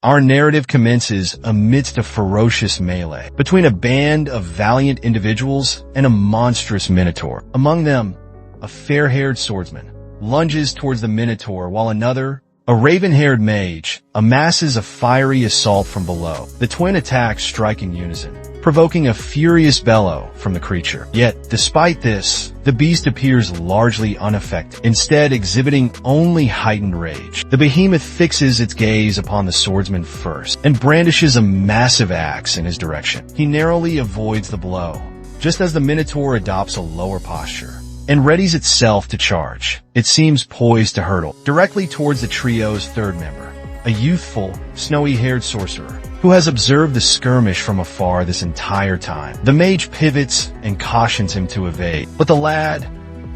Our narrative commences amidst a ferocious melee between a band of valiant individuals and a monstrous minotaur. Among them, a fair-haired swordsman lunges towards the minotaur while another, a raven-haired mage, amasses a fiery assault from below. The twin attacks strike in unison, provoking a furious bellow from the creature. Yet, despite this, the beast appears largely unaffected, instead exhibiting only heightened rage. The behemoth fixes its gaze upon the swordsman first, and brandishes a massive axe in his direction. He narrowly avoids the blow, just as the minotaur adopts a lower posture and readies itself to charge. It seems poised to hurtle directly towards the trio's third member, a youthful, snowy-haired sorcerer who has observed the skirmish from afar this entire time. The mage pivots and cautions him to evade, but the lad,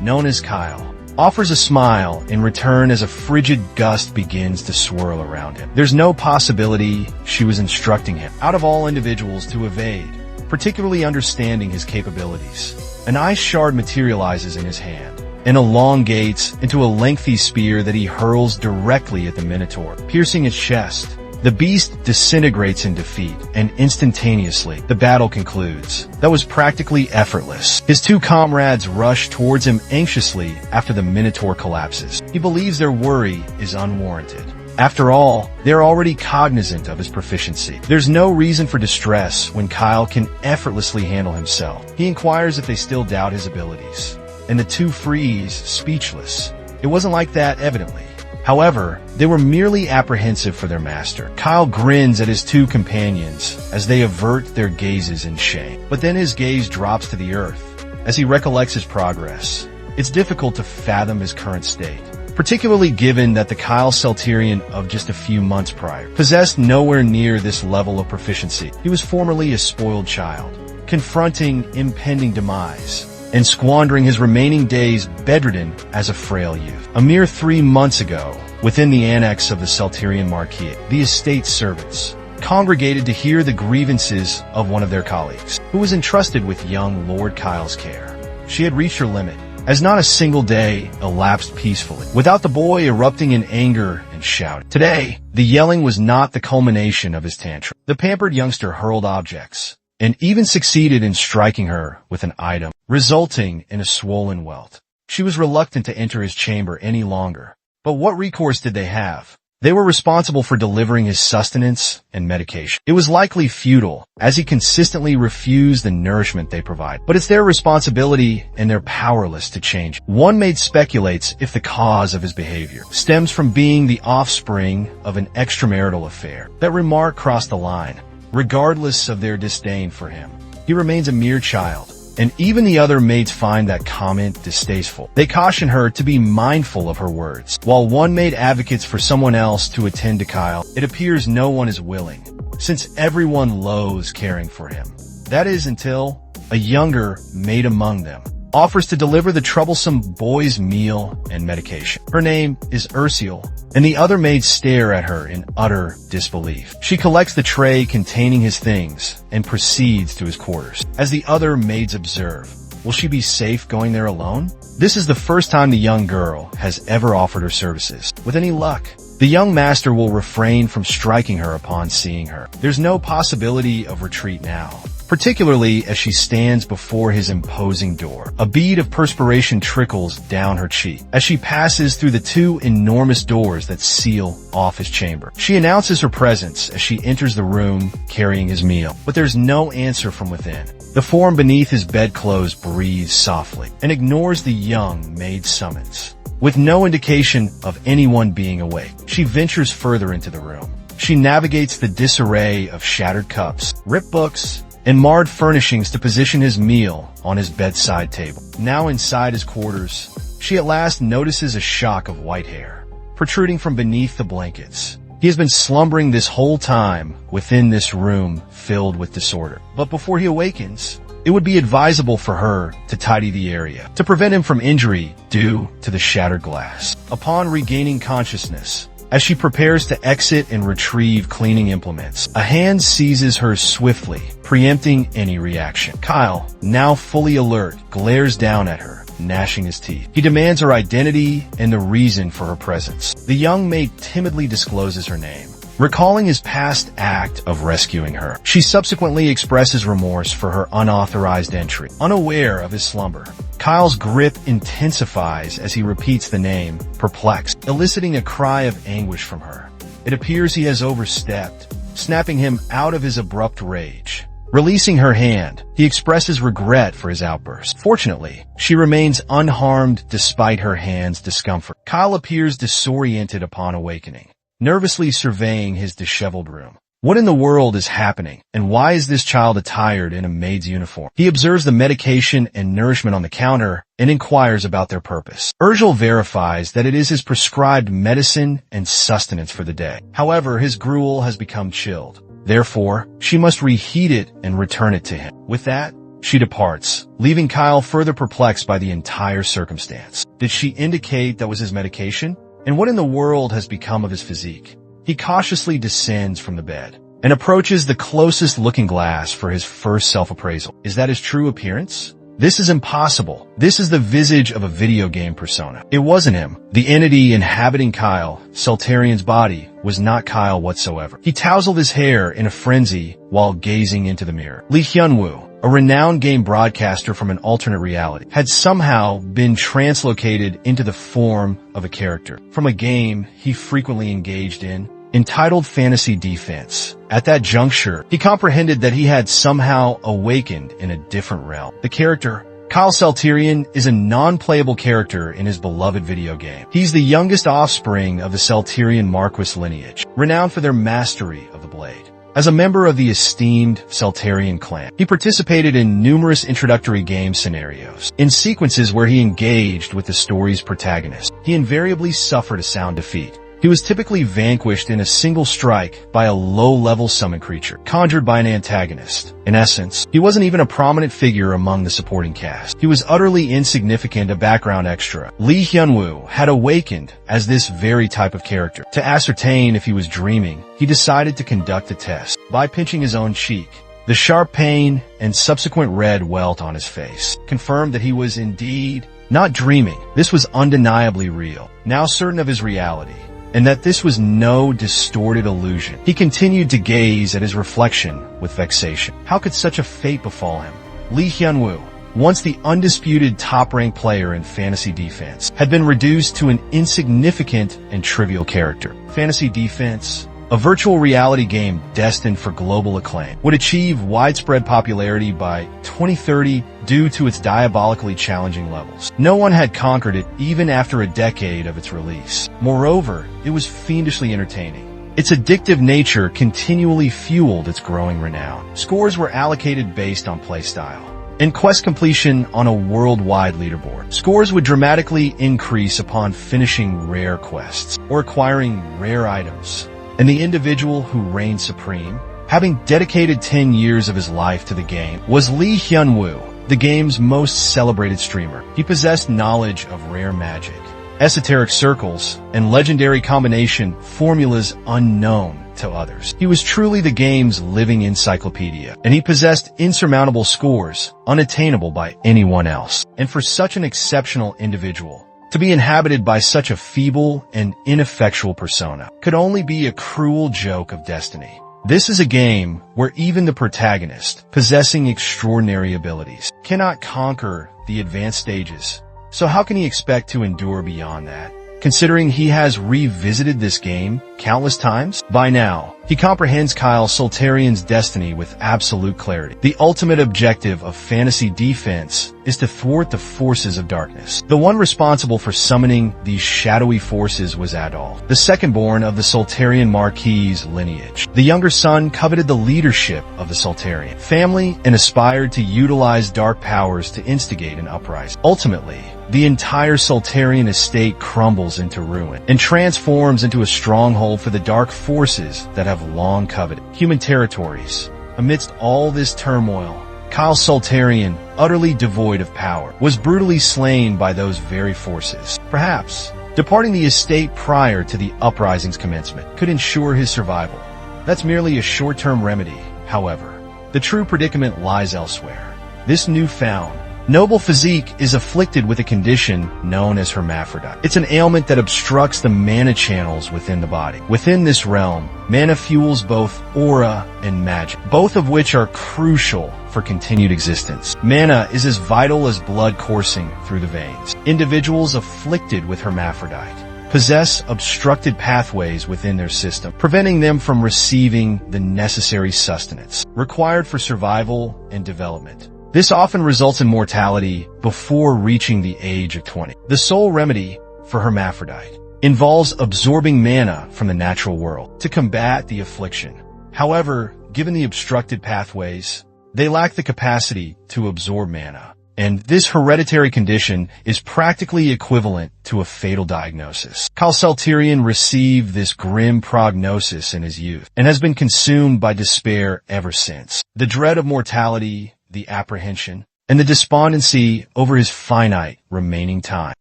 known as Kyle, offers a smile in return as a frigid gust begins to swirl around him. There's no possibility she was instructing him, out of all individuals, to evade, particularly understanding his capabilities. An ice shard materializes in his hand and elongates into a lengthy spear that he hurls directly at the minotaur, piercing its chest. The beast disintegrates in defeat, and instantaneously, the battle concludes. That was practically effortless. His two comrades rush towards him anxiously after the minotaur collapses. He believes their worry is unwarranted. After all, they're already cognizant of his proficiency. There's no reason for distress when Kyle can effortlessly handle himself. He inquires if they still doubt his abilities, and the two freeze, speechless. It wasn't like that, evidently. However, they were merely apprehensive for their master. Kyle grins at his two companions as they avert their gazes in shame. But then his gaze drops to the earth as he recollects his progress. It's difficult to fathom his current state, particularly given that the Kyle Celterian of just a few months prior possessed nowhere near this level of proficiency. He was formerly a spoiled child, confronting impending demise and squandering his remaining days bedridden as a frail youth. A mere 3 months ago, within the annex of the Celterian Marquis, the estate's servants congregated to hear the grievances of one of their colleagues, who was entrusted with young Lord Kyle's care. She had reached her limit, as not a single day elapsed peacefully without the boy erupting in anger and shouting. Today, the yelling was not the culmination of his tantrum. The pampered youngster hurled objects, and even succeeded in striking her with an item, resulting in a swollen welt. She was reluctant to enter his chamber any longer. But what recourse did they have? They were responsible for delivering his sustenance and medication. It was likely futile, as he consistently refused the nourishment they provide. But it's their responsibility, and they're powerless to change. One maid speculates if the cause of his behavior stems from being the offspring of an extramarital affair. That remark crossed the line. Regardless of their disdain for him, he remains a mere child, and even the other maids find that comment distasteful. They caution her to be mindful of her words. While one maid advocates for someone else to attend to Kyle, it appears no one is willing, since everyone loathes caring for him. That is until a younger maid among them offers to deliver the troublesome boy's meal and medication. Her name is Ursula, and the other maids stare at her in utter disbelief. She collects the tray containing his things and proceeds to his quarters. As the other maids observe, will she be safe going there alone? This is the first time the young girl has ever offered her services. With any luck, the young master will refrain from striking her upon seeing her. There's no possibility of retreat now, particularly as she stands before his imposing door. A bead of perspiration trickles down her cheek as she passes through the two enormous doors that seal off his chamber. She announces her presence as she enters the room carrying his meal, but there's no answer from within. The form beneath his bedclothes breathes softly and ignores the young maid's summons. With no indication of anyone being awake, she ventures further into the room. She navigates the disarray of shattered cups, ripped books, and marred furnishings to position his meal on his bedside table. Now inside his quarters, she at last notices a shock of white hair protruding from beneath the blankets. He has been slumbering this whole time within this room filled with disorder. But before he awakens, it would be advisable for her to tidy the area to prevent him from injury due to the shattered glass. Upon regaining consciousness, as she prepares to exit and retrieve cleaning implements, a hand seizes her swiftly, preempting any reaction. Kyle, now fully alert, glares down at her, gnashing his teeth. He demands her identity and the reason for her presence. The young maid timidly discloses her name, Recalling his past act of rescuing her, she subsequently expresses remorse for her unauthorized entry. Unaware of his slumber, Kyle's grip intensifies as he repeats the name, perplexed, eliciting a cry of anguish from her. It appears he has overstepped, snapping him out of his abrupt rage. Releasing her hand, he expresses regret for his outburst. Fortunately, she remains unharmed despite her hand's discomfort. Kyle appears disoriented upon awakening, nervously surveying his disheveled room. What in the world is happening, and why is this child attired in a maid's uniform? He observes the medication and nourishment on the counter and inquires about their purpose. Urgel verifies that it is his prescribed medicine and sustenance for the day. However, his gruel has become chilled. Therefore, she must reheat it and return it to him. With that, she departs, leaving Kyle further perplexed by the entire circumstance. Did she indicate that was his medication? And what in the world has become of his physique? He cautiously descends from the bed and approaches the closest looking glass for his first self-appraisal. Is that his true appearance? This is impossible. This is the visage of a video game persona. It wasn't him. The entity inhabiting Kyle, Seltarian's body, was not Kyle whatsoever. He tousled his hair in a frenzy while gazing into the mirror. Lee Hyun-woo, a renowned game broadcaster from an alternate reality, had somehow been translocated into the form of a character from a game he frequently engaged in, entitled Fantasy Defense. At that juncture, he comprehended that he had somehow awakened in a different realm. The character, Kyle Seltarian, is a non-playable character in his beloved video game. He's the youngest offspring of the Seltarian Marquis lineage, renowned for their mastery of the blade. As a member of the esteemed Seltarian clan, he participated in numerous introductory game scenarios. In sequences where he engaged with the story's protagonist, he invariably suffered a sound defeat. He was typically vanquished in a single strike by a low-level summon creature, conjured by an antagonist. In essence, he wasn't even a prominent figure among the supporting cast. He was utterly insignificant, a background extra. Lee Hyun-woo had awakened as this very type of character. To ascertain if he was dreaming, he decided to conduct a test by pinching his own cheek. The sharp pain and subsequent red welt on his face confirmed that he was indeed not dreaming. This was undeniably real. Now certain of his reality, and that this was no distorted illusion, he continued to gaze at his reflection with vexation. How could such a fate befall him? Lee Hyun-woo, once the undisputed top-ranked player in Fantasy Defense, had been reduced to an insignificant and trivial character. Fantasy Defense, a virtual reality game destined for global acclaim, would achieve widespread popularity by 2030 due to its diabolically challenging levels. No one had conquered it even after a decade of its release. Moreover, it was fiendishly entertaining. Its addictive nature continually fueled its growing renown. Scores were allocated based on playstyle and quest completion on a worldwide leaderboard. Scores would dramatically increase upon finishing rare quests or acquiring rare items. And the individual who reigned supreme, having dedicated 10 years of his life to the game, was Lee Hyun-woo, the game's most celebrated streamer. He possessed knowledge of rare magic, esoteric circles, and legendary combination formulas unknown to others. He was truly the game's living encyclopedia, and he possessed insurmountable scores unattainable by anyone else. And for such an exceptional individual to be inhabited by such a feeble and ineffectual persona could only be a cruel joke of destiny. This is a game where even the protagonist, possessing extraordinary abilities, cannot conquer the advanced stages. So how can he expect to endure beyond that? Considering he has revisited this game countless times? By now, he comprehends Kyle Seltarian's destiny with absolute clarity. The ultimate objective of Fantasy Defense is to thwart the forces of darkness. The one responsible for summoning these shadowy forces was Adolf, the second-born of the Seltarian Marquis lineage. The younger son coveted the leadership of the Seltarian family and aspired to utilize dark powers to instigate an uprising. Ultimately, the entire Seltarian estate crumbles into ruin and transforms into a stronghold for the dark forces that have long coveted human territories. Amidst all this turmoil, Kyle Seltarian, utterly devoid of power, was brutally slain by those very forces. Perhaps departing the estate prior to the uprising's commencement could ensure his survival. That's merely a short-term remedy, however. The true predicament lies elsewhere. This newfound, Noble Physique is afflicted with a condition known as hermaphrodite. It's an ailment that obstructs the mana channels within the body. Within this realm, mana fuels both aura and magic, both of which are crucial for continued existence. Mana is as vital as blood coursing through the veins. Individuals afflicted with hermaphrodite possess obstructed pathways within their system, preventing them from receiving the necessary sustenance required for survival and development. This often results in mortality before reaching the age of 20. The sole remedy for hermaphrodite involves absorbing mana from the natural world to combat the affliction. However, given the obstructed pathways, they lack the capacity to absorb mana, and this hereditary condition is practically equivalent to a fatal diagnosis. Calcelterian received this grim prognosis in his youth and has been consumed by despair ever since. The dread of mortality, the apprehension, and the despondency over his finite remaining time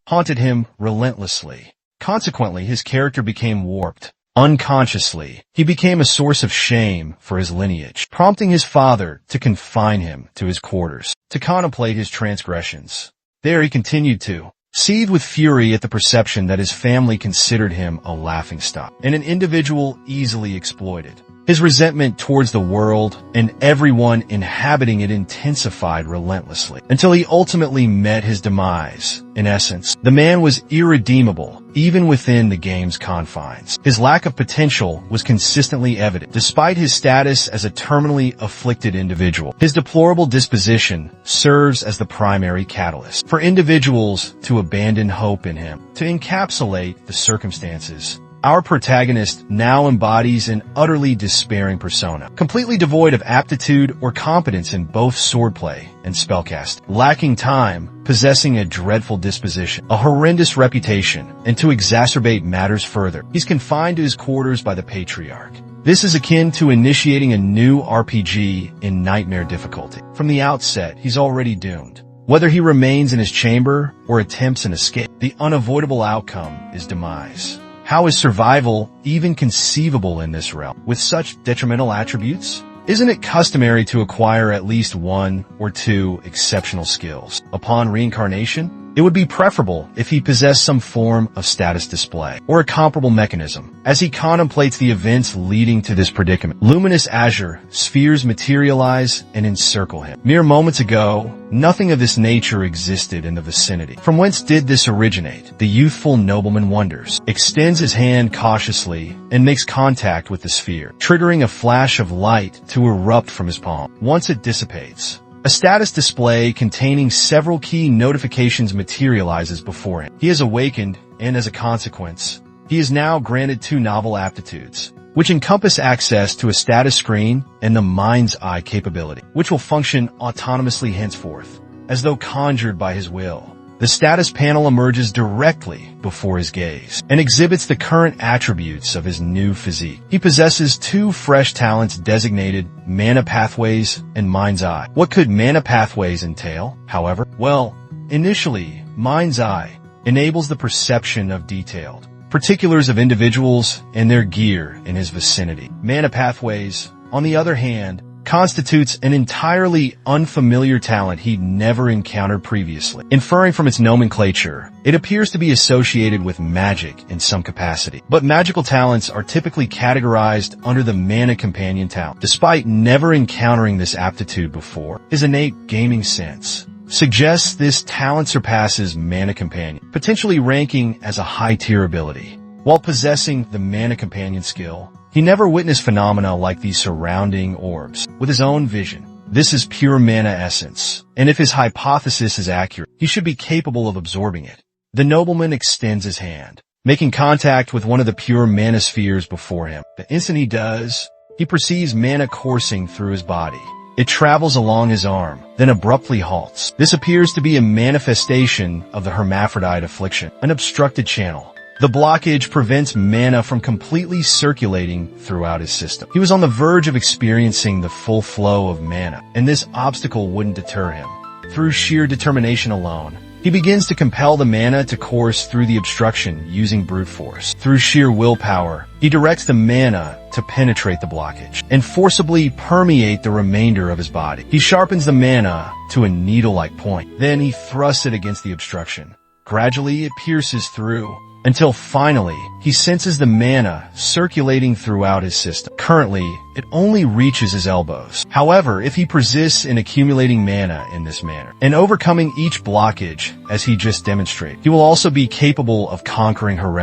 haunted him relentlessly. Consequently, his character became warped. Unconsciously, he became a source of shame for his lineage, prompting his father to confine him to his quarters, to contemplate his transgressions. There he continued to seethe with fury at the perception that his family considered him a laughingstock and an individual easily exploited. His resentment towards the world and everyone inhabiting it intensified relentlessly until he ultimately met his demise. In essence, the man was irredeemable even within the game's confines. His lack of potential was consistently evident. Despite his status as a terminally afflicted individual, his deplorable disposition serves as the primary catalyst for individuals to abandon hope in him. To encapsulate the circumstances, our protagonist now embodies an utterly despairing persona, completely devoid of aptitude or competence in both swordplay and spellcasting, lacking time, possessing a dreadful disposition, a horrendous reputation, and to exacerbate matters further, he's confined to his quarters by the patriarch. This is akin to initiating a new RPG in nightmare difficulty. From the outset, he's already doomed. Whether he remains in his chamber or attempts an escape, the unavoidable outcome is demise. How is survival even conceivable in this realm with such detrimental attributes? Isn't it customary to acquire at least one or two exceptional skills? Upon reincarnation, it would be preferable if he possessed some form of status display or a comparable mechanism. As he contemplates the events leading to this predicament, luminous azure spheres materialize and encircle him. Mere moments ago, nothing of this nature existed in the vicinity. From whence did this originate? The youthful nobleman wonders, extends his hand cautiously, and makes contact with the sphere, triggering a flash of light to erupt from his palm. Once it dissipates, a status display containing several key notifications materializes before him. He has awakened, and as a consequence, he is now granted two novel aptitudes, which encompass access to a status screen and the mind's eye capability, which will function autonomously henceforth, as though conjured by his will. The status panel emerges directly before his gaze and exhibits the current attributes of his new physique. He possesses two fresh talents designated Mana Pathways and Mind's Eye. What could Mana Pathways entail, however? Well, initially, Mind's Eye enables the perception of detailed particulars of individuals and their gear in his vicinity. Mana Pathways, on the other hand, constitutes an entirely unfamiliar talent he'd never encountered previously. Inferring from its nomenclature, it appears to be associated with magic in some capacity. But magical talents are typically categorized under the Mana Companion talent. Despite never encountering this aptitude before, his innate gaming sense suggests this talent surpasses Mana Companion, potentially ranking as a high-tier ability. While possessing the Mana Companion skill, he never witnessed phenomena like these surrounding orbs with his own vision. This is pure mana essence, and if his hypothesis is accurate, he should be capable of absorbing it. The nobleman extends his hand, making contact with one of the pure mana spheres before him. The instant he does, he perceives mana coursing through his body. It travels along his arm, then abruptly halts. This appears to be a manifestation of the hermaphrodite affliction, an obstructed channel. The blockage prevents mana from completely circulating throughout his system. He was on the verge of experiencing the full flow of mana, and this obstacle wouldn't deter him. Through sheer determination alone, He begins to compel the mana to course through the obstruction using brute force. Through sheer willpower, he directs the mana to penetrate the blockage and forcibly permeate the remainder of his body. He sharpens the mana to a needle-like point. Then he thrusts it against the obstruction. Gradually, it pierces through, until finally, he senses the mana circulating throughout his system. Currently, it only reaches his elbows. However, if he persists in accumulating mana in this manner, and overcoming each blockage, as he just demonstrated, he will also be capable of conquering Hermaphrodite.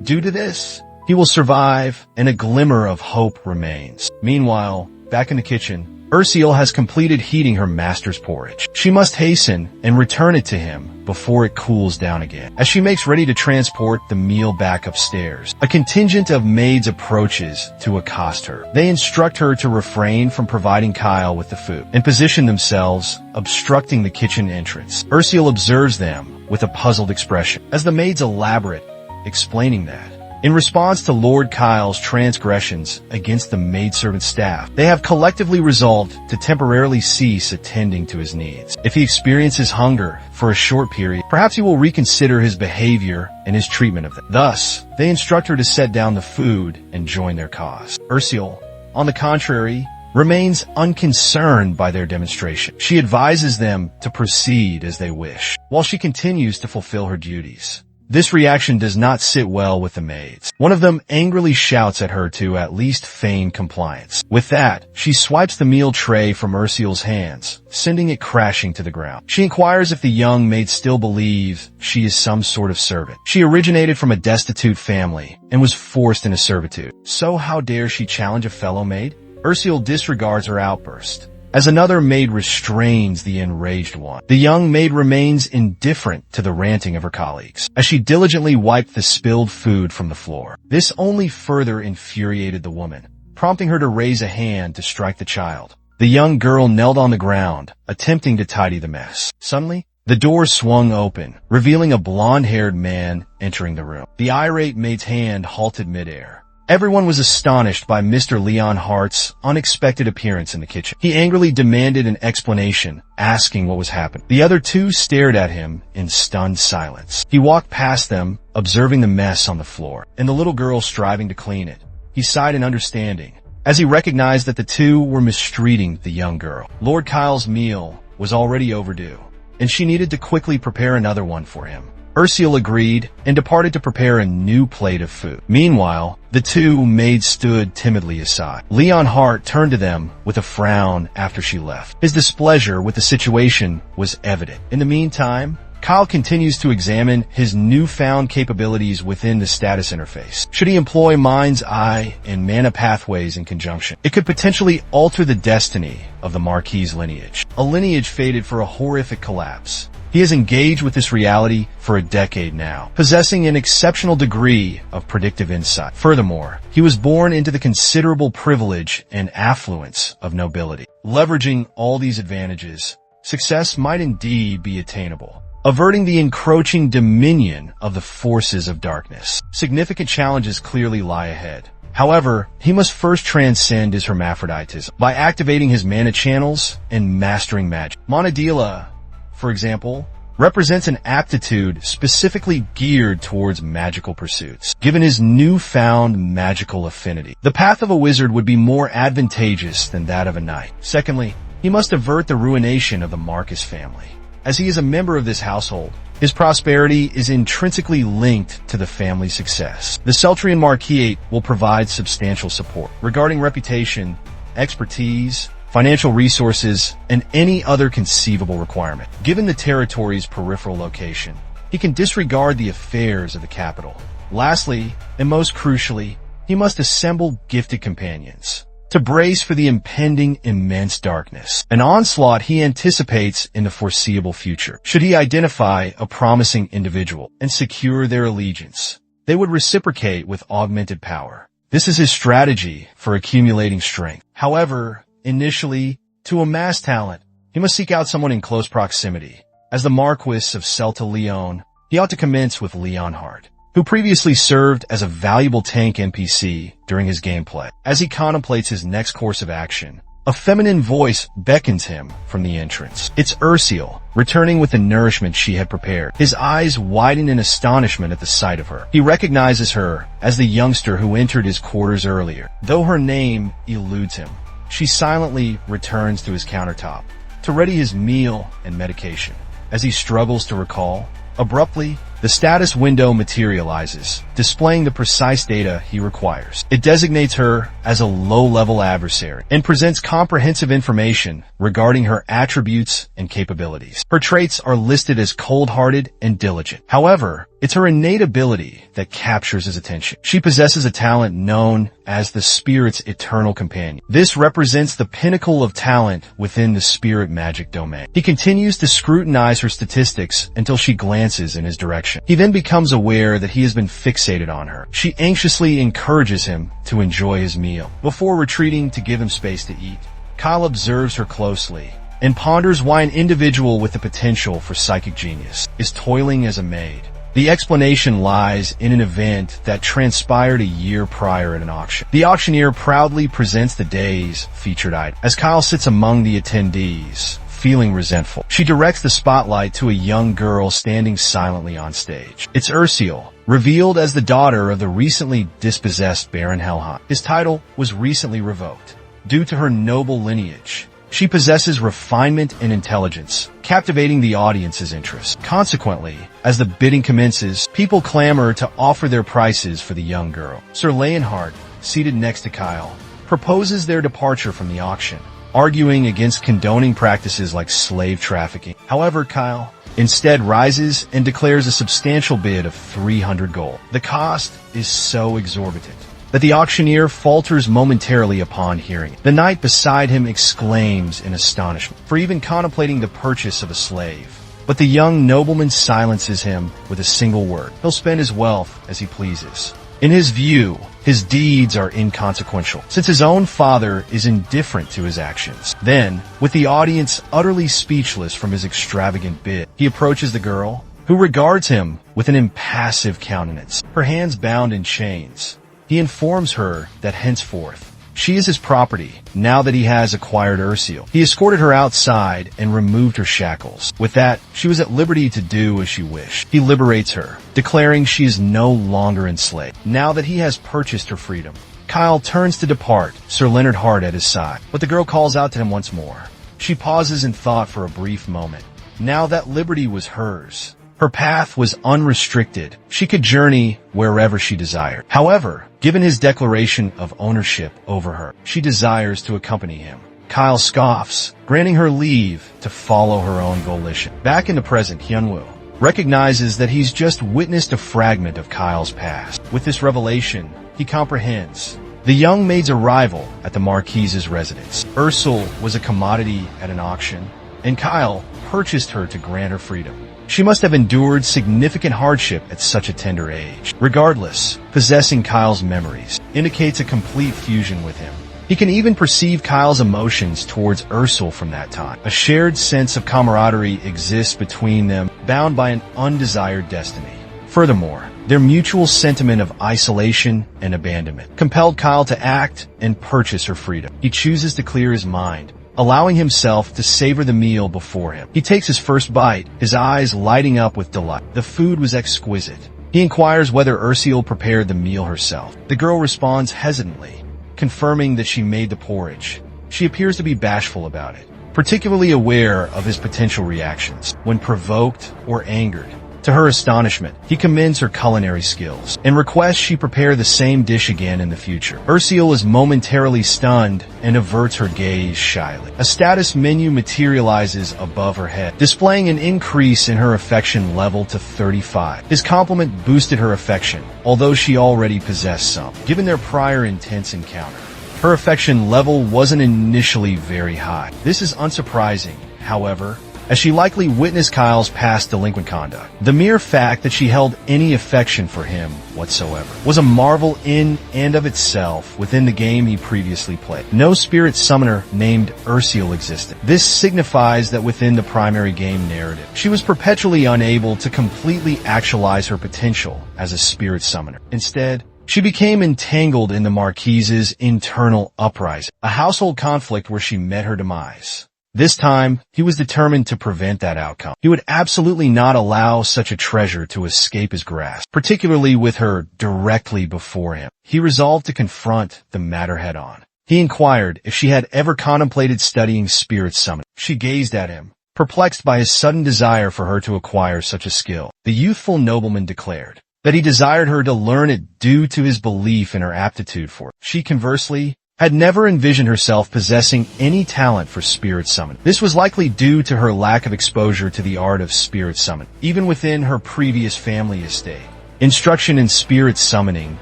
Due to this, he will survive, and a glimmer of hope remains. Meanwhile, back in the kitchen, Ursula has completed heating her master's porridge. She must hasten and return it to him before it cools down again. As she makes ready to transport the meal back upstairs, a contingent of maids approaches to accost her. They instruct her to refrain from providing Kyle with the food and position themselves, obstructing the kitchen entrance. Ursula observes them with a puzzled expression as the maids elaborate, explaining that in response to Lord Kyle's transgressions against the maidservant staff, they have collectively resolved to temporarily cease attending to his needs. If he experiences hunger for a short period, perhaps he will reconsider his behavior and his treatment of them. Thus, they instruct her to set down the food and join their cause. Ursula, on the contrary, remains unconcerned by their demonstration. She advises them to proceed as they wish, while she continues to fulfill her duties. This reaction does not sit well with the maids. One of them angrily shouts at her to at least feign compliance. With that, she swipes the meal tray from Ursula's hands, sending it crashing to the ground. She inquires if the young maid still believes she is some sort of servant. She originated from a destitute family and was forced into servitude. So how dare she challenge a fellow maid? Ursula disregards her outburst, as another maid restrains the enraged one. The young maid remains indifferent to the ranting of her colleagues, as she diligently wiped the spilled food from the floor. This only further infuriated the woman, prompting her to raise a hand to strike the child. The young girl knelt on the ground, attempting to tidy the mess. Suddenly, the door swung open, revealing a blonde-haired man entering the room. The irate maid's hand halted midair. Everyone was astonished by Mr. Leon Hart's unexpected appearance in the kitchen. He angrily demanded an explanation, asking what was happening. The other two stared at him in stunned silence. He walked past them, observing the mess on the floor, and the little girl striving to clean it. He sighed in understanding, as he recognized that the two were mistreating the young girl. Lord Kyle's meal was already overdue, and she needed to quickly prepare another one for him. Ursula agreed and departed to prepare a new plate of food. Meanwhile, the two maids stood timidly aside. Leon Hart turned to them with a frown after she left. His displeasure with the situation was evident. In the meantime, Kyle continues to examine his newfound capabilities within the status interface. Should he employ Mind's Eye and mana pathways in conjunction, it could potentially alter the destiny of the Marquis' lineage. A lineage fated for a horrific collapse. He has engaged with this reality for a decade now, possessing an exceptional degree of predictive insight. Furthermore, he was born into the considerable privilege and affluence of nobility. Leveraging all these advantages, success might indeed be attainable, averting the encroaching dominion of the forces of darkness. Significant challenges clearly lie ahead. However, he must first transcend his hermaphroditism by activating his mana channels and mastering magic. Monadila, for example, represents an aptitude specifically geared towards magical pursuits. Given his newfound magical affinity, the path of a wizard would be more advantageous than that of a knight. Secondly, he must avert the ruination of the Marcus family. As he is a member of this household, his prosperity is intrinsically linked to the family's success. The Celtrian Marquis will provide substantial support regarding reputation, expertise, financial resources, and any other conceivable requirement. Given the territory's peripheral location, he can disregard the affairs of the capital. Lastly, and most crucially, he must assemble gifted companions to brace for the impending immense darkness, an onslaught he anticipates in the foreseeable future. Should he identify a promising individual and secure their allegiance, they would reciprocate with augmented power. This is his strategy for accumulating strength. However, initially, to amass talent, he must seek out someone in close proximity. As the Marquis of Celta Leon, he ought to commence with Leon Hart, who previously served as a valuable tank NPC during his gameplay. As he contemplates his next course of action, A feminine voice beckons him from the entrance. It's Ursel, returning with the nourishment she had prepared. His eyes widen in astonishment at the sight of her. He recognizes her as the youngster who entered his quarters earlier. Though her name eludes him, she silently returns to his countertop to ready his meal and medication. As he struggles to recall, abruptly, the status window materializes, displaying the precise data he requires. It designates her as a low-level adversary and presents comprehensive information regarding her attributes and capabilities. Her traits are listed as cold-hearted and diligent. However, it's her innate ability that captures his attention. She possesses a talent known as the Spirit's Eternal Companion. This represents the pinnacle of talent within the spirit magic domain. He continues to scrutinize her statistics until she glances in his direction. He then becomes aware that he has been fixated on her. She anxiously encourages him to enjoy his meal. Before retreating to give him space to eat, Kyle observes her closely and ponders why an individual with the potential for psychic genius is toiling as a maid. The explanation lies in an event that transpired a year prior at an auction. The auctioneer proudly presents the day's featured item. As Kyle sits among the attendees, feeling resentful, she directs the spotlight to a young girl standing silently on stage. It's Ursel, revealed as the daughter of the recently dispossessed Baron Helheim. His title was recently revoked due to her noble lineage. She possesses refinement and intelligence, captivating the audience's interest. Consequently, as the bidding commences, people clamor to offer their prices for the young girl. Sir Leonhard, seated next to Kyle, proposes their departure from the auction, arguing against condoning practices like slave trafficking. However, Kyle instead rises and declares a substantial bid of 300 gold. The cost is so exorbitant that the auctioneer falters momentarily upon hearing it. The knight beside him exclaims in astonishment for even contemplating the purchase of a slave. But the young nobleman silences him with a single word. He'll spend his wealth as he pleases. In his view, his deeds are inconsequential, since his own father is indifferent to his actions. Then, with the audience utterly speechless from his extravagant bid, he approaches the girl, who regards him with an impassive countenance, her hands bound in chains. He informs her that henceforth, she is his property, now that he has acquired Ursel. He escorted her outside and removed her shackles. With that, she was at liberty to do as she wished. He liberates her, declaring she is no longer enslaved, now that he has purchased her freedom. Kyle turns to depart, Sir Leonhard at his side, but the girl calls out to him once more. She pauses in thought for a brief moment. Now that liberty was hers, her path was unrestricted. She could journey wherever she desired. However, given his declaration of ownership over her, she desires to accompany him. Kyle scoffs, granting her leave to follow her own volition. Back in the present, Hyunwoo recognizes that he's just witnessed a fragment of Kyle's past. With this revelation, he comprehends the young maid's arrival at the Marquise's residence. Ursel was a commodity at an auction, and Kyle purchased her to grant her freedom. She must have endured significant hardship at such a tender age. Regardless, possessing Kyle's memories indicates a complete fusion with him. He can even perceive Kyle's emotions towards Ursel from that time. A shared sense of camaraderie exists between them, bound by an undesired destiny. Furthermore, their mutual sentiment of isolation and abandonment compelled Kyle to act and purchase her freedom. He chooses to clear his mind, allowing himself to savor the meal before him. He takes his first bite, his eyes lighting up with delight. The food was exquisite. He inquires whether Ursel prepared the meal herself. The girl responds hesitantly, confirming that she made the porridge. She appears to be bashful about it, particularly aware of his potential reactions when provoked or angered. To her astonishment, he commends her culinary skills and requests she prepare the same dish again in the future. Ursel is momentarily stunned and averts her gaze shyly. A status menu materializes above her head, displaying an increase in her affection level to 35. His compliment boosted her affection, although she already possessed some. Given their prior intense encounter, her affection level wasn't initially very high. This is unsurprising, however, as she likely witnessed Kyle's past delinquent conduct. The mere fact that she held any affection for him whatsoever was a marvel in and of itself within the game he previously played. No spirit summoner named Ursel existed. This signifies that within the primary game narrative, she was perpetually unable to completely actualize her potential as a spirit summoner. Instead, She became entangled in the Marquise's internal uprising, a household conflict where she met her demise. This time, he was determined to prevent that outcome. He would absolutely not allow such a treasure to escape his grasp, particularly with her directly before him. He resolved to confront the matter head-on. He inquired if she had ever contemplated studying spirit summoning. She gazed at him, perplexed by his sudden desire for her to acquire such a skill. The youthful nobleman declared that he desired her to learn it due to his belief in her aptitude for it. She, conversely, had never envisioned herself possessing any talent for spirit summoning. This was likely due to her lack of exposure to the art of spirit summoning, even within her previous family estate. Instruction in spirit summoning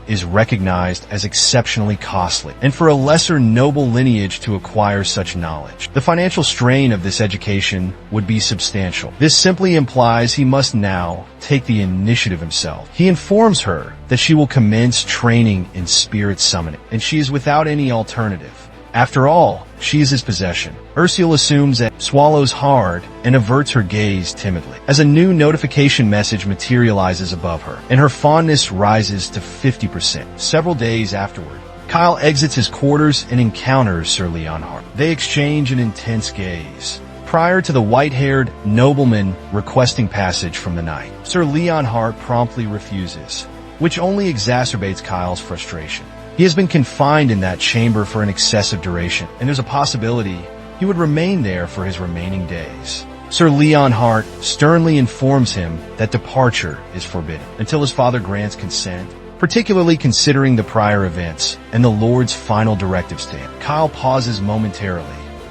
is recognized as exceptionally costly, and for a lesser noble lineage to acquire such knowledge, the financial strain of this education would be substantial. This simply implies he must now take the initiative himself. He informs her that she will commence training in spirit summoning, and she is without any alternative. After all, she is his possession. Ursula assumes that, swallows hard, and averts her gaze timidly, as a new notification message materializes above her, and her fondness rises to 50%. Several days afterward, Kyle exits his quarters and encounters Sir Leonhardt. They exchange an intense gaze. Prior to the white-haired nobleman requesting passage from the knight, Sir Leonhardt promptly refuses, which only exacerbates Kyle's frustration. He has been confined in that chamber for an excessive duration, and there's a possibility he would remain there for his remaining days. Sir Leonhardt sternly informs him that departure is forbidden until his father grants consent, particularly considering the prior events and the Lord's final directives to him. Kyle pauses momentarily,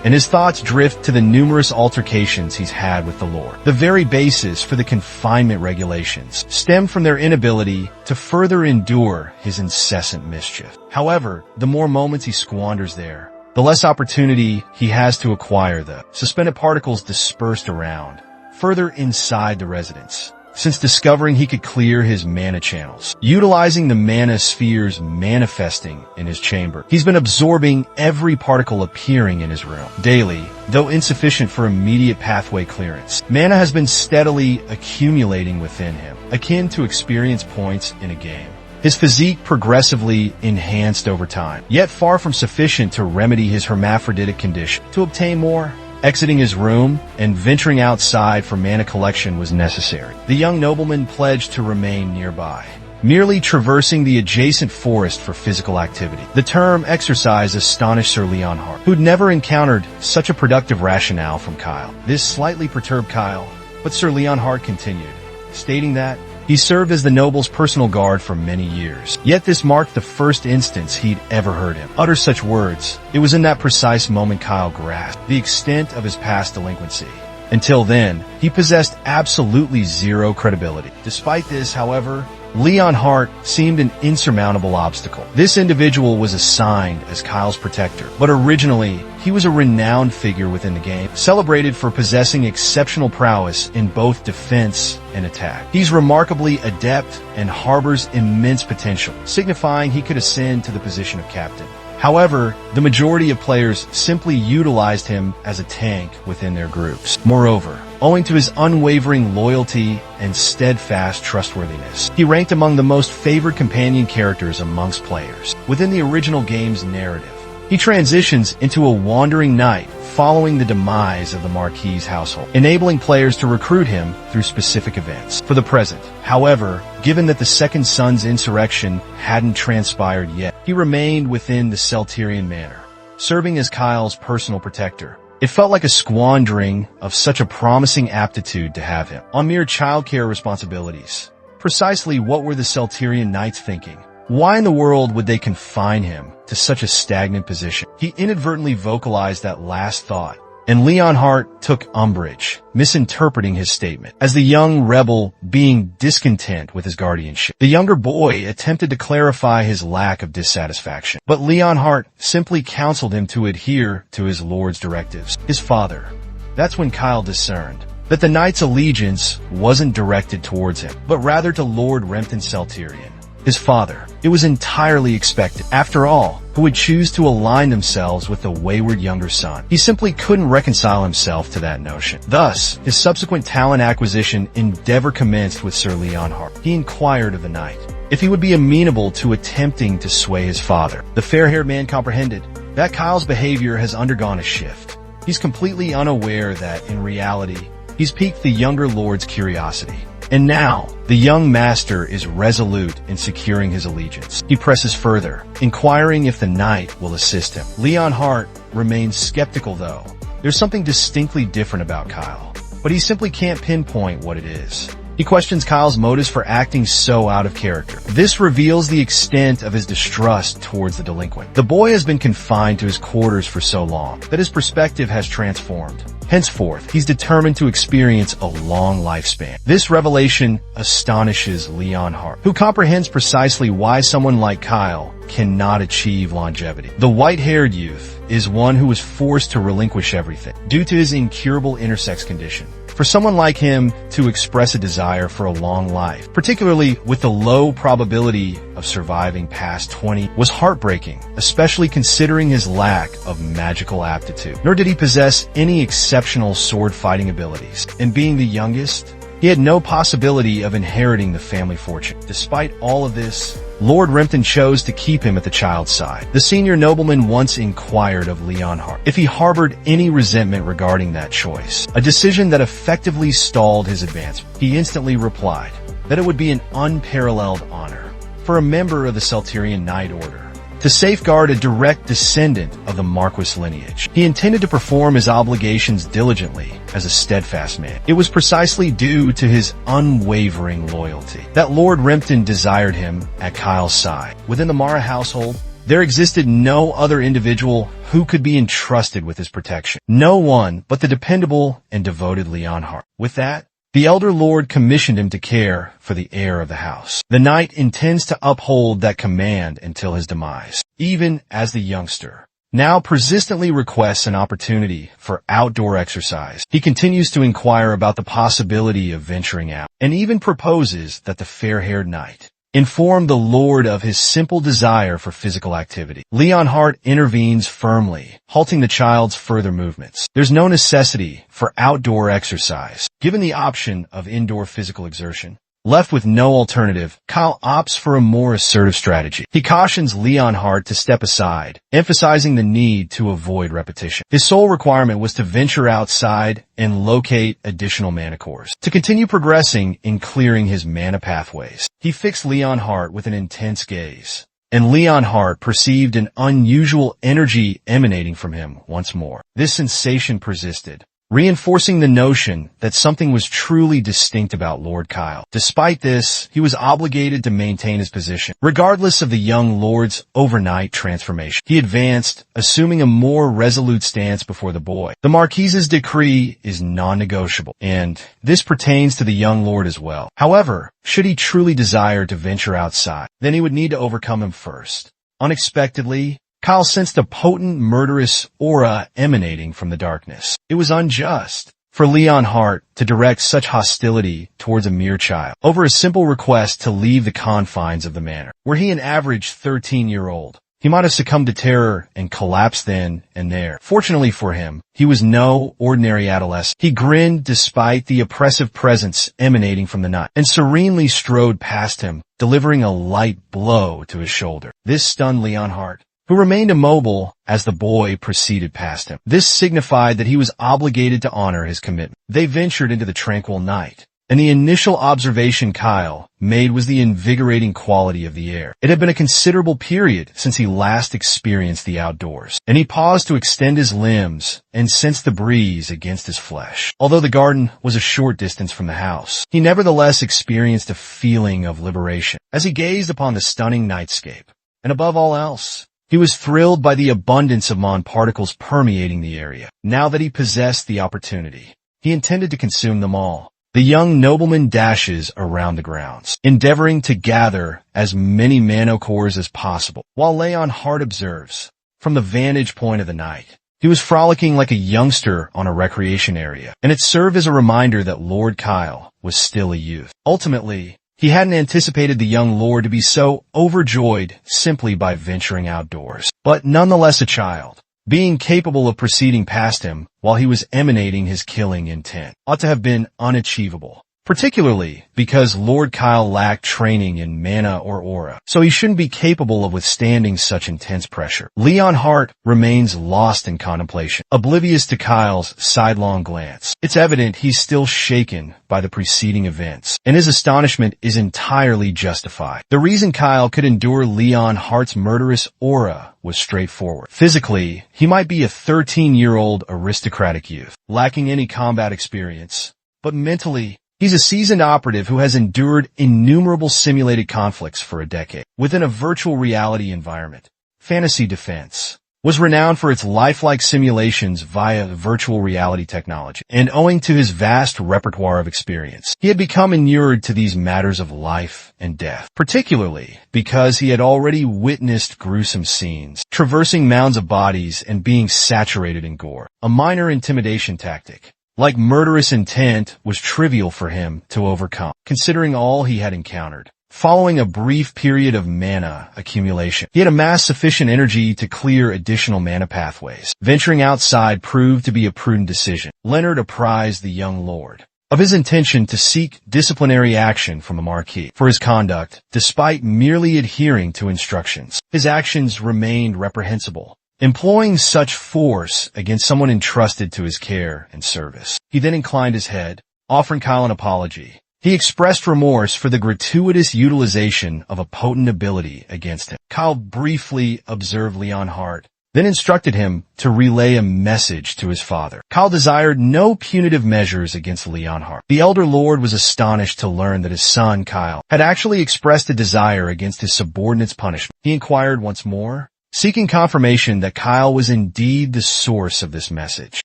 and his thoughts drift to the numerous altercations he's had with the Lord. The very basis for the confinement regulations stem from their inability to further endure his incessant mischief. However, the more moments he squanders there, the less opportunity he has to acquire the suspended particles dispersed around, further inside the residence. Since discovering he could clear his mana channels, utilizing the mana spheres manifesting in his chamber, he's been absorbing every particle appearing in his room. Daily, though insufficient for immediate pathway clearance, mana has been steadily accumulating within him, akin to experience points in a game. His physique progressively enhanced over time, yet far from sufficient to remedy his hermaphroditic condition. To obtain more, exiting his room and venturing outside for mana collection was necessary. The young nobleman pledged to remain nearby, merely traversing the adjacent forest for physical activity. The term exercise astonished Sir Leonhardt, who'd never encountered such a productive rationale from Kyle. This slightly perturbed Kyle, but Sir Leonhardt continued, stating that he served as the noble's personal guard for many years. Yet this marked the first instance he'd ever heard him utter such words. It was in that precise moment Kyle grasped the extent of his past delinquency. Until then, he possessed absolutely zero credibility. Despite this, however, Leonhardt seemed an insurmountable obstacle. This individual was assigned as Kyle's protector, but originally, he was a renowned figure within the game, celebrated for possessing exceptional prowess in both defense and attack. He's remarkably adept and harbors immense potential, signifying he could ascend to the position of captain. However, the majority of players simply utilized him as a tank within their groups. Moreover, owing to his unwavering loyalty and steadfast trustworthiness, he ranked among the most favored companion characters amongst players. Within the original game's narrative, he transitions into a wandering knight following the demise of the Marquis' household, enabling players to recruit him through specific events. For the present, however, given that the Second Son's insurrection hadn't transpired yet, he remained within the Celterian manor, serving as Kyle's personal protector. It felt like a squandering of such a promising aptitude to have him on mere childcare responsibilities. Precisely what were the Celterian knights thinking? Why in the world would they confine him to such a stagnant position? He inadvertently vocalized that last thought, and Leonhardt took umbrage, misinterpreting his statement as the young rebel being discontent with his guardianship. The younger boy attempted to clarify his lack of dissatisfaction, but Leonhardt simply counseled him to adhere to his lord's directives. His father. That's when Kyle discerned that the knight's allegiance wasn't directed towards him, but rather to Lord Rempton Celterian. His father. It was entirely expected. After all, who would choose to align themselves with the wayward younger son? He simply couldn't reconcile himself to that notion. Thus, his subsequent talent acquisition endeavor commenced with Sir Leonhardt. He inquired of the knight if he would be amenable to attempting to sway his father. The fair-haired man comprehended that Kyle's behavior has undergone a shift. He's completely unaware that, in reality, he's piqued the younger lord's curiosity. And now, the young master is resolute in securing his allegiance. He presses further, inquiring if the knight will assist him. Leon Hart remains skeptical, though. There's something distinctly different about Kyle, but he simply can't pinpoint what it is. He questions Kyle's motives for acting so out of character. This reveals the extent of his distrust towards the delinquent. The boy has been confined to his quarters for so long that his perspective has transformed. Henceforth, he's determined to experience a long lifespan. This revelation astonishes Leon Hart, who comprehends precisely why someone like Kyle cannot achieve longevity. The white-haired youth is one who was forced to relinquish everything due to his incurable intersex condition. For someone like him to express a desire for a long life, particularly with the low probability of surviving past 20, was heartbreaking, especially considering his lack of magical aptitude. Nor did he possess any exceptional sword-fighting abilities. And being the youngest, he had no possibility of inheriting the family fortune. Despite all of this, Lord Rimpton chose to keep him at the child's side. The senior nobleman once inquired of Leon Hart if he harbored any resentment regarding that choice, a decision that effectively stalled his advancement. He instantly replied that it would be an unparalleled honor for a member of the Celterian Knight Order to safeguard a direct descendant of the Marquis lineage. He intended to perform his obligations diligently as a steadfast man. It was precisely due to his unwavering loyalty that Lord Rimpton desired him at Kyle's side. Within the Mara household, there existed no other individual who could be entrusted with his protection. No one but the dependable and devoted Leon Hart. With that, the elder lord commissioned him to care for the heir of the house. The knight intends to uphold that command until his demise, even as the youngster now persistently requests an opportunity for outdoor exercise. He continues to inquire about the possibility of venturing out, and even proposes that the fair-haired knight inform the lord of his simple desire for physical activity. Leon Hart intervenes firmly, halting the child's further movements. There's no necessity for outdoor exercise. Given the option of indoor physical exertion, left with no alternative, Kyle opts for a more assertive strategy. He cautions Leon Hart to step aside, emphasizing the need to avoid repetition. His sole requirement was to venture outside and locate additional mana cores, to continue progressing in clearing his mana pathways. He fixed Leon Hart with an intense gaze, and Leon Hart perceived an unusual energy emanating from him once more. This sensation persisted, reinforcing the notion that something was truly distinct about Lord Kyle. Despite this, he was obligated to maintain his position, regardless of the young lord's overnight transformation. He advanced, assuming a more resolute stance before the boy. The Marquise's decree is non-negotiable, and this pertains to the young lord as well. However, should he truly desire to venture outside, then he would need to overcome him first. Unexpectedly, Kyle sensed a potent, murderous aura emanating from the darkness. It was unjust for Leon Hart to direct such hostility towards a mere child over a simple request to leave the confines of the manor. Were he an average 13-year-old, he might have succumbed to terror and collapsed then and there. Fortunately for him, he was no ordinary adolescent. He grinned despite the oppressive presence emanating from the knight, and serenely strode past him, delivering a light blow to his shoulder. This stunned Leon Hart, who remained immobile as the boy proceeded past him. This signified that he was obligated to honor his commitment. They ventured into the tranquil night, and the initial observation Kyle made was the invigorating quality of the air. It had been a considerable period since he last experienced the outdoors, and he paused to extend his limbs and sense the breeze against his flesh. Although the garden was a short distance from the house, he nevertheless experienced a feeling of liberation as he gazed upon the stunning nightscape. And above all else, he was thrilled by the abundance of Mon particles permeating the area. Now that he possessed the opportunity, he intended to consume them all. The young nobleman dashes around the grounds, endeavoring to gather as many mana cores as possible, while Leon Hart observes from the vantage point of the knight. He was frolicking like a youngster on a recreation area, and it served as a reminder that Lord Kyle was still a youth. Ultimately, he hadn't anticipated the young lord to be so overjoyed simply by venturing outdoors, but nonetheless a child, being capable of proceeding past him while he was emanating his killing intent, ought to have been unachievable. particularly because Lord Kyle lacked training in mana or aura, so he shouldn't be capable of withstanding such intense pressure. Leon Hart remains lost in contemplation, oblivious to Kyle's sidelong glance. It's evident he's still shaken by the preceding events, and his astonishment is entirely justified. The reason Kyle could endure Leon Hart's murderous aura was straightforward. Physically, he might be a 13-year-old aristocratic youth, lacking any combat experience, but mentally, he's a seasoned operative who has endured innumerable simulated conflicts for a decade. Within a virtual reality environment, Fantasy Defense was renowned for its lifelike simulations via virtual reality technology, and owing to his vast repertoire of experience, he had become inured to these matters of life and death, particularly because he had already witnessed gruesome scenes, traversing mounds of bodies and being saturated in gore. A minor intimidation tactic, like murderous intent, was trivial for him to overcome, considering all he had encountered. Following a brief period of mana accumulation, he had amassed sufficient energy to clear additional mana pathways. Venturing outside proved to be a prudent decision. Leonard apprised the young lord of his intention to seek disciplinary action from the Marquis for his conduct, despite merely adhering to instructions. His actions remained reprehensible, employing such force against someone entrusted to his care and service. He then inclined his head, offering Kyle an apology. He expressed remorse for the gratuitous utilization of a potent ability against him. Kyle briefly observed Leon Hart, then instructed him to relay a message to his father. Kyle desired no punitive measures against Leon Hart. The elder lord was astonished to learn that his son, Kyle, had actually expressed a desire against his subordinate's punishment. He inquired once more, seeking confirmation that Kyle was indeed the source of this message.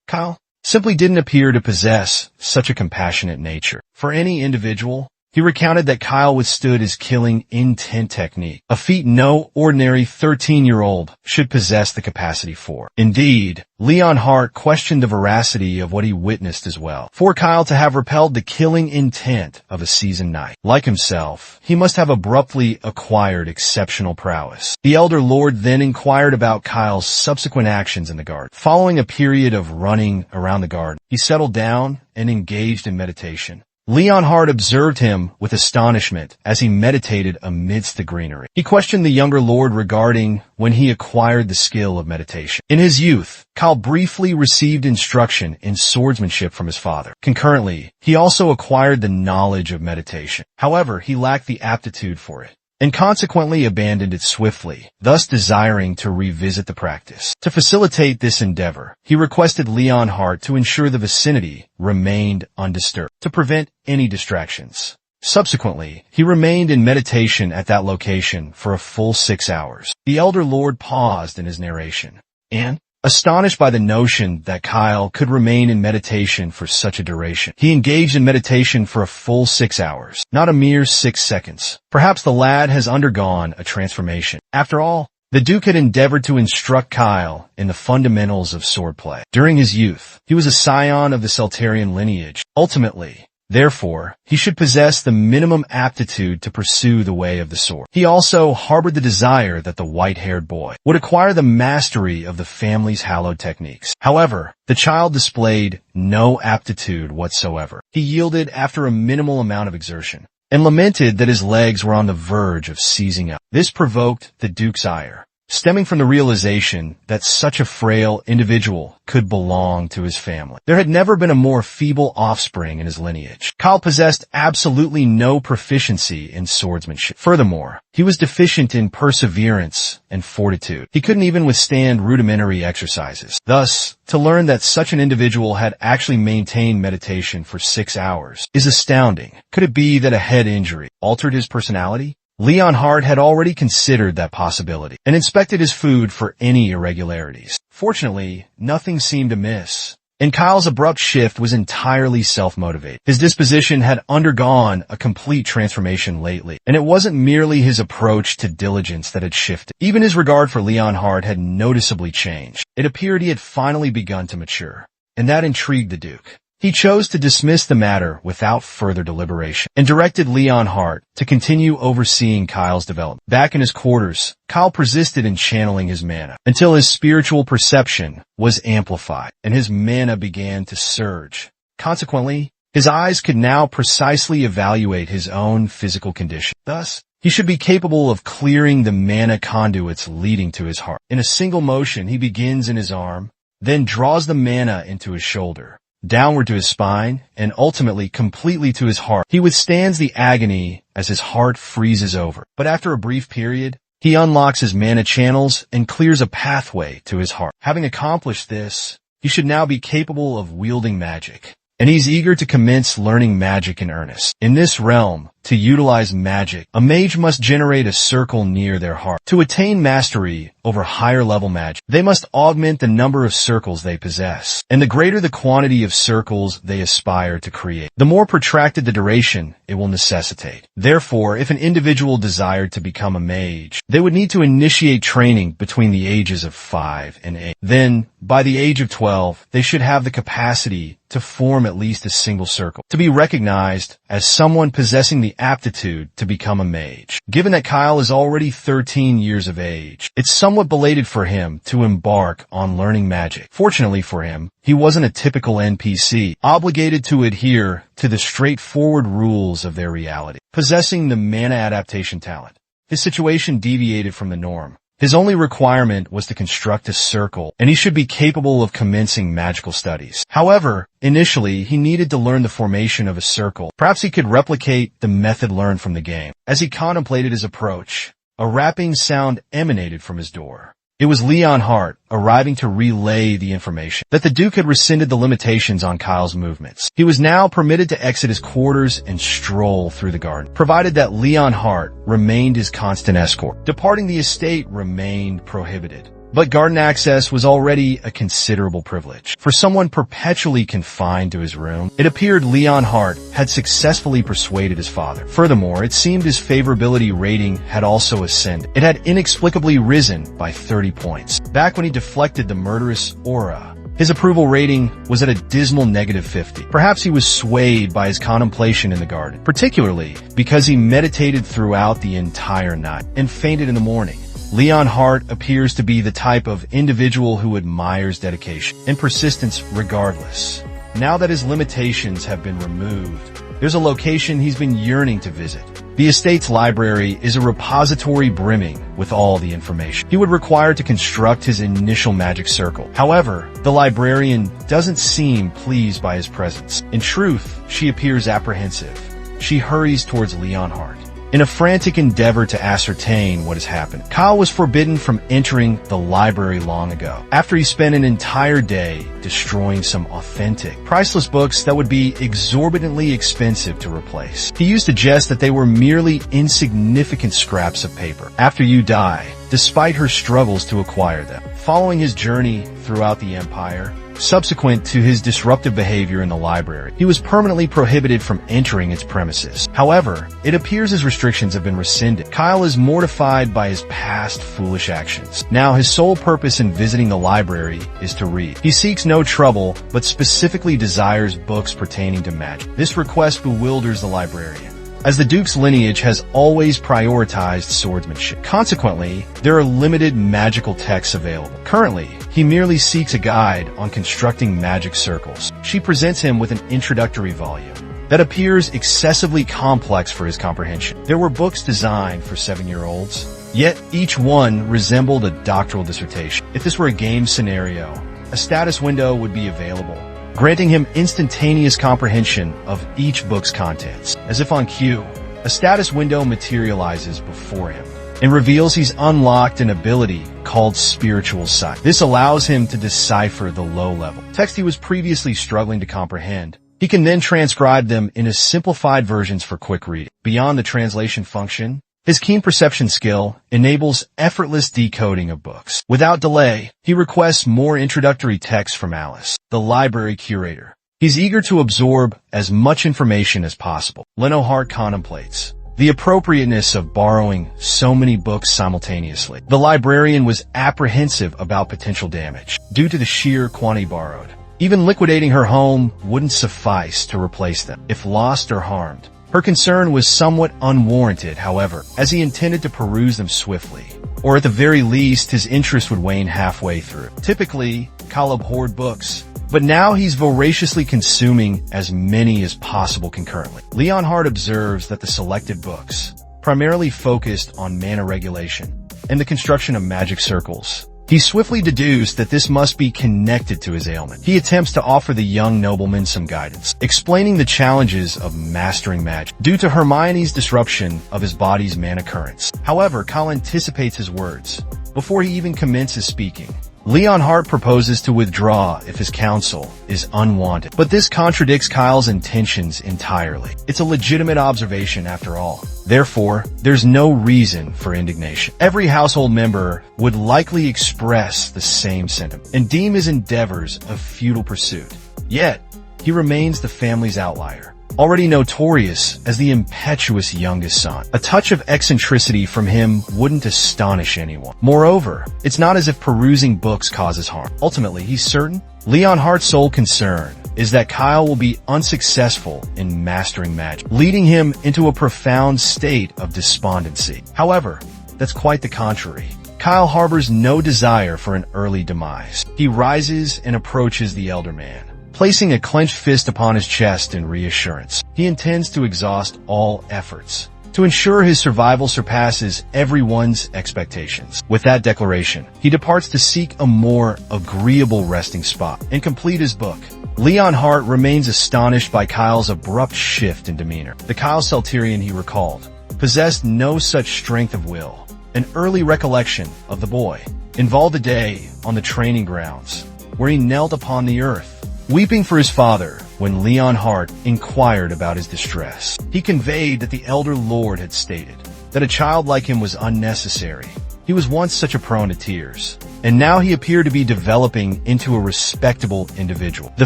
Kyle simply didn't appear to possess such a compassionate nature. For any individual, he recounted that Kyle withstood his killing intent technique, a feat no ordinary 13-year-old should possess the capacity for. Indeed, Leon Hart questioned the veracity of what he witnessed as well. For Kyle to have repelled the killing intent of a seasoned knight, like himself, he must have abruptly acquired exceptional prowess. The elder lord then inquired about Kyle's subsequent actions in the garden. Following a period of running around the garden, he settled down and engaged in meditation. Leon Hart observed him with astonishment as he meditated amidst the greenery. He questioned the younger lord regarding when he acquired the skill of meditation. In his youth, Kyle briefly received instruction in swordsmanship from his father. Concurrently, he also acquired the knowledge of meditation. However, he lacked the aptitude for it, and consequently abandoned it swiftly, thus desiring to revisit the practice. To facilitate this endeavor, he requested Leon Hart to ensure the vicinity remained undisturbed, to prevent any distractions. Subsequently, he remained in meditation at that location for a full 6 hours. The elder lord paused in his narration, and, astonished by the notion that Kyle could remain in meditation for such a duration, he engaged in meditation for a full 6 hours, not a mere 6 seconds. Perhaps the lad has undergone a transformation. After all, the Duke had endeavored to instruct Kyle in the fundamentals of swordplay. During his youth, he was a scion of the Celtarian lineage. Ultimately, therefore, he should possess the minimum aptitude to pursue the way of the sword. He also harbored the desire that the white-haired boy would acquire the mastery of the family's hallowed techniques. However, the child displayed no aptitude whatsoever. He yielded after a minimal amount of exertion, and lamented that his legs were on the verge of seizing up. This provoked the Duke's ire, stemming from the realization that such a frail individual could belong to his family. There had never been a more feeble offspring in his lineage. Kyle possessed absolutely no proficiency in swordsmanship. Furthermore, he was deficient in perseverance and fortitude. He couldn't even withstand rudimentary exercises. Thus, to learn that such an individual had actually maintained meditation for 6 hours is astounding. Could it be that a head injury altered his personality? Leon Hart had already considered that possibility and inspected his food for any irregularities. Fortunately, nothing seemed amiss, and Kyle's abrupt shift was entirely self-motivated. His disposition had undergone a complete transformation lately, and it wasn't merely his approach to diligence that had shifted. Even his regard for Leon Hart had noticeably changed. It appeared he had finally begun to mature, and that intrigued the Duke. He chose to dismiss the matter without further deliberation and directed Leon Hart to continue overseeing Kyle's development. Back in his quarters, Kyle persisted in channeling his mana until his spiritual perception was amplified and his mana began to surge. Consequently, His eyes could now precisely evaluate his own physical condition. Thus, he should be capable of clearing the mana conduits leading to his heart. In a single motion, he begins in his arm, then draws the mana into his shoulder, downward to his spine, and ultimately completely to his heart. He withstands the agony as his heart freezes over. But after a brief period, he unlocks his mana channels and clears a pathway to his heart. Having accomplished this, he should now be capable of wielding magic, and he's eager to commence learning magic in earnest. In this realm, to utilize magic, a mage must generate a circle near their heart. To attain mastery over higher-level magic, they must augment the number of circles they possess, and the greater the quantity of circles they aspire to create, the more protracted the duration it will necessitate. Therefore, if an individual desired to become a mage, they would need to initiate training between the ages of 5 and 8. Then, by the age of 12, they should have the capacity to form at least a single circle, to be recognized as someone possessing the aptitude to become a mage. Given that Kyle is already 13 years of age, it's somewhat belated for him to embark on learning magic. Fortunately for him, he wasn't a typical NPC, obligated to adhere to the straightforward rules of their reality. Possessing the mana adaptation talent, his situation deviated from the norm. His only requirement was to construct a circle, and he should be capable of commencing magical studies. However, initially, he needed to learn the formation of a circle. Perhaps he could replicate the method learned from the game. As he contemplated his approach, a rapping sound emanated from his door. It was Leon Hart, arriving to relay the information that the Duke had rescinded the limitations on Kyle's movements. He was now permitted to exit his quarters and stroll through the garden, provided that Leon Hart remained his constant escort. Departing the estate remained prohibited, but garden access was already a considerable privilege. For someone perpetually confined to his room, it appeared Leon Hart had successfully persuaded his father. Furthermore, it seemed his favorability rating had also ascended. It had inexplicably risen by 30 points. Back when he deflected the murderous aura, his approval rating was at a dismal -50. Perhaps he was swayed by his contemplation in the garden, particularly because he meditated throughout the entire night and fainted in the morning. Leon Hart appears to be the type of individual who admires dedication and persistence regardless. Now that his limitations have been removed, there's a location he's been yearning to visit. The estate's library is a repository brimming with all the information he would require to construct his initial magic circle. However, the librarian doesn't seem pleased by his presence. In truth, she appears apprehensive. She hurries towards Leon Hart in a frantic endeavor to ascertain what has happened. Kyle was forbidden from entering the library long ago, after he spent an entire day destroying some authentic, priceless books that would be exorbitantly expensive to replace. He used to jest that they were merely insignificant scraps of paper after you die, despite her struggles to acquire them. Following his journey throughout the Empire, subsequent to his disruptive behavior in the library, he was permanently prohibited from entering its premises. However, it appears his restrictions have been rescinded. Kyle is mortified by his past foolish actions. Now his sole purpose in visiting the library is to read. He seeks no trouble, but specifically desires books pertaining to magic. This request bewilders the librarian, as the Duke's lineage has always prioritized swordsmanship. Consequently, there are limited magical texts available. Currently, he merely seeks a guide on constructing magic circles. She presents him with an introductory volume that appears excessively complex for his comprehension. There were books designed for 7-year-olds, yet each one resembled a doctoral dissertation. If this were a game scenario, a status window would be available, granting him instantaneous comprehension of each book's contents. As if on cue, a status window materializes before him and reveals he's unlocked an ability called Spiritual Sight. This allows him to decipher the low-level text he was previously struggling to comprehend. He can then transcribe them into simplified versions for quick reading. Beyond the translation function, his keen perception skill enables effortless decoding of books. Without delay, he requests more introductory text from Alice, the library curator. He's eager to absorb as much information as possible. Leno Hart contemplates the appropriateness of borrowing so many books simultaneously. The librarian was apprehensive about potential damage due to the sheer quantity borrowed. Even liquidating her home wouldn't suffice to replace them if lost or harmed. Her concern was somewhat unwarranted, however, as he intended to peruse them swiftly, or at the very least, his interest would wane halfway through. Typically, Kyle abhorred books, But now he's voraciously consuming as many as possible concurrently. Leonhardt observes that the selected books primarily focused on mana regulation and the construction of magic circles. He swiftly deduced that this must be connected to his ailment. He attempts to offer the young nobleman some guidance, explaining the challenges of mastering magic due to Hermione's disruption of his body's mana currents. However, Kyle anticipates his words before he even commences speaking. Leonhardt proposes to withdraw if his counsel is unwanted, but this contradicts Kyle's intentions entirely. It's a legitimate observation after all. Therefore, there's no reason for indignation. Every household member would likely express the same sentiment and deem his endeavors a futile pursuit. Yet, he remains the family's outlier, already notorious as the impetuous youngest son. A touch of eccentricity from him wouldn't astonish anyone. Moreover, it's not as if perusing books causes harm. Ultimately, he's certain Leonhardt's sole concern is that Kyle will be unsuccessful in mastering magic, leading him into a profound state of despondency. However, that's quite the contrary. Kyle harbors no desire for an early demise. He rises and approaches the elder man, placing a clenched fist upon his chest in reassurance. He intends to exhaust all efforts to ensure his survival surpasses everyone's expectations. With that declaration, he departs to seek a more agreeable resting spot and complete his book. Leonhardt remains astonished by Kyle's abrupt shift in demeanor. The Kyle Celterian he recalled possessed no such strength of will. An early recollection of the boy involved a day on the training grounds where he knelt upon the earth, weeping for his father when Leonhardt inquired about his distress. He conveyed that the elder lord had stated that a child like him was unnecessary. He was once such a prone to tears, and now he appeared to be developing into a respectable individual. The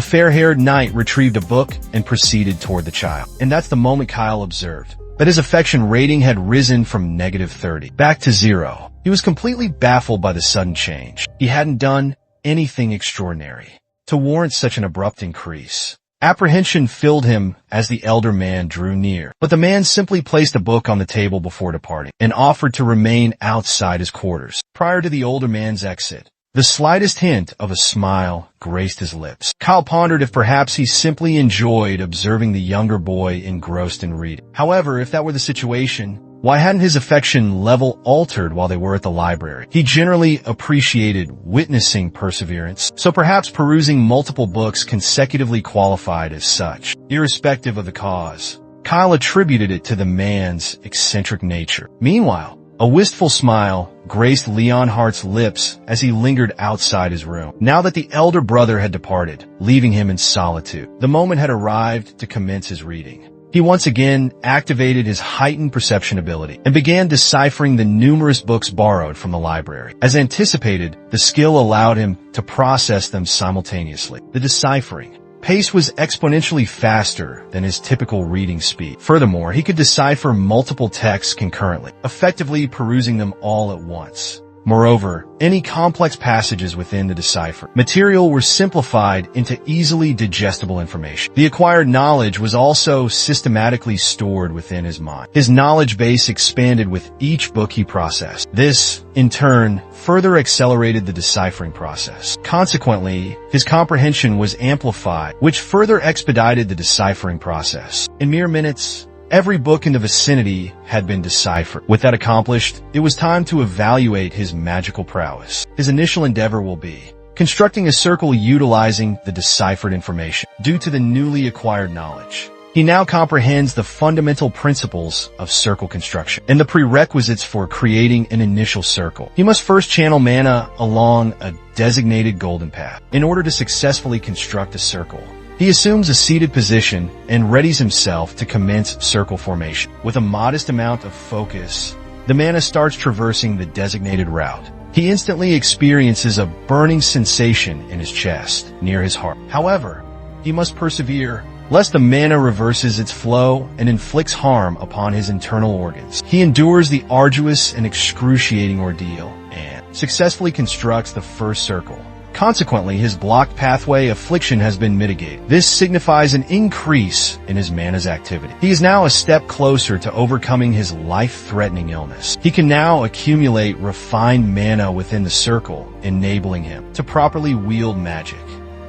fair-haired knight retrieved a book and proceeded toward the child. And that's the moment Kyle observed that his affection rating had risen from -30 back to 0. He was completely baffled by the sudden change. He hadn't done anything extraordinary to warrant such an abrupt increase. Apprehension filled him as the elder man drew near, but the man simply placed a book on the table before departing and offered to remain outside his quarters. Prior to the older man's exit, the slightest hint of a smile graced his lips. Kyle pondered if perhaps he simply enjoyed observing the younger boy engrossed in reading. However, if that were the situation, why hadn't his affection level altered while they were at the library? He generally appreciated witnessing perseverance, so perhaps perusing multiple books consecutively qualified as such. Irrespective of the cause, Kyle attributed it to the man's eccentric nature. Meanwhile, a wistful smile graced Leonhardt's lips as he lingered outside his room. Now that the elder brother had departed, leaving him in solitude, the moment had arrived to commence his reading. He once again activated his heightened perception ability and began deciphering the numerous books borrowed from the library. As anticipated, the skill allowed him to process them simultaneously. The deciphering pace was exponentially faster than his typical reading speed. Furthermore, he could decipher multiple texts concurrently, effectively perusing them all at once. Moreover, any complex passages within the decipher material were simplified into easily digestible information. The acquired knowledge was also systematically stored within his mind. His knowledge base expanded with each book he processed. This, in turn, further accelerated the deciphering process. Consequently, his comprehension was amplified, which further expedited the deciphering process. In mere minutes, every book in the vicinity had been deciphered. With that accomplished, it was time to evaluate his magical prowess. His initial endeavor will be constructing a circle utilizing the deciphered information. Due to the newly acquired knowledge, he now comprehends the fundamental principles of circle construction and the prerequisites for creating an initial circle. He must first channel mana along a designated golden path. In order to successfully construct a circle, he assumes a seated position and readies himself to commence circle formation. With a modest amount of focus, the mana starts traversing the designated route. He instantly experiences a burning sensation in his chest, near his heart. However, he must persevere, lest the mana reverses its flow and inflicts harm upon his internal organs. He endures the arduous and excruciating ordeal and successfully constructs the first circle. Consequently, his blocked pathway affliction has been mitigated. This signifies an increase in his mana's activity. He is now a step closer to overcoming his life-threatening illness. He can now accumulate refined mana within the circle, enabling him to properly wield magic.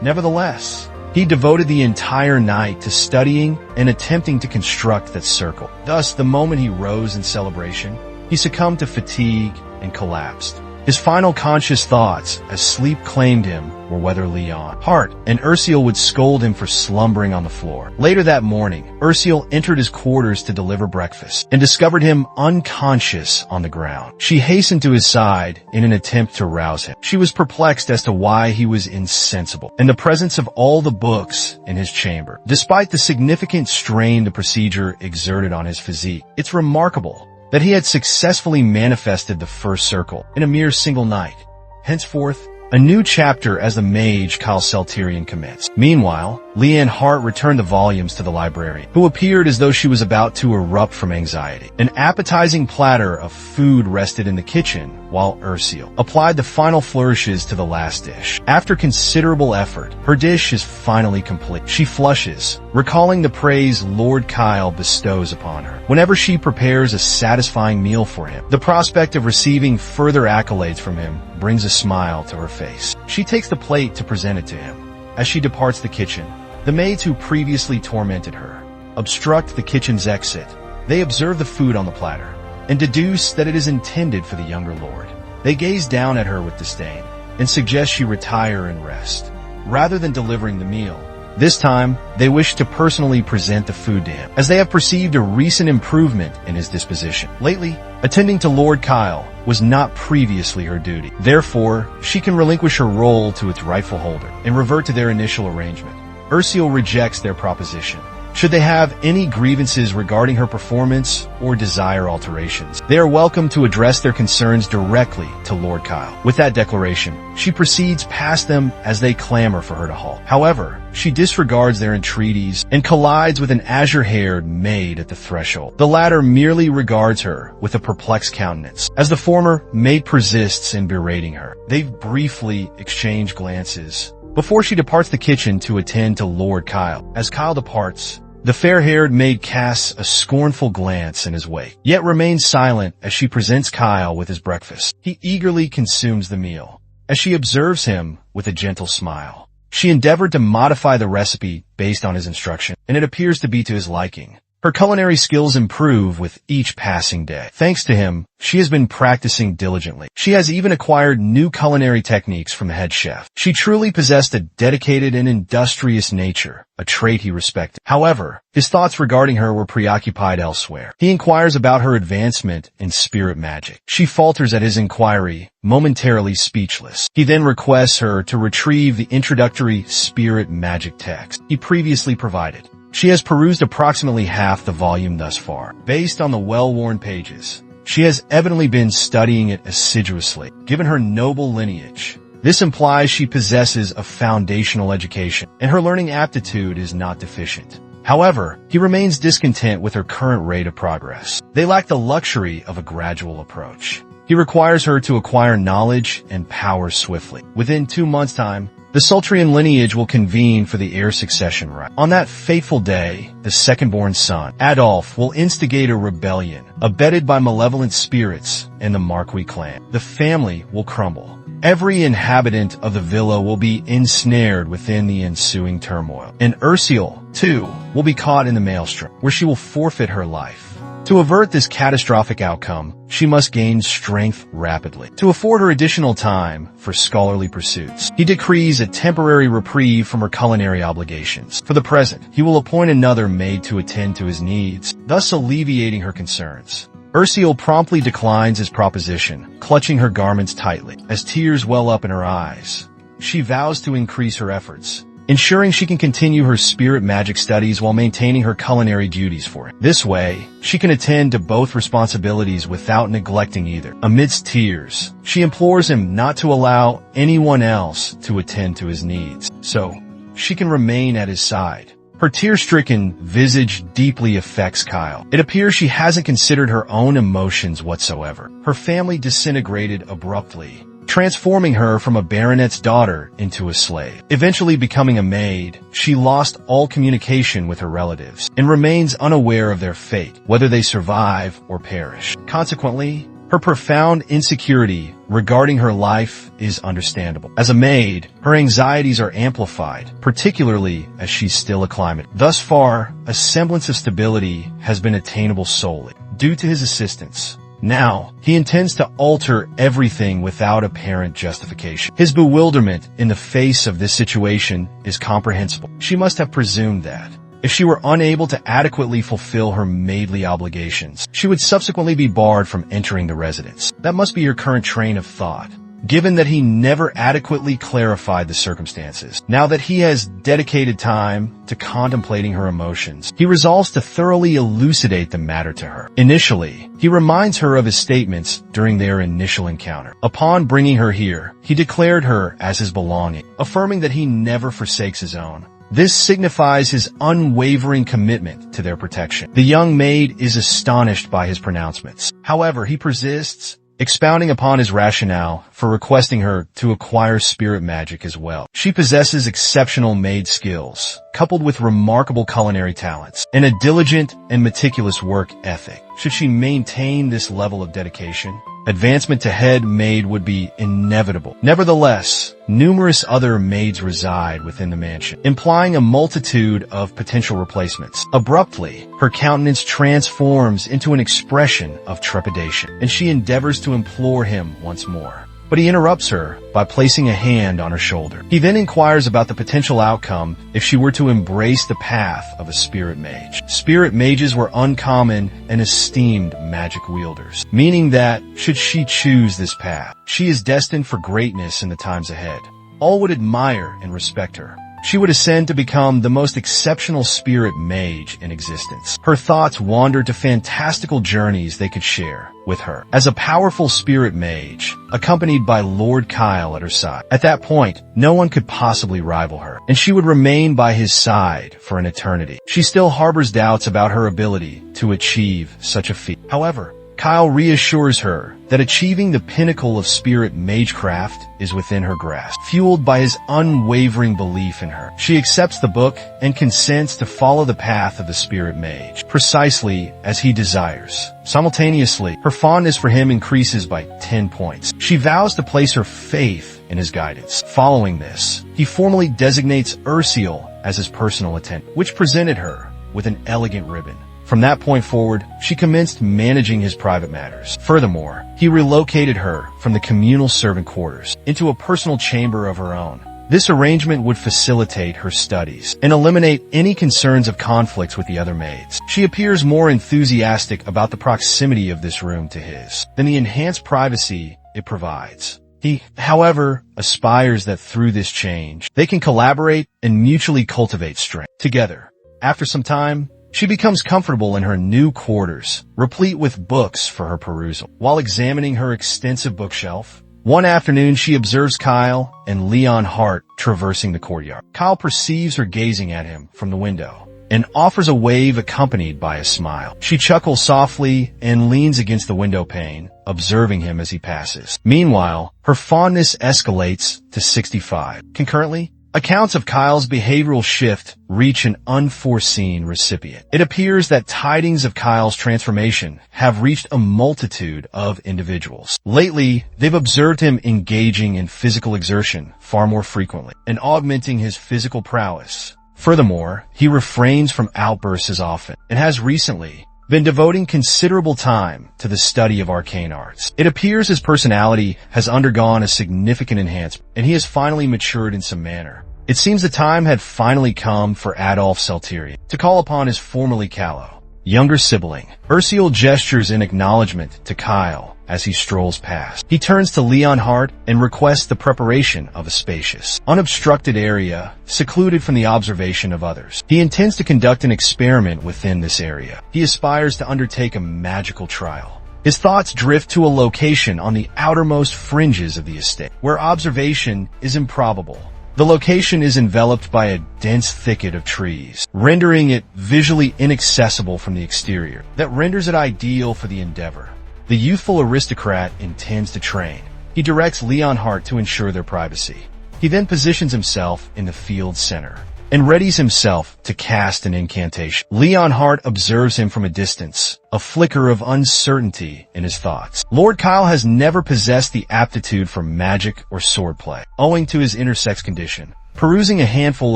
Nevertheless, he devoted the entire night to studying and attempting to construct that circle. Thus, the moment he rose in celebration, he succumbed to fatigue and collapsed. His final conscious thoughts, as sleep claimed him, were whether Leon, Hart, and Ursiel would scold him for slumbering on the floor. Later that morning, Ursiel entered his quarters to deliver breakfast and discovered him unconscious on the ground. She hastened to his side in an attempt to rouse him. She was perplexed as to why he was insensible in the presence of all the books in his chamber. Despite the significant strain the procedure exerted on his physique, it's remarkable that he had successfully manifested the first circle in a mere single night. Henceforth, a new chapter as the mage Kyle Celterian commenced. Meanwhile, Leanne Hart returned the volumes to the librarian, who appeared as though she was about to erupt from anxiety. An appetizing platter of food rested in the kitchen, while Ursiel applied the final flourishes to the last dish. After considerable effort, her dish is finally complete. She flushes, recalling the praise Lord Kyle bestows upon her. Whenever she prepares a satisfying meal for him, the prospect of receiving further accolades from him brings a smile to her face. She takes the plate to present it to him. As she departs the kitchen, the maids who previously tormented her obstruct the kitchen's exit. They observe the food on the platter and deduce that it is intended for the younger lord. They gaze down at her with disdain and suggest she retire and rest, rather than delivering the meal. This time, they wish to personally present the food to him, as they have perceived a recent improvement in his disposition. Lately, attending to Lord Kyle was not previously her duty. Therefore, she can relinquish her role to its rightful holder and revert to their initial arrangement. Ursiel rejects their proposition. Should they have any grievances regarding her performance or desire alterations, they are welcome to address their concerns directly to Lord Kyle. With that declaration, she proceeds past them as they clamor for her to halt. However, she disregards their entreaties and collides with an azure-haired maid at the threshold. The latter merely regards her with a perplexed countenance. As the former maid persists in berating her, they briefly exchange glances before she departs the kitchen to attend to Lord Kyle. As Kyle departs, the fair-haired maid casts a scornful glance in his wake, yet remains silent as she presents Kyle with his breakfast. He eagerly consumes the meal, as she observes him with a gentle smile. She endeavored to modify the recipe based on his instruction, and it appears to be to his liking. Her culinary skills improve with each passing day. Thanks to him, she has been practicing diligently. She has even acquired new culinary techniques from the head chef. She truly possessed a dedicated and industrious nature, a trait he respected. However, his thoughts regarding her were preoccupied elsewhere. He inquires about her advancement in spirit magic. She falters at his inquiry, momentarily speechless. He then requests her to retrieve the introductory spirit magic text he previously provided. She has perused approximately half the volume thus far. Based on the well-worn pages, she has evidently been studying it assiduously. Given her noble lineage, this implies she possesses a foundational education, and her learning aptitude is not deficient. However, he remains discontent with her current rate of progress. They lack the luxury of a gradual approach. He requires her to acquire knowledge and power swiftly. Within 2 months' time, the Sultrian lineage will convene for the heir succession rite. On that fateful day, the second-born son, Adolf, will instigate a rebellion, abetted by malevolent spirits and the Marquis clan. The family will crumble. Every inhabitant of the villa will be ensnared within the ensuing turmoil. And Ursiel, too, will be caught in the maelstrom, where she will forfeit her life. To avert this catastrophic outcome, she must gain strength rapidly. To afford her additional time for scholarly pursuits, he decrees a temporary reprieve from her culinary obligations. For the present, he will appoint another maid to attend to his needs, thus alleviating her concerns. Ursiel promptly declines his proposition, clutching her garments tightly. As tears well up in her eyes, she vows to increase her efforts, ensuring she can continue her spirit magic studies while maintaining her culinary duties for him. This way, she can attend to both responsibilities without neglecting either. Amidst tears, she implores him not to allow anyone else to attend to his needs, so she can remain at his side. Her tear-stricken visage deeply affects Kyle. It appears she hasn't considered her own emotions whatsoever. Her family disintegrated abruptly, transforming her from a baronet's daughter into a slave. Eventually becoming a maid, she lost all communication with her relatives and remains unaware of their fate, whether they survive or perish. Consequently, Her profound insecurity regarding her life is understandable. As a maid, her anxieties are amplified, particularly as she's still acclimated. Thus far, a semblance of stability has been attainable solely due to his assistance. Now, he intends to alter everything without apparent justification. His bewilderment in the face of this situation is comprehensible. She must have presumed that, if she were unable to adequately fulfill her maidly obligations, she would subsequently be barred from entering the residence. That must be your current train of thought, given that he never adequately clarified the circumstances. Now that he has dedicated time to contemplating her emotions, he resolves to thoroughly elucidate the matter to her. Initially, he reminds her of his statements during their initial encounter. Upon bringing her here, he declared her as his belonging, affirming that he never forsakes his own. This signifies his unwavering commitment to their protection. The young maid is astonished by his pronouncements. However, he persists, expounding upon his rationale for requesting her to acquire spirit magic as well. She possesses exceptional maid skills, coupled with remarkable culinary talents, and a diligent and meticulous work ethic. Should she maintain this level of dedication, advancement to head maid would be inevitable. Nevertheless, numerous other maids reside within the mansion, implying a multitude of potential replacements. Abruptly, her countenance transforms into an expression of trepidation, and she endeavors to implore him once more. But he interrupts her by placing a hand on her shoulder. He then inquires about the potential outcome if she were to embrace the path of a spirit mage. Spirit mages were uncommon and esteemed magic wielders, meaning that, should she choose this path, she is destined for greatness in the times ahead. All would admire and respect her. She would ascend to become the most exceptional spirit mage in existence. Her thoughts wander to fantastical journeys they could share with her as a powerful spirit mage, accompanied by Lord Kyle at her side. At that point, no one could possibly rival her, and she would remain by his side for an eternity. She still harbors doubts about her ability to achieve such a feat. However, Kyle reassures her that achieving the pinnacle of spirit magecraft is within her grasp. Fueled by his unwavering belief in her, she accepts the book and consents to follow the path of the spirit mage, precisely as he desires. Simultaneously, her fondness for him increases by 10 points. She vows to place her faith in his guidance. Following this, he formally designates Ural as his personal attendant, which presented her with an elegant ribbon. From that point forward, she commenced managing his private matters. Furthermore, he relocated her from the communal servant quarters into a personal chamber of her own. This arrangement would facilitate her studies and eliminate any concerns of conflicts with the other maids. She appears more enthusiastic about the proximity of this room to his than the enhanced privacy it provides. He, however, aspires that through this change, they can collaborate and mutually cultivate strength together. After some time, she becomes comfortable in her new quarters, replete with books for her perusal. While examining her extensive bookshelf, one afternoon she observes Kyle and Leon Hart traversing the courtyard. Kyle perceives her gazing at him from the window and offers a wave accompanied by a smile. She chuckles softly and leans against the window pane, observing him as he passes. Meanwhile, her fondness escalates to 65. Concurrently, accounts of Kyle's behavioral shift reach an unforeseen recipient. It appears that tidings of Kyle's transformation have reached a multitude of individuals. Lately, they've observed him engaging in physical exertion far more frequently and augmenting his physical prowess. Furthermore, he refrains from outbursts as often and has recently been devoting considerable time to the study of arcane arts. It appears his personality has undergone a significant enhancement, and he has finally matured in some manner. It seems the time had finally come for Adolf Salterian to call upon his formerly callow younger sibling. Ural gestures in acknowledgement to Kyle as he strolls past. He turns to Leon Hart and requests the preparation of a spacious, unobstructed area secluded from the observation of others. He intends to conduct an experiment within this area. He aspires to undertake a magical trial. His thoughts drift to a location on the outermost fringes of the estate, where observation is improbable. The location is enveloped by a dense thicket of trees, rendering it visually inaccessible from the exterior. That renders it ideal for the endeavor. The youthful aristocrat intends to train. He directs Leon Hart to ensure their privacy. He then positions himself in the field's center and readies himself to cast an incantation. Leonhardt observes him from a distance, a flicker of uncertainty in his thoughts. Lord Kyle has never possessed the aptitude for magic or swordplay, owing to his intersex condition. Perusing a handful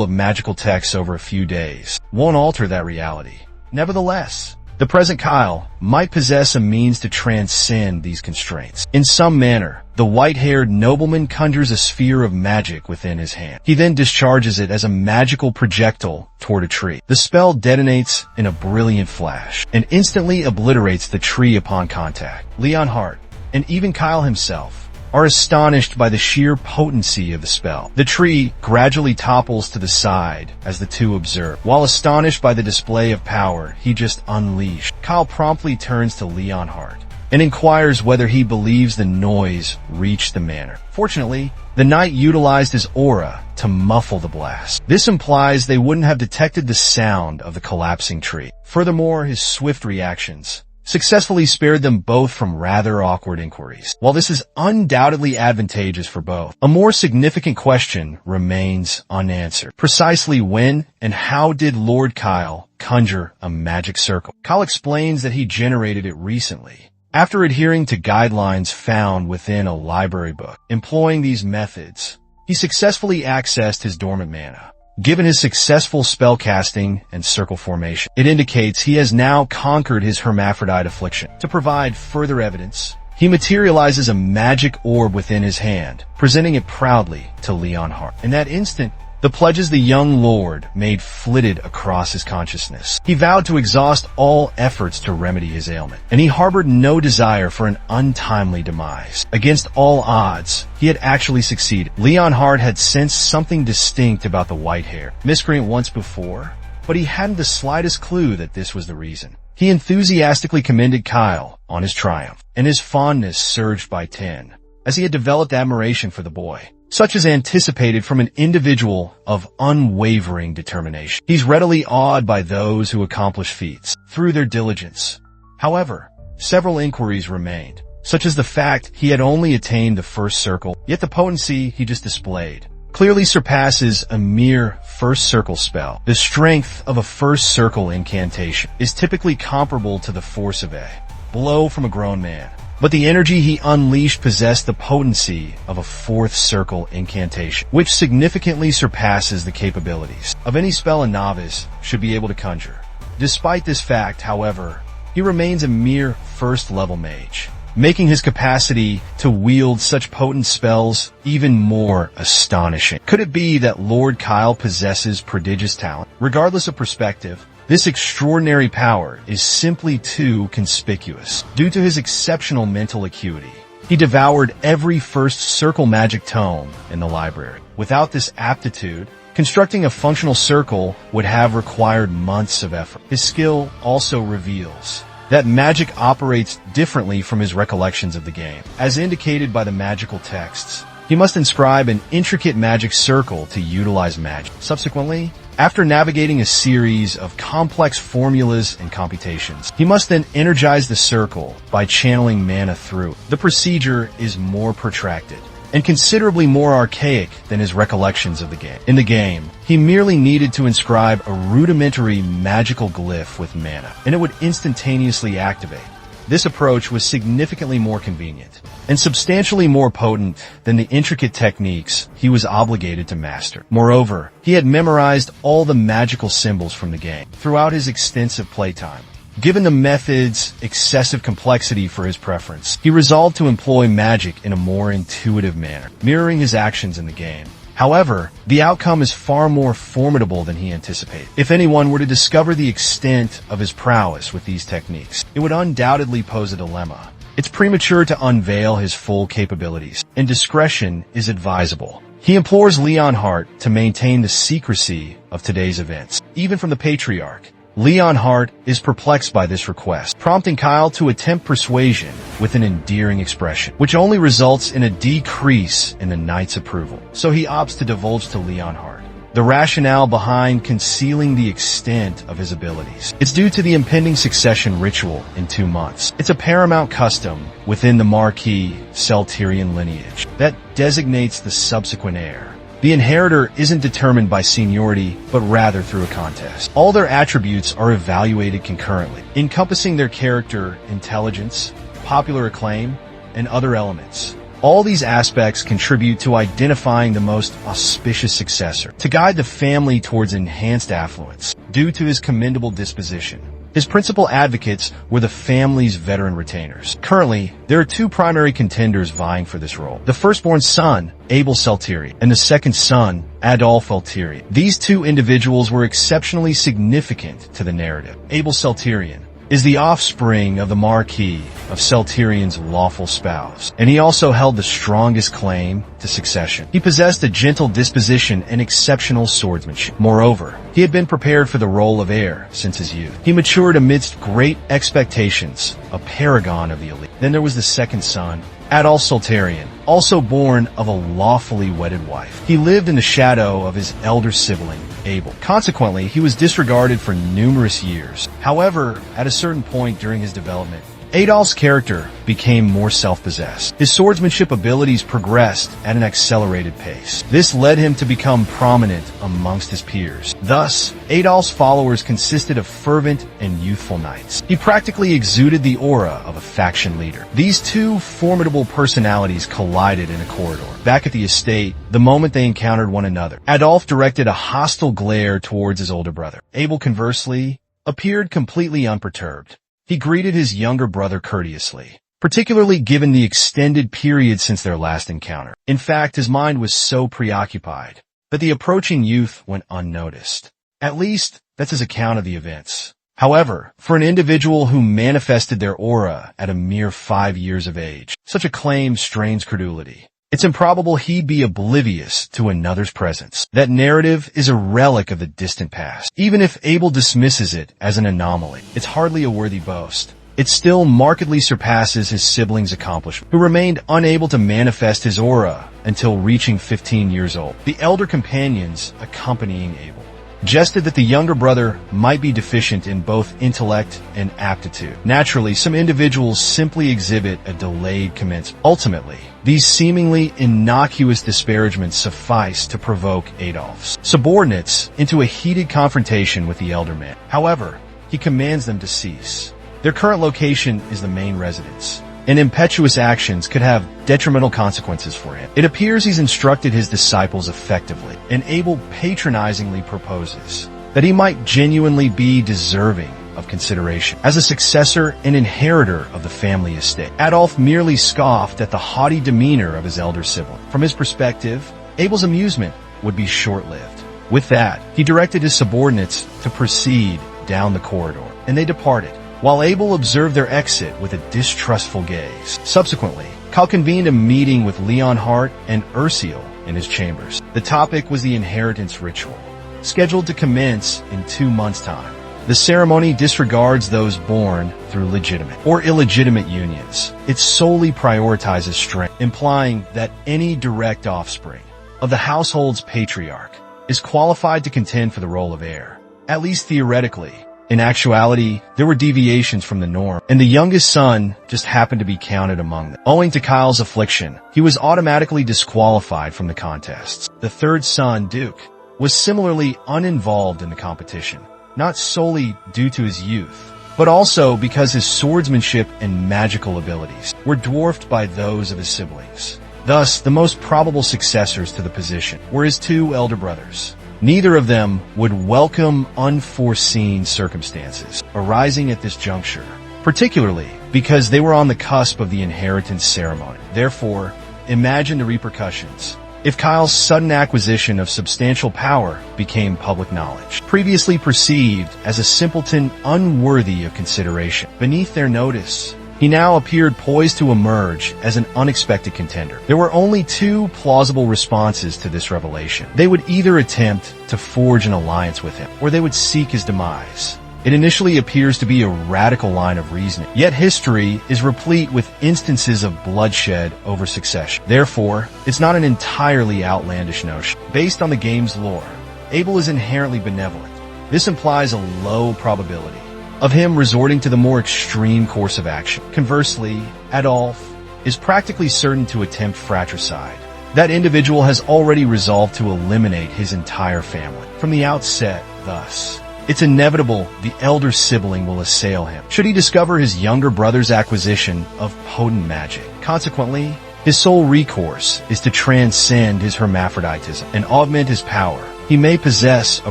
of magical texts over a few days won't alter that reality. Nevertheless, the present Kyle might possess a means to transcend these constraints. In some manner, the white-haired nobleman conjures a sphere of magic within his hand. He then discharges it as a magical projectile toward a tree. The spell detonates in a brilliant flash and instantly obliterates the tree upon contact. Leonhardt, and even Kyle himself, are astonished by the sheer potency of the spell. The tree gradually topples to the side as the two observe. While astonished by the display of power he just unleashed, Kyle promptly turns to Leonhardt and inquires whether he believes the noise reached the manor. Fortunately, the knight utilized his aura to muffle the blast. This implies they wouldn't have detected the sound of the collapsing tree. Furthermore, his swift reactions successfully spared them both from rather awkward inquiries. While this is undoubtedly advantageous for both, a more significant question remains unanswered. Precisely when and how did Lord Kyle conjure a magic circle? Kyle explains that he generated it recently, after adhering to guidelines found within a library book. Employing these methods, he successfully accessed his dormant mana. Given his successful spellcasting and circle formation, it indicates he has now conquered his hermaphrodite affliction. To provide further evidence, he materializes a magic orb within his hand, presenting it proudly to Leonhardt. In that instant, the pledges the young lord made flitted across his consciousness. He vowed to exhaust all efforts to remedy his ailment, and he harbored no desire for an untimely demise. Against all odds, he had actually succeeded. Leonhardt had sensed something distinct about the white hair miscreant once before, but he hadn't the slightest clue that this was the reason. He enthusiastically commended Kyle on his triumph, and his fondness surged by 10, as he had developed admiration for the boy, such as anticipated from an individual of unwavering determination. He's readily awed by those who accomplish feats through their diligence. However, several inquiries remained, such as the fact he had only attained the first circle, yet the potency he just displayed clearly surpasses a mere first circle spell. The strength of a first circle incantation is typically comparable to the force of a blow from a grown man, but the energy he unleashed possessed the potency of a fourth circle incantation, which significantly surpasses the capabilities of any spell a novice should be able to conjure. Despite this fact, however, he remains a mere first-level mage, making his capacity to wield such potent spells even more astonishing. Could it be that Lord Kyle possesses prodigious talent? Regardless of perspective, this extraordinary power is simply too conspicuous. Due to his exceptional mental acuity, he devoured every first circle magic tome in the library. Without this aptitude, constructing a functional circle would have required months of effort. His skill also reveals that magic operates differently from his recollections of the game. As indicated by the magical texts, he must inscribe an intricate magic circle to utilize magic. Subsequently, after navigating a series of complex formulas and computations, he must then energize the circle by channeling mana through. The procedure is more protracted and considerably more archaic than his recollections of the game. In the game, he merely needed to inscribe a rudimentary magical glyph with mana, and it would instantaneously activate. This approach was significantly more convenient and substantially more potent than the intricate techniques he was obligated to master. Moreover, he had memorized all the magical symbols from the game throughout his extensive playtime. Given the method's excessive complexity for his preference, he resolved to employ magic in a more intuitive manner, mirroring his actions in the game. However, the outcome is far more formidable than he anticipated. If anyone were to discover the extent of his prowess with these techniques, it would undoubtedly pose a dilemma. It's premature to unveil his full capabilities, and discretion is advisable. He implores Leonhardt to maintain the secrecy of today's events. Even from the Patriarch, Leonhardt is perplexed by this request, prompting Kyle to attempt persuasion with an endearing expression, which only results in a decrease in the knight's approval. So he opts to divulge to Leonhardt the rationale behind concealing the extent of his abilities. It's due to the impending succession ritual in 2 months. It's a paramount custom within the Marquis Celterian lineage that designates the subsequent heir The inheritor isn't determined by seniority, but rather through a contest. All their attributes are evaluated concurrently, encompassing their character, intelligence, popular acclaim, and other elements. All these aspects contribute to identifying the most auspicious successor, to guide the family towards enhanced affluence, due to his commendable disposition. His principal advocates were the family's veteran retainers. Currently, there are two primary contenders vying for this role. The firstborn son, Abel Celteri, and the second son, Adolf Celteri. These two individuals were exceptionally significant to the narrative. Abel Celterian is the offspring of the Marquis of Celterian's lawful spouse, and he also held the strongest claim to succession. He possessed a gentle disposition and exceptional swordsmanship. Moreover, he had been prepared for the role of heir since his youth. He matured amidst great expectations, a paragon of the elite. Then there was the second son, Adolf Celterian, also born of a lawfully wedded wife. He lived in the shadow of his elder sibling, Abel. Consequently, he was disregarded for numerous years. However, at a certain point during his development, Adolf's character became more self-possessed. His swordsmanship abilities progressed at an accelerated pace. This led him to become prominent amongst his peers. Thus, Adolf's followers consisted of fervent and youthful knights. He practically exuded the aura of a faction leader. These two formidable personalities collided in a corridor. Back at the estate, the moment they encountered one another, Adolf directed a hostile glare towards his older brother. Abel, conversely, appeared completely unperturbed. He greeted his younger brother courteously, particularly given the extended period since their last encounter. In fact, his mind was so preoccupied that the approaching youth went unnoticed. At least, that's his account of the events. However, for an individual who manifested their aura at a mere 5 years of age, such a claim strains credulity. It's improbable he'd be oblivious to another's presence. That narrative is a relic of the distant past. Even if Abel dismisses it as an anomaly, it's hardly a worthy boast. It still markedly surpasses his sibling's accomplishment, who remained unable to manifest his aura until reaching 15 years old. The elder companions accompanying Abel jested that the younger brother might be deficient in both intellect and aptitude. Naturally, some individuals simply exhibit a delayed commencement. Ultimately, these seemingly innocuous disparagements suffice to provoke Adolf's subordinates into a heated confrontation with the elder man. However, he commands them to cease. Their current location is the main residence, and impetuous actions could have detrimental consequences for him. It appears he's instructed his disciples effectively, and Abel patronizingly proposes that he might genuinely be deserving of consideration as a successor and inheritor of the family estate. Adolf merely scoffed at the haughty demeanor of his elder sibling. From his perspective, Abel's amusement would be short-lived. With that, he directed his subordinates to proceed down the corridor, and they departed, while Abel observed their exit with a distrustful gaze. Subsequently, Cal convened a meeting with Leonhardt and Ursel in his chambers. The topic was the inheritance ritual, scheduled to commence in 2 months' time. The ceremony disregards those born through legitimate or illegitimate unions. It solely prioritizes strength, implying that any direct offspring of the household's patriarch is qualified to contend for the role of heir, at least theoretically. In actuality, there were deviations from the norm, and the youngest son just happened to be counted among them. Owing to Kyle's affliction, he was automatically disqualified from the contests. The third son, Duke, was similarly uninvolved in the competition, not solely due to his youth, but also because his swordsmanship and magical abilities were dwarfed by those of his siblings. Thus, the most probable successors to the position were his two elder brothers. Neither of them would welcome unforeseen circumstances arising at this juncture, particularly because they were on the cusp of the inheritance ceremony. Therefore, imagine the repercussions if Kyle's sudden acquisition of substantial power became public knowledge, previously perceived as a simpleton unworthy of consideration. Beneath their notice, he now appeared poised to emerge as an unexpected contender. There were only two plausible responses to this revelation. They would either attempt to forge an alliance with him, or they would seek his demise. It initially appears to be a radical line of reasoning, yet history is replete with instances of bloodshed over succession. Therefore, it's not an entirely outlandish notion. Based on the game's lore, Abel is inherently benevolent. This implies a low probability of him resorting to the more extreme course of action. Conversely, Adolf is practically certain to attempt fratricide that individual has already resolved to eliminate his entire family. From the outset, thus, it's inevitable the elder sibling will assail him should he discover his younger brother's acquisition of potent magic. Consequently, his sole recourse is to transcend his hermaphroditism and augment his power. He may possess a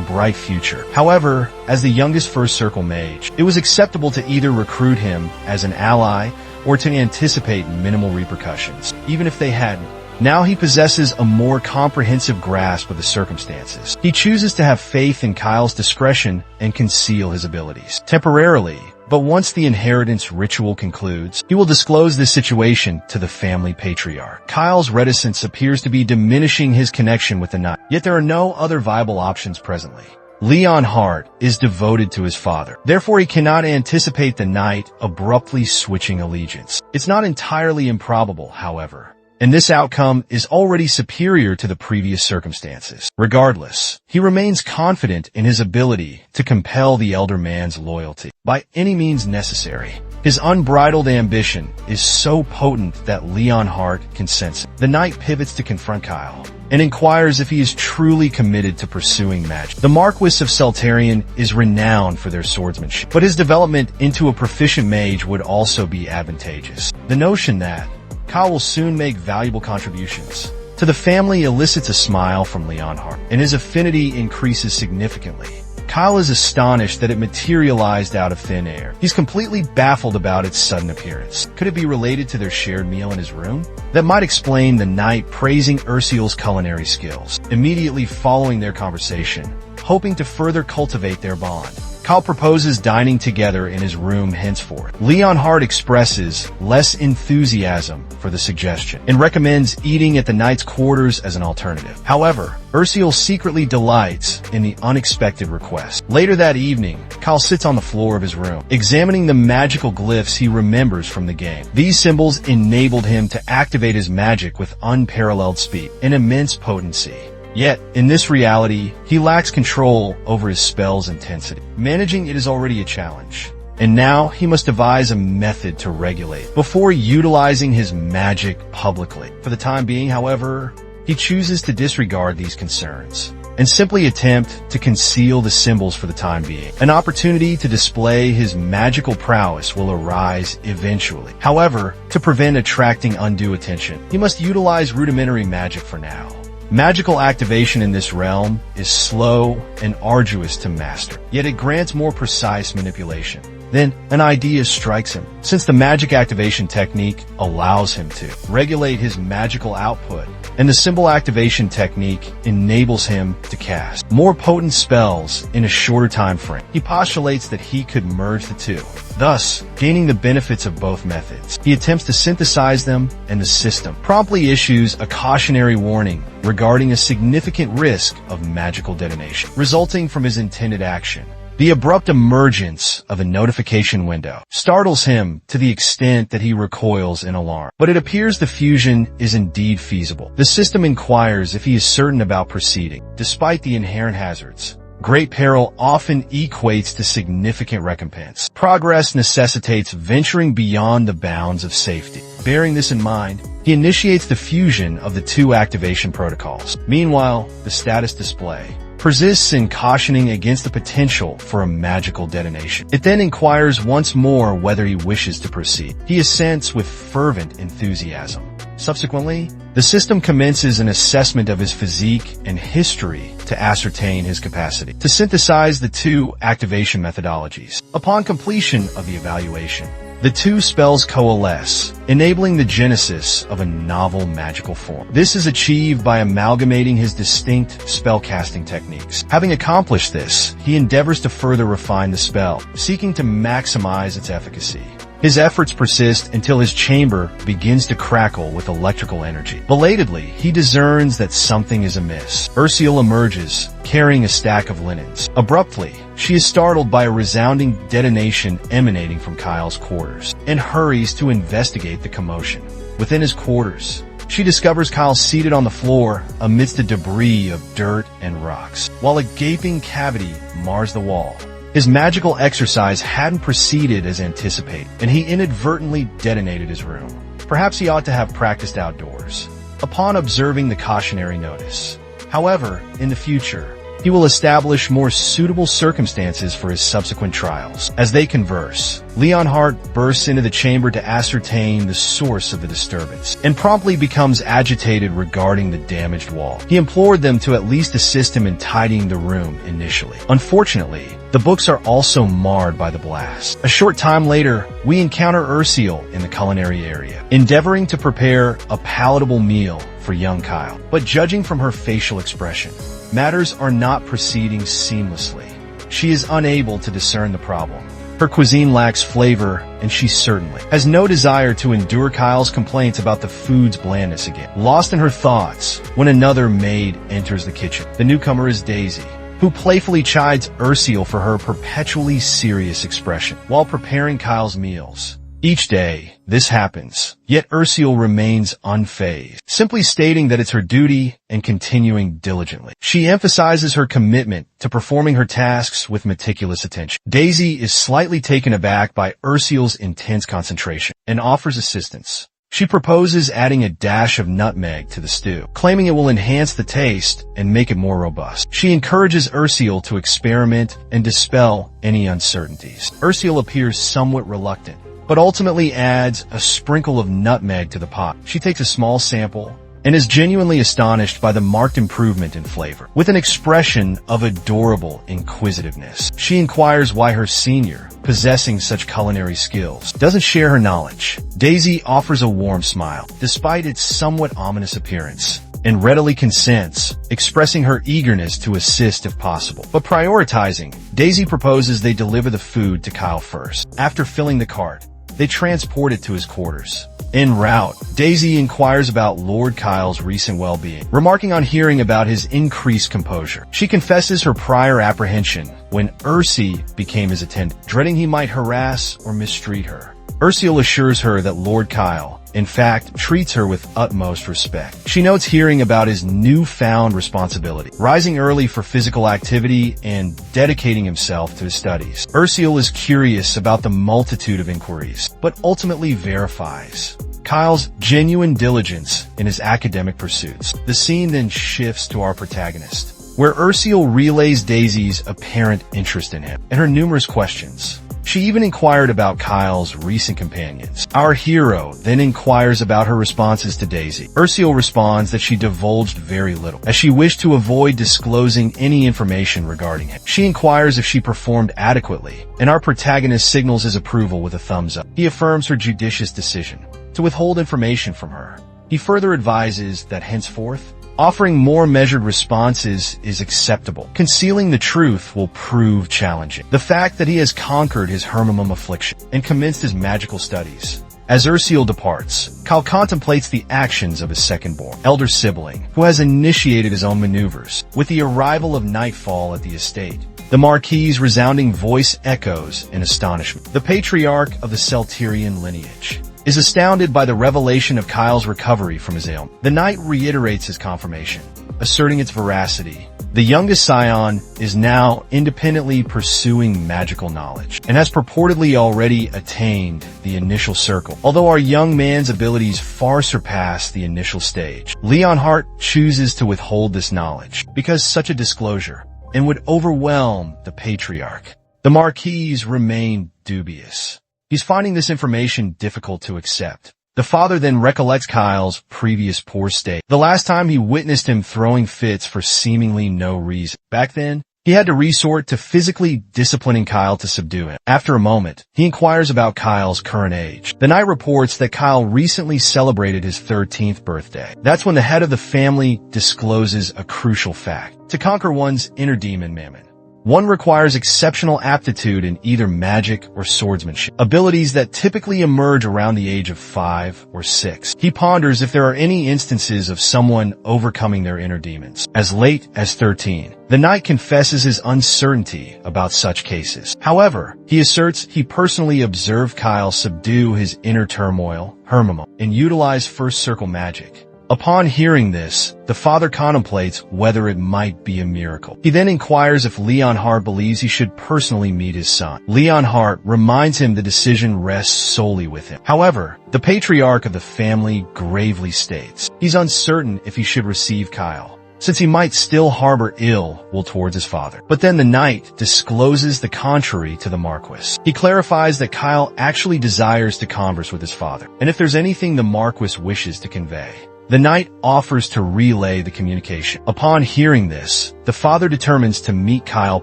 bright future. However, as the youngest First Circle mage, it was acceptable to either recruit him as an ally or to anticipate minimal repercussions, even if they hadn't. Now he possesses a more comprehensive grasp of the circumstances. He chooses to have faith in Kyle's discretion and conceal his abilities temporarily, but once the inheritance ritual concludes, he will disclose this situation to the family patriarch. Kyle's reticence appears to be diminishing his connection with the knight, yet there are no other viable options presently. Leon Hart is devoted to his father. Therefore, he cannot anticipate the knight abruptly switching allegiance. It's not entirely improbable, however, and this outcome is already superior to the previous circumstances. Regardless, he remains confident in his ability to compel the elder man's loyalty by any means necessary. His unbridled ambition is so potent that Leon Hart can sense it. The knight pivots to confront Kyle and inquires if he is truly committed to pursuing magic. The Marquis of Seltarian is renowned for their swordsmanship, but his development into a proficient mage would also be advantageous. The notion that Kyle will soon make valuable contributions to the family elicits a smile from Leon Hart, and his affinity increases significantly. Kyle is astonished that it materialized out of thin air. He's completely baffled about its sudden appearance. Could it be related to their shared meal in his room? That might explain the knight praising Ursiel's culinary skills. Immediately following their conversation, hoping to further cultivate their bond, Kyle proposes dining together in his room henceforth. Leon Hart expresses less enthusiasm for the suggestion and recommends eating at the knight's quarters as an alternative. However, Ursiel secretly delights in the unexpected request. Later that evening, Kyle sits on the floor of his room, examining the magical glyphs he remembers from the game. These symbols enabled him to activate his magic with unparalleled speed and immense potency. Yet, in this reality, he lacks control over his spell's intensity. Managing it is already a challenge, and now he must devise a method to regulate before utilizing his magic publicly. For the time being, however, he chooses to disregard these concerns and simply attempt to conceal the symbols for the time being. An opportunity to display his magical prowess will arise eventually. However, to prevent attracting undue attention, he must utilize rudimentary magic for now. Magical activation in this realm is slow and arduous to master, yet it grants more precise manipulation. Then, an idea strikes him. Since the magic activation technique allows him to regulate his magical output, and the symbol activation technique enables him to cast more potent spells in a shorter time frame, he postulates that he could merge the two, thus gaining the benefits of both methods. He attempts to synthesize them, and the system promptly issues a cautionary warning regarding a significant risk of magical detonation resulting from his intended action. The abrupt emergence of a notification window startles him to the extent that he recoils in alarm. But it appears the fusion is indeed feasible. The system inquires if he is certain about proceeding. Despite the inherent hazards, great peril often equates to significant recompense. Progress necessitates venturing beyond the bounds of safety. Bearing this in mind, he initiates the fusion of the two activation protocols. Meanwhile, the status display persists in cautioning against the potential for a magical detonation. It then inquires once more whether he wishes to proceed. He assents with fervent enthusiasm. Subsequently, the system commences an assessment of his physique and history to ascertain his capacity to synthesize the two activation methodologies. Upon completion of the evaluation, the two spells coalesce, enabling the genesis of a novel magical form. This is achieved by amalgamating his distinct spellcasting techniques. Having accomplished this, he endeavors to further refine the spell, seeking to maximize its efficacy. His efforts persist until his chamber begins to crackle with electrical energy. Belatedly, he discerns that something is amiss. Ursiel emerges, carrying a stack of linens. Abruptly, she is startled by a resounding detonation emanating from Kyle's quarters, and hurries to investigate the commotion. Within his quarters, she discovers Kyle seated on the floor amidst a debris of dirt and rocks, while a gaping cavity mars the wall. His magical exercise hadn't proceeded as anticipated, and he inadvertently detonated his room. Perhaps he ought to have practiced outdoors. upon observing the cautionary notice. However, in the future, he will establish more suitable circumstances for his subsequent trials. As they converse, Leonhardt bursts into the chamber to ascertain the source of the disturbance, and promptly becomes agitated regarding the damaged wall. He implored them to at least assist him in tidying the room initially. Unfortunately, the books are also marred by the blast. A short time later, we encounter Ural in the culinary area, endeavoring to prepare a palatable meal for young Kyle. But judging from her facial expression, matters are not proceeding seamlessly. She is unable to discern the problem. Her cuisine lacks flavor, and she certainly has no desire to endure Kyle's complaints about the food's blandness again. Lost in her thoughts, when another maid enters the kitchen. The newcomer is Daisy, who playfully chides Ural for her perpetually serious expression while preparing Kyle's meals. Each day, this happens, yet Ural remains unfazed, simply stating that it's her duty and continuing diligently. She emphasizes her commitment to performing her tasks with meticulous attention. Daisy is slightly taken aback by Ursul's intense concentration and offers assistance. She proposes adding a dash of nutmeg to the stew, claiming it will enhance the taste and make it more robust. She encourages Ural to experiment and dispel any uncertainties. Ural appears somewhat reluctant, but ultimately adds a sprinkle of nutmeg to the pot. She takes a small sample and is genuinely astonished by the marked improvement in flavor. With an expression of adorable inquisitiveness, she inquires why her senior, possessing such culinary skills, doesn't share her knowledge. Daisy offers a warm smile, despite its somewhat ominous appearance, and readily consents, expressing her eagerness to assist if possible. But prioritizing, Daisy proposes they deliver the food to Kyle first. After filling the cart, they transport it to his quarters. En route, Daisy inquires about Lord Kyle's recent well-being, remarking on hearing about his increased composure. She confesses her prior apprehension when Ural became his attendant, dreading he might harass or mistreat her. Ural assures her that Lord Kyle, in fact, treats her with utmost respect. She notes hearing about his newfound responsibility, rising early for physical activity and dedicating himself to his studies. Ural is curious about the multitude of inquiries, but ultimately verifies Kyle's genuine diligence in his academic pursuits. The scene then shifts to our protagonist, where Ural relays Daisy's apparent interest in him and her numerous questions. She even inquired about Kyle's recent companions. Our hero then inquires about her responses to Daisy. Ural responds that she divulged very little, as she wished to avoid disclosing any information regarding him. She inquires if she performed adequately, and our protagonist signals his approval with a thumbs up. He affirms her judicious decision to withhold information from her. He further advises that henceforth, offering more measured responses is acceptable. Concealing the truth will prove challenging. The fact that he has conquered his hermaphrodite affliction and commenced his magical studies. As Ural departs, Kyle contemplates the actions of his second-born, elder sibling, who has initiated his own maneuvers. With the arrival of nightfall at the estate, the Marquis's resounding voice echoes in astonishment. The patriarch of the Celterian lineage is astounded by the revelation of Kyle's recovery from his ailment. The knight reiterates his confirmation, asserting its veracity. The youngest scion is now independently pursuing magical knowledge and has purportedly already attained the initial circle. Although our young man's abilities far surpass the initial stage, Leonhardt chooses to withhold this knowledge because such a disclosure and would overwhelm the patriarch. The Marquis remain dubious. He's finding this information difficult to accept. The father then recollects Kyle's previous poor state. The last time he witnessed him throwing fits for seemingly no reason. Back then, he had to resort to physically disciplining Kyle to subdue him. After a moment, he inquires about Kyle's current age. The knight reports that Kyle recently celebrated his 13th birthday. That's when the head of the family discloses a crucial fact. To conquer one's inner demon Mammon, one requires exceptional aptitude in either magic or swordsmanship, abilities that typically emerge around the age of 5 or 6. He ponders if there are any instances of someone overcoming their inner demons as late as 13. The knight confesses his uncertainty about such cases. However, he asserts he personally observed Kyle subdue his inner turmoil, hermaphrodite, and utilize first circle magic. Upon hearing this, the father contemplates whether it might be a miracle. He then inquires if Leonhardt believes he should personally meet his son. Leonhardt reminds him the decision rests solely with him. However, the patriarch of the family gravely states he's uncertain if he should receive Kyle, since he might still harbor ill will towards his father. But then the knight discloses the contrary to the Marquis. He clarifies that Kyle actually desires to converse with his father, and if there's anything the Marquis wishes to convey, the knight offers to relay the communication. Upon hearing this, the father determines to meet Kyle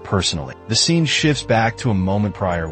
personally. The scene shifts back to a moment prior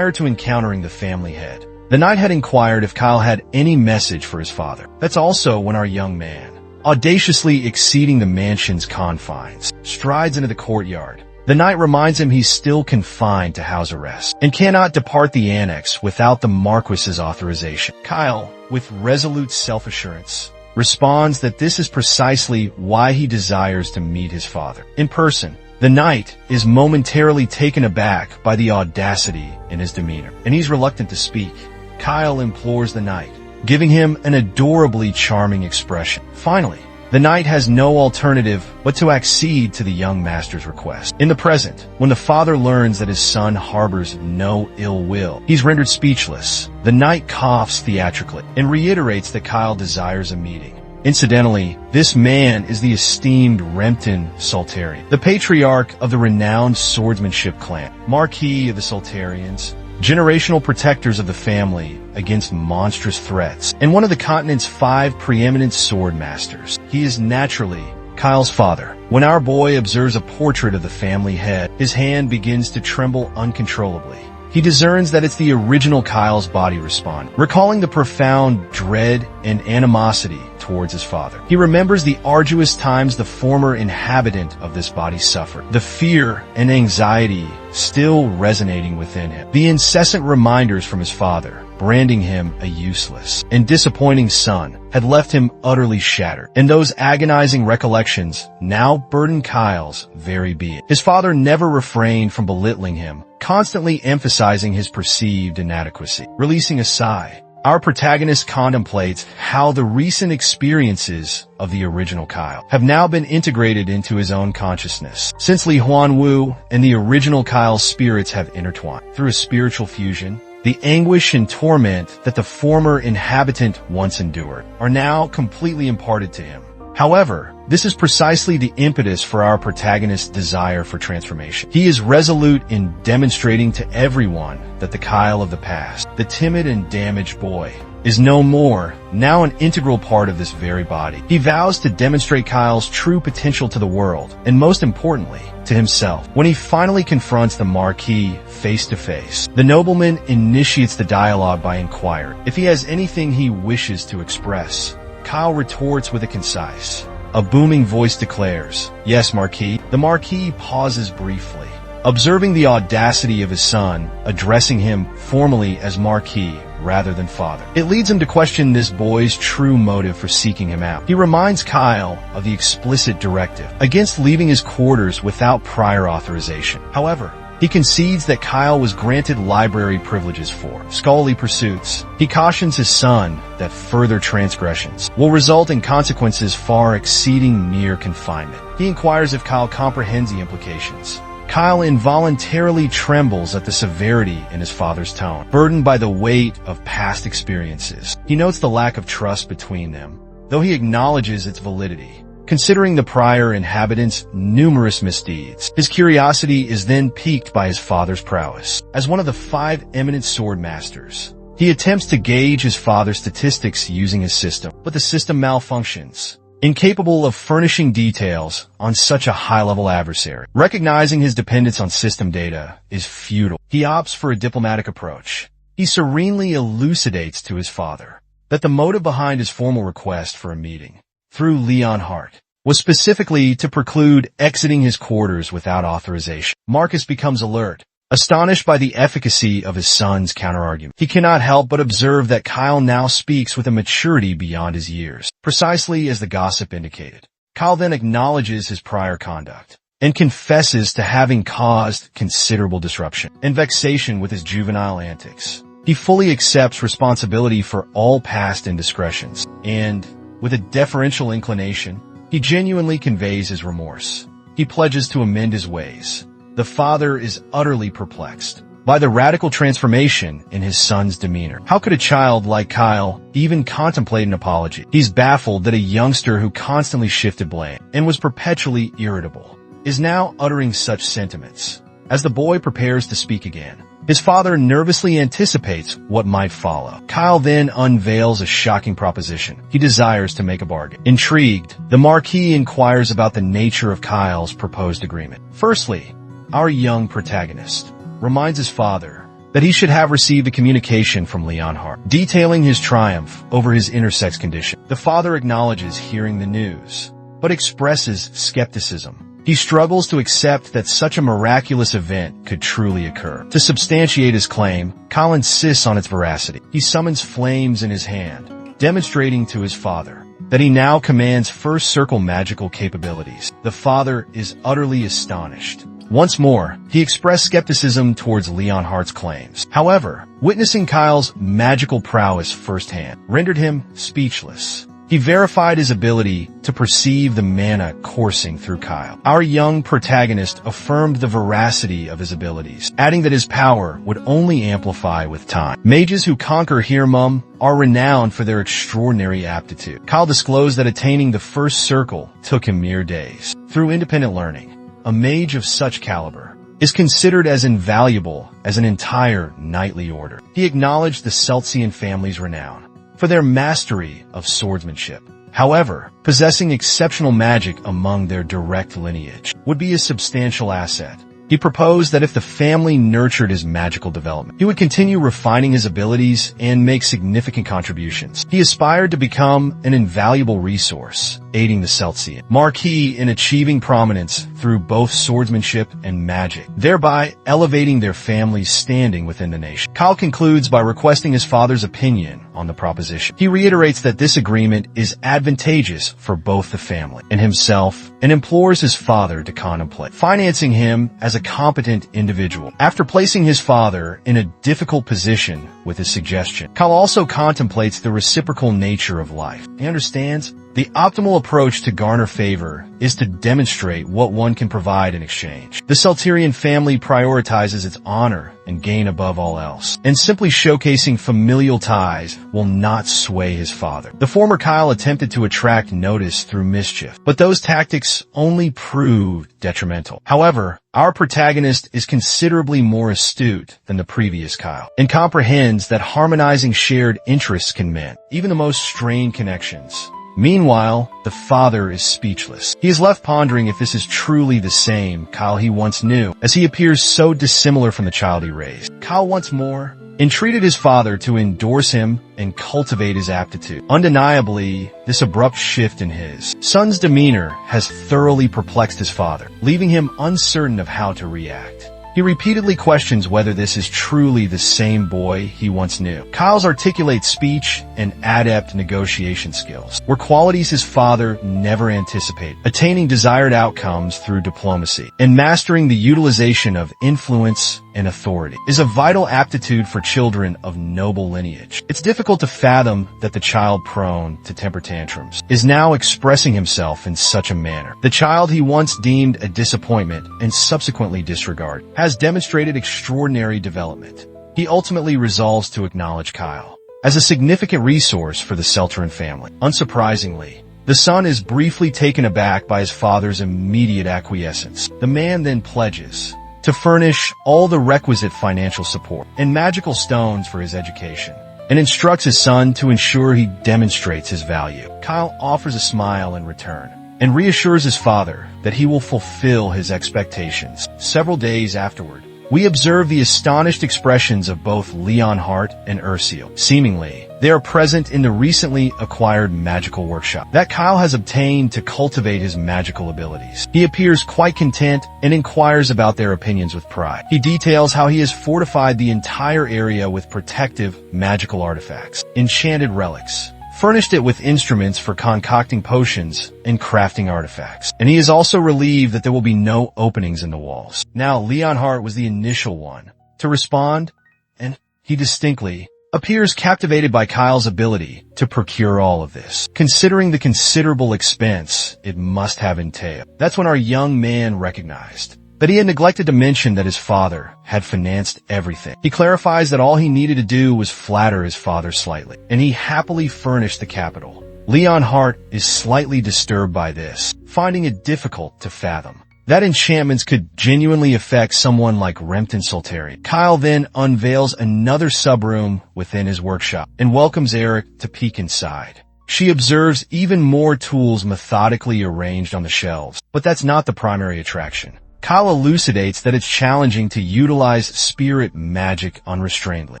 to encountering the family head, the knight had inquired if Kyle had any message for his father. That's also when our young man, audaciously exceeding the mansion's confines, strides into the courtyard. The knight reminds him he's still confined to house arrest and cannot depart the annex without the Marquis's authorization. Kyle, with resolute self-assurance, responds that this is precisely why he desires to meet his father in person. The knight is momentarily taken aback by the audacity in his demeanor, and he's reluctant to speak. Kyle implores the knight, giving him an adorably charming expression. Finally, the knight has no alternative but to accede to the young master's request. In the present, when the father learns that his son harbors no ill will, he's rendered speechless. The knight coughs theatrically and reiterates that Kyle desires a meeting. Incidentally, this man is the esteemed Rempton Soltarian, the patriarch of the renowned swordsmanship clan, Marquis of the Soltarians, generational protectors of the family against monstrous threats, and one of the continent's 5 preeminent sword masters. He is naturally Kyle's father. When our boy observes a portrait of the family head, his hand begins to tremble uncontrollably. He discerns that it's the original Kyle's body responding, recalling the profound dread and animosity towards his father. He remembers the arduous times the former inhabitant of this body suffered, the fear and anxiety still resonating within him, the incessant reminders from his father, branding him a useless and disappointing son, had left him utterly shattered, and those agonizing recollections now burdened Kyle's very being. His father never refrained from belittling him, constantly emphasizing his perceived inadequacy. Releasing a sigh, our protagonist contemplates how the recent experiences of the original Kyle have now been integrated into his own consciousness. Since Li Huanwu and the original Kyle's spirits have intertwined through a spiritual fusion, the anguish and torment that the former inhabitant once endured are now completely imparted to him. However, this is precisely the impetus for our protagonist's desire for transformation. He is resolute in demonstrating to everyone that the Kyle of the past, the timid and damaged boy, is no more, now an integral part of this very body. He vows to demonstrate Kyle's true potential to the world, and most importantly, to himself. When he finally confronts the Marquis face to face, the nobleman initiates the dialogue by inquiring if he has anything he wishes to express. Kyle retorts with a concise, a booming voice declares, "Yes, Marquis." The Marquis pauses briefly, observing the audacity of his son, addressing him formally as Marquis rather than father. It leads him to question this boy's true motive for seeking him out. He reminds Kyle of the explicit directive against leaving his quarters without prior authorization. However, he concedes that Kyle was granted library privileges for scholarly pursuits. He cautions his son that further transgressions will result in consequences far exceeding mere confinement. He inquires if Kyle comprehends the implications. Kyle involuntarily trembles at the severity in his father's tone, burdened by the weight of past experiences. He notes the lack of trust between them, though he acknowledges its validity. Considering the prior inhabitant's numerous misdeeds, his curiosity is then piqued by his father's prowess. As one of the 5 eminent sword masters, he attempts to gauge his father's statistics using his system, but the system malfunctions, incapable of furnishing details on such a high-level adversary. Recognizing his dependence on system data is futile, he opts for a diplomatic approach. He serenely elucidates to his father that the motive behind his formal request for a meeting through Leonhardt was specifically to preclude exiting his quarters without authorization. Marcus becomes alert, astonished by the efficacy of his son's counterargument. He cannot help but observe that Kyle now speaks with a maturity beyond his years, precisely as the gossip indicated. Kyle then acknowledges his prior conduct and confesses to having caused considerable disruption and vexation with his juvenile antics. He fully accepts responsibility for all past indiscretions and, With a deferential inclination, he genuinely conveys his remorse. He pledges to amend his ways. The father is utterly perplexed by the radical transformation in his son's demeanor. How could a child like Kyle even contemplate an apology? He's baffled that a youngster who constantly shifted blame and was perpetually irritable is now uttering such sentiments. As the boy prepares to speak again, his father nervously anticipates what might follow. Kyle then unveils a shocking proposition. He desires to make a bargain. Intrigued, the Marquis inquires about the nature of Kyle's proposed agreement. Firstly, our young protagonist reminds his father that he should have received a communication from Leonhardt, detailing his triumph over his intersex condition. The father acknowledges hearing the news, but expresses skepticism. He struggles to accept that such a miraculous event could truly occur. To substantiate his claim, Kyle insists on its veracity. He summons flames in his hand, demonstrating to his father that he now commands first circle magical capabilities. The father is utterly astonished. Once more, he expressed skepticism towards Leonhardt's claims. However, witnessing Kyle's magical prowess firsthand rendered him speechless. He verified his ability to perceive the mana coursing through Kyle. Our young protagonist affirmed the veracity of his abilities, adding that his power would only amplify with time. Mages who conquer Hirmum are renowned for their extraordinary aptitude. Kyle disclosed that attaining the first circle took him mere days. Through independent learning, a mage of such caliber is considered as invaluable as an entire knightly order. He acknowledged the Celtsian family's renown for their mastery of swordsmanship. However, possessing exceptional magic among their direct lineage would be a substantial asset. He proposed that if the family nurtured his magical development, he would continue refining his abilities and make significant contributions. He aspired to become an invaluable resource, aiding the Celtsian Marquis in achieving prominence through both swordsmanship and magic, thereby elevating their family's standing within the nation. Kyle concludes by requesting his father's opinion on the proposition. He reiterates that this agreement is advantageous for both the family and himself, and implores his father to contemplate financing him as a competent individual. After placing his father in a difficult position with his suggestion, Kyle also contemplates the reciprocal nature of life. He understands the optimal approach to garner favor is to demonstrate what one can provide in exchange. The Celterian family prioritizes its honor and gain above all else, and simply showcasing familial ties will not sway his father. The former Kyle attempted to attract notice through mischief, but those tactics only proved detrimental. However, our protagonist is considerably more astute than the previous Kyle, and comprehends that harmonizing shared interests can mend even the most strained connections. Meanwhile, the father is speechless. He is left pondering if this is truly the same Kyle he once knew, as he appears so dissimilar from the child he raised. Kyle once more entreated his father to endorse him and cultivate his aptitude. Undeniably, this abrupt shift in his son's demeanor has thoroughly perplexed his father, leaving him uncertain of how to react. He repeatedly questions whether this is truly the same boy he once knew. Kyle's articulate speech and adept negotiation skills were qualities his father never anticipated. Attaining desired outcomes through diplomacy and mastering the utilization of influence and authority is a vital aptitude for children of noble lineage. It's difficult to fathom that the child prone to temper tantrums is now expressing himself in such a manner. The child he once deemed a disappointment and subsequently disregarded has demonstrated extraordinary development. He ultimately resolves to acknowledge Kyle as a significant resource for the Celteran family. Unsurprisingly, the son is briefly taken aback by his father's immediate acquiescence. The man then pledges to furnish all the requisite financial support and magical stones for his education, and instructs his son to ensure he demonstrates his value. Kyle offers a smile in return and reassures his father that he will fulfill his expectations. Several days afterward, we observe the astonished expressions of both Leonhardt and Ursel. Seemingly, they are present in the recently acquired magical workshop that Kyle has obtained to cultivate his magical abilities. He appears quite content and inquires about their opinions with pride. He details how he has fortified the entire area with protective magical artifacts, enchanted relics, furnished it with instruments for concocting potions and crafting artifacts. And he is also relieved that there will be no openings in the walls. Now, Leonhardt was the initial one to respond, and he distinctly appears captivated by Kyle's ability to procure all of this, considering the considerable expense it must have entailed. That's when our young man recognized that he had neglected to mention that his father had financed everything. He clarifies that all he needed to do was flatter his father slightly, and he happily furnished the capital. Leon Hart is slightly disturbed by this, finding it difficult to fathom that enchantments could genuinely affect someone like Rempton Solteri. Kyle then unveils another subroom within his workshop and welcomes Eric to peek inside. She observes even more tools methodically arranged on the shelves, but that's not the primary attraction. Kyle elucidates that it's challenging to utilize spirit magic unrestrainedly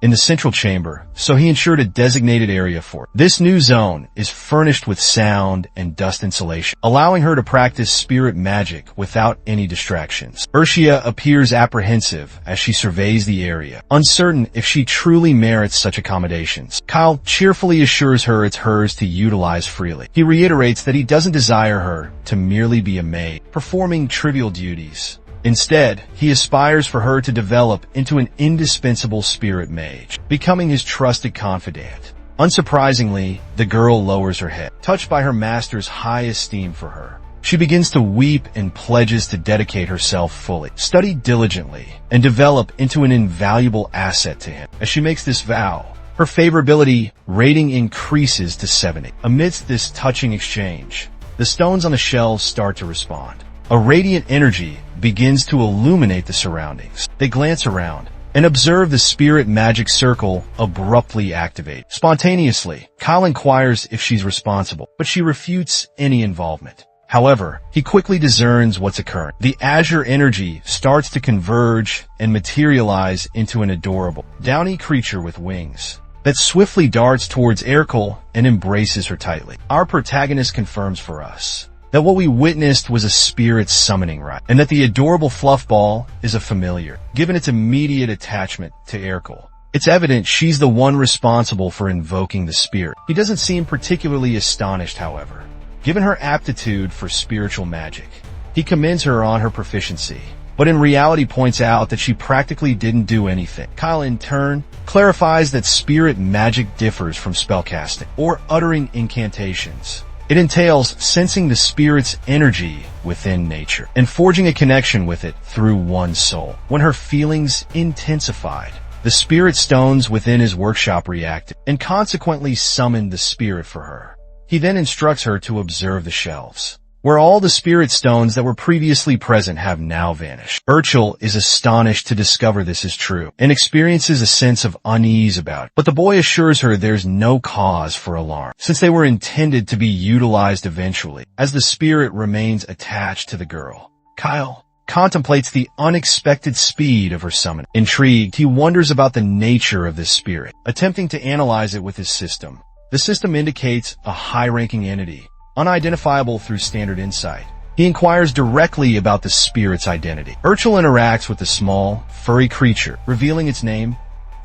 in the central chamber, so he ensured a designated area for it. This new zone is furnished with sound and dust insulation, allowing her to practice spirit magic without any distractions. Urshia appears apprehensive as she surveys the area, uncertain if she truly merits such accommodations. Kyle cheerfully assures her it's hers to utilize freely. He reiterates that he doesn't desire her to merely be a maid, performing trivial duties. Instead, he aspires for her to develop into an indispensable spirit mage, becoming his trusted confidant. Unsurprisingly, the girl lowers her head, touched by her master's high esteem for her. She begins to weep and pledges to dedicate herself fully, study diligently, and develop into an invaluable asset to him. As she makes this vow, her favorability rating increases to 70. Amidst this touching exchange, the stones on the shelves start to respond. A radiant energy begins to illuminate the surroundings. They glance around and observe the spirit magic circle abruptly activate. Spontaneously, Kyle inquires if she's responsible, but she refutes any involvement. However, he quickly discerns what's occurring. The azure energy starts to converge and materialize into an adorable, downy creature with wings that swiftly darts towards Erkel and embraces her tightly. Our protagonist confirms for us that what we witnessed was a spirit summoning rite, and that the adorable fluff ball is a familiar, given its immediate attachment to Erkel. It's evident she's the one responsible for invoking the spirit. He doesn't seem particularly astonished, however, given her aptitude for spiritual magic. He commends her on her proficiency, but in reality points out that she practically didn't do anything. Kyle, in turn, clarifies that spirit magic differs from spellcasting or uttering incantations. It entails sensing the spirit's energy within nature and forging a connection with it through one's soul. When her feelings intensified, the spirit stones within his workshop reacted and consequently summoned the spirit for her. He then instructs her to observe the shelves, where all the spirit stones that were previously present have now vanished. Urchel is astonished to discover this is true and experiences a sense of unease about it, but the boy assures her there's no cause for alarm, since they were intended to be utilized eventually, as the spirit remains attached to the girl. Kyle contemplates the unexpected speed of her summon. Intrigued, he wonders about the nature of this spirit, attempting to analyze it with his system. The system indicates a high-ranking entity, unidentifiable through standard insight. He inquires directly about the spirit's identity. Urchel interacts with the small, furry creature, revealing its name,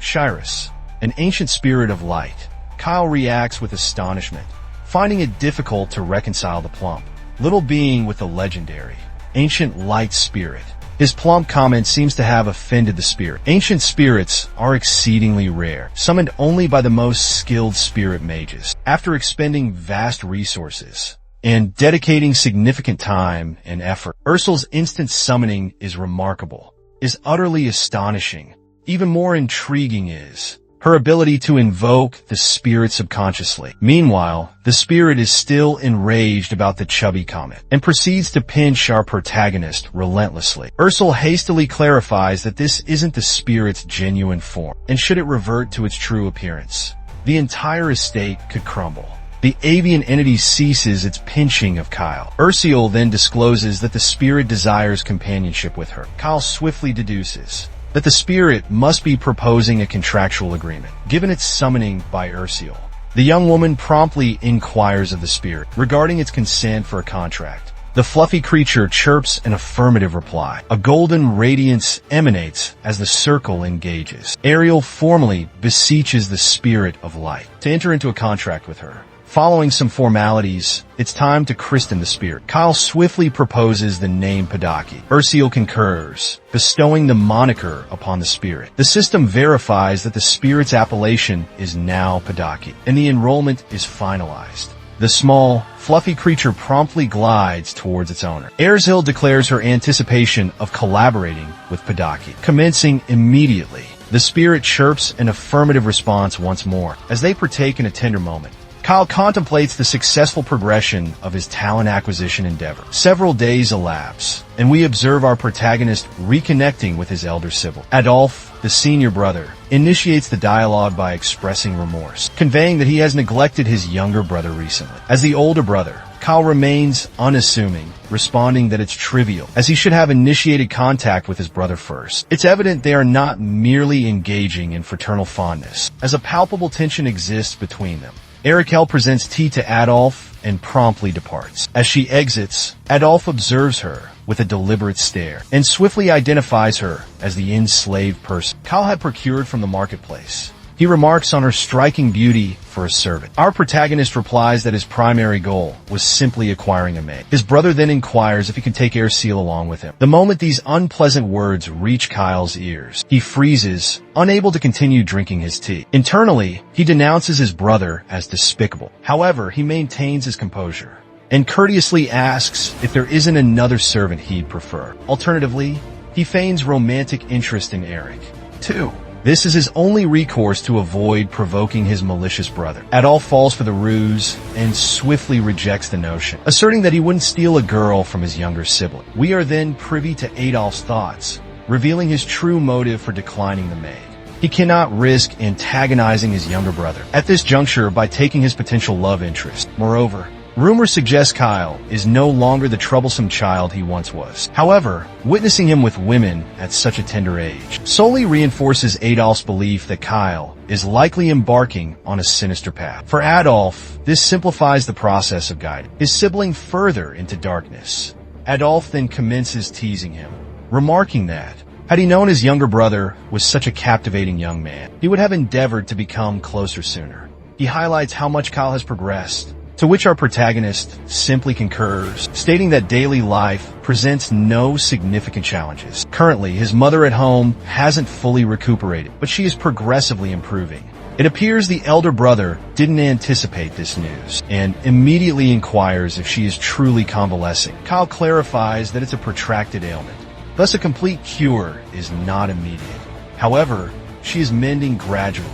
Shyrus, an ancient spirit of light. Kyle reacts with astonishment, finding it difficult to reconcile the plump little being with the legendary, ancient light spirit. His plump comment seems to have offended the spirit. Ancient spirits are exceedingly rare, summoned only by the most skilled spirit mages. After expending vast resources and dedicating significant time and effort, Ursul's instant summoning is remarkable, is utterly astonishing. Even more intriguing is her ability to invoke the spirit subconsciously. Meanwhile, the spirit is still enraged about the chubby comment and proceeds to pinch our protagonist relentlessly. Ursul hastily clarifies that this isn't the spirit's genuine form, and should it revert to its true appearance, the entire estate could crumble. The avian entity ceases its pinching of Kyle. Ursul then discloses that the spirit desires companionship with her. Kyle swiftly deduces that the spirit must be proposing a contractual agreement, given its summoning by Ursul. The young woman promptly inquires of the spirit regarding its consent for a contract. The fluffy creature chirps an affirmative reply. A golden radiance emanates as the circle engages. Ariel formally beseeches the spirit of light to enter into a contract with her, Following some formalities, it's time to christen the spirit. Kyle swiftly proposes the name Padaki. Ural concurs, bestowing the moniker upon the spirit. The system verifies that the spirit's appellation is now Padaki, and the enrollment is finalized. The small, fluffy creature promptly glides towards its owner. Ural declares her anticipation of collaborating with Padaki, commencing immediately. The spirit chirps an affirmative response once more, as they partake in a tender moment. Kyle contemplates the successful progression of his talent acquisition endeavor. Several days elapse, and we observe our protagonist reconnecting with his elder sibling. Adolf, the senior brother, initiates the dialogue by expressing remorse, conveying that he has neglected his younger brother recently. As the older brother, Kyle remains unassuming, responding that it's trivial, as he should have initiated contact with his brother first. It's evident they are not merely engaging in fraternal fondness, as a palpable tension exists between them. Yahello presents tea to Adolf and promptly departs. As she exits, Adolf observes her with a deliberate stare and swiftly identifies her as the enslaved person Kyle had procured from the marketplace. He remarks on her striking beauty for a servant. Our protagonist replies that his primary goal was simply acquiring a maid. His brother then inquires if he can take Ural along with him. The moment these unpleasant words reach Kyle's ears, he freezes, unable to continue drinking his tea. Internally, he denounces his brother as despicable. However, he maintains his composure and courteously asks if there isn't another servant he'd prefer. Alternatively, he feigns romantic interest in Eric, too. This is his only recourse to avoid provoking his malicious brother. Adolf falls for the ruse and swiftly rejects the notion, asserting that he wouldn't steal a girl from his younger sibling. We are then privy to Adolf's thoughts, revealing his true motive for declining the maid. He cannot risk antagonizing his younger brother at this juncture by taking his potential love interest. Moreover, rumor suggests Kyle is no longer the troublesome child he once was. However, witnessing him with women at such a tender age solely reinforces Adolf's belief that Kyle is likely embarking on a sinister path. For Adolf, this simplifies the process of guiding his sibling further into darkness. Adolf then commences teasing him, remarking that, had he known his younger brother was such a captivating young man, he would have endeavored to become closer sooner. He highlights how much Kyle has progressed, to which our protagonist simply concurs, stating that daily life presents no significant challenges. Currently, his mother at home hasn't fully recuperated, but she is progressively improving. It appears the elder brother didn't anticipate this news and immediately inquires if she is truly convalescing. Kyle clarifies that it's a protracted ailment, thus a complete cure is not immediate. However, she is mending gradually.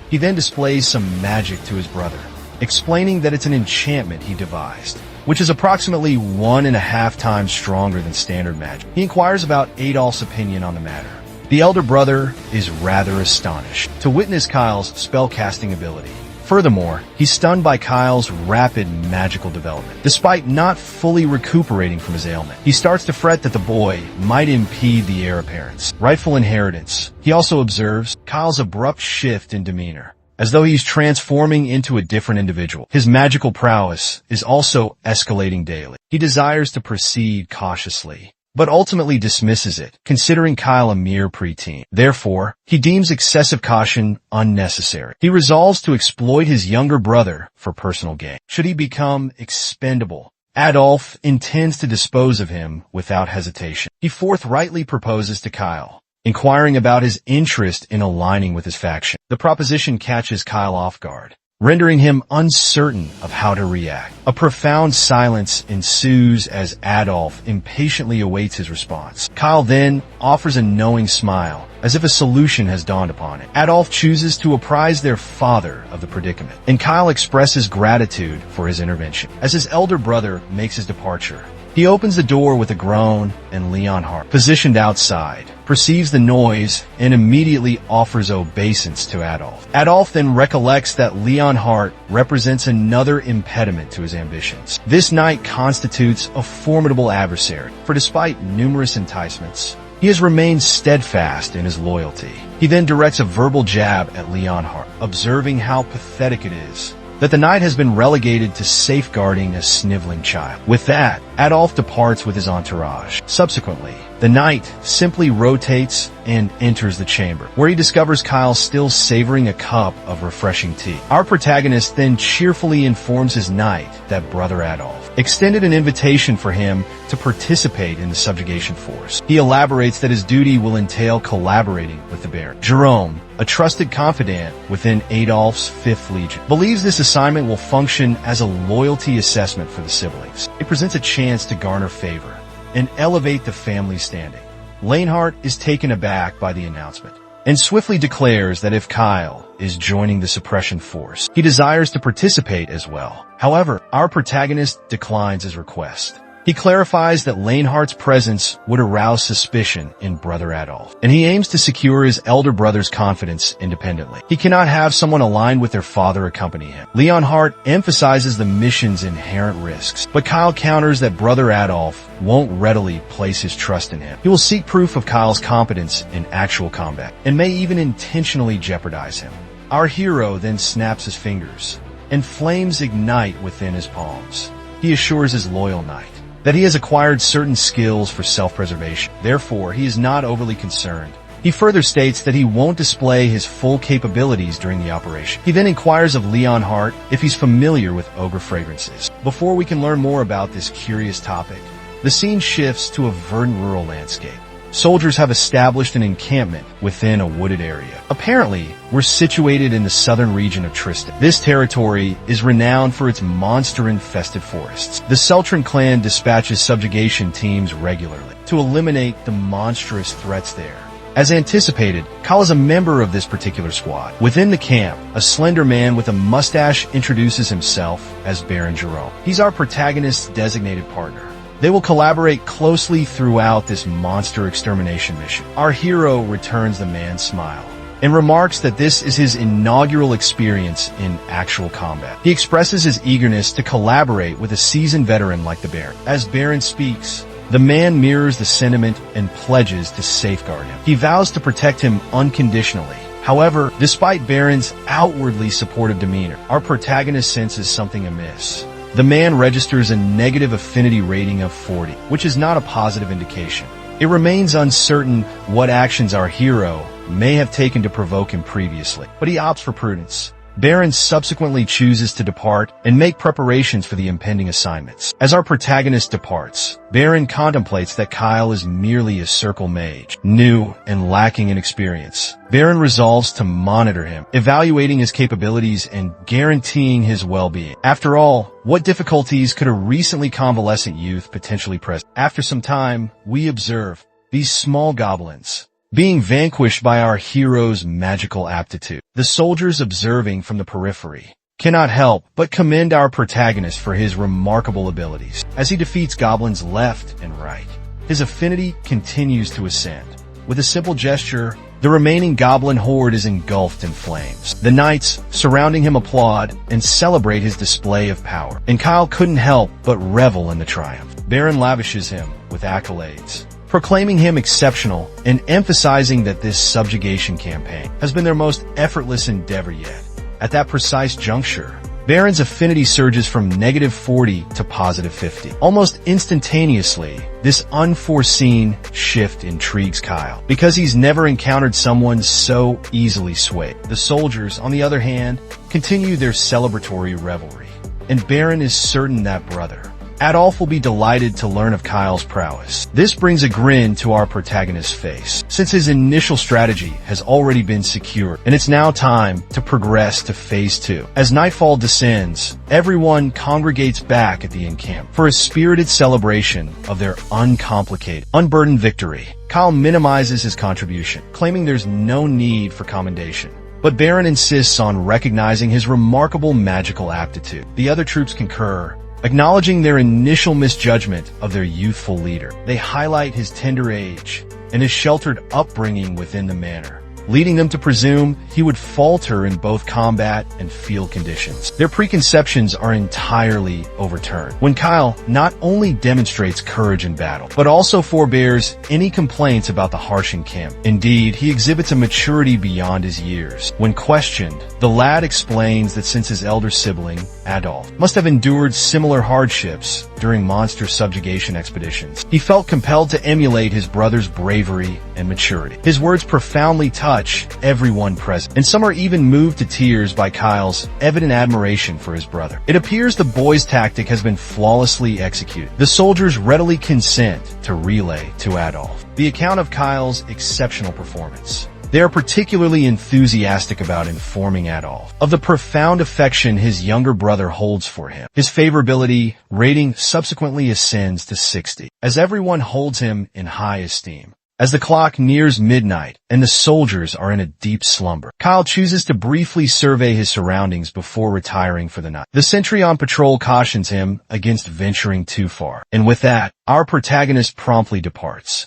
He then displays some magic to his brother, explaining that it's an enchantment he devised, which is approximately 1.5 times stronger than standard magic. He inquires about Adolf's opinion on the matter. The elder brother is rather astonished to witness Kyle's spellcasting ability. Furthermore, he's stunned by Kyle's rapid magical development. Despite not fully recuperating from his ailment, he starts to fret that the boy might impede the heir apparent's rightful inheritance. He also observes Kyle's abrupt shift in demeanor, as though he's transforming into a different individual. His magical prowess is also escalating daily. He desires to proceed cautiously, but ultimately dismisses it, considering Kyle a mere preteen. Therefore, he deems excessive caution unnecessary. He resolves to exploit his younger brother for personal gain. Should he become expendable, Adolf intends to dispose of him without hesitation. He forthrightly proposes to Kyle, inquiring about his interest in aligning with his faction. The proposition catches Kyle off guard, rendering him uncertain of how to react. A profound silence ensues as Adolf impatiently awaits his response. Kyle then offers a knowing smile, as if a solution has dawned upon it. Adolf chooses to apprise their father of the predicament, and Kyle expresses gratitude for his intervention. As his elder brother makes his departure, he opens the door with a groan, and Leonhardt, positioned outside, perceives the noise and immediately offers obeisance to Adolf. Adolf then recollects that Leonhardt represents another impediment to his ambitions. This knight constitutes a formidable adversary, for despite numerous enticements, he has remained steadfast in his loyalty. He then directs a verbal jab at Leonhardt, observing how pathetic it is that the knight has been relegated to safeguarding a sniveling child. With that, Adolf departs with his entourage. Subsequently, the The knight simply rotates and enters the chamber, where he discovers Kyle still savoring a cup of refreshing tea. Our protagonist then cheerfully informs his knight that Brother Adolf extended an invitation for him to participate in the subjugation force. He elaborates that his duty will entail collaborating with the Baron. Jerome, a trusted confidant within Adolf's 5th Legion, believes this assignment will function as a loyalty assessment for the siblings. It presents a chance to garner favor and elevate the family standing. Lanehart is taken aback by the announcement and swiftly declares that if Kyle is joining the suppression force, he desires to participate as well. However, our protagonist declines his request. He clarifies that Lanehart's presence would arouse suspicion in Brother Adolf, and he aims to secure his elder brother's confidence independently. He cannot have someone aligned with their father accompany him. Leonhardt emphasizes the mission's inherent risks, but Kyle counters that Brother Adolf won't readily place his trust in him. He will seek proof of Kyle's competence in actual combat, and may even intentionally jeopardize him. Our hero then snaps his fingers, and flames ignite within his palms. He assures his loyal knight that he has acquired certain skills for self-preservation. Therefore, he is not overly concerned. He further states that he won't display his full capabilities during the operation. He then inquires of Leonhardt if he's familiar with ogre fragrances. Before we can learn more about this curious topic, the scene shifts to a verdant rural landscape. Soldiers have established an encampment within a wooded area. Apparently, we're situated in the southern region of Tristan. This territory is renowned for its monster-infested forests. The Seltran clan dispatches subjugation teams regularly to eliminate the monstrous threats there. As anticipated, Kyle is a member of this particular squad. Within the camp, a slender man with a mustache introduces himself as Baron Jerome. He's our protagonist's designated partner. They will collaborate closely throughout this monster extermination mission. Our hero returns the man's smile and remarks that this is his inaugural experience in actual combat. He expresses his eagerness to collaborate with a seasoned veteran like the Baron. As Baron speaks, the man mirrors the sentiment and pledges to safeguard him. He vows to protect him unconditionally. However, despite Baron's outwardly supportive demeanor, our protagonist senses something amiss. The man registers a negative affinity rating of 40, which is not a positive indication. It remains uncertain what actions our hero may have taken to provoke him previously, but he opts for prudence. Baron subsequently chooses to depart and make preparations for the impending assignments. As our protagonist departs, Baron contemplates that Kyle is merely a circle mage, new and lacking in experience. Baron resolves to monitor him, evaluating his capabilities and guaranteeing his well-being. After all, what difficulties could a recently convalescent youth potentially present? After some time, we observe these small goblins being vanquished by our hero's magical aptitude. The soldiers observing from the periphery cannot help but commend our protagonist for his remarkable abilities. As he defeats goblins left and right, his affinity continues to ascend. With a simple gesture, the remaining goblin horde is engulfed in flames. The knights surrounding him applaud and celebrate his display of power, and Kyle couldn't help but revel in the triumph. Baron lavishes him with accolades, proclaiming him exceptional and emphasizing that this subjugation campaign has been their most effortless endeavor yet. At that precise juncture, Baron's affinity surges from negative 40 to positive 50. Almost instantaneously, this unforeseen shift intrigues Kyle, because he's never encountered someone so easily swayed. The soldiers, on the other hand, continue their celebratory revelry, and Baron is certain that Brother Adolf will be delighted to learn of Kyle's prowess. This brings a grin to our protagonist's face, since his initial strategy has already been secured, and it's now time to progress to Phase 2. As nightfall descends, everyone congregates back at the encampment for a spirited celebration of their uncomplicated, unburdened victory. Kyle minimizes his contribution, claiming there's no need for commendation. But Baron insists on recognizing his remarkable magical aptitude. The other troops concur, acknowledging their initial misjudgment of their youthful leader. They highlight his tender age and his sheltered upbringing within the manor, leading them to presume he would falter in both combat and field conditions. Their preconceptions are entirely overturned when Kyle not only demonstrates courage in battle, but also forbears any complaints about the harsh encampment. Indeed, he exhibits a maturity beyond his years. When questioned, the lad explains that since his elder sibling, Adolf, must have endured similar hardships during monster subjugation expeditions, he felt compelled to emulate his brother's bravery and maturity. His words profoundly touch everyone present, and some are even moved to tears by Kyle's evident admiration for his brother. It appears the boy's tactic has been flawlessly executed. The soldiers readily consent to relay to Adolf the account of Kyle's exceptional performance. They are particularly enthusiastic about informing Adolf of the profound affection his younger brother holds for him. His favorability rating subsequently ascends to 60, as everyone holds him in high esteem. As the clock nears midnight and the soldiers are in a deep slumber, Kyle chooses to briefly survey his surroundings before retiring for the night. The sentry on patrol cautions him against venturing too far, and with that, our protagonist promptly departs.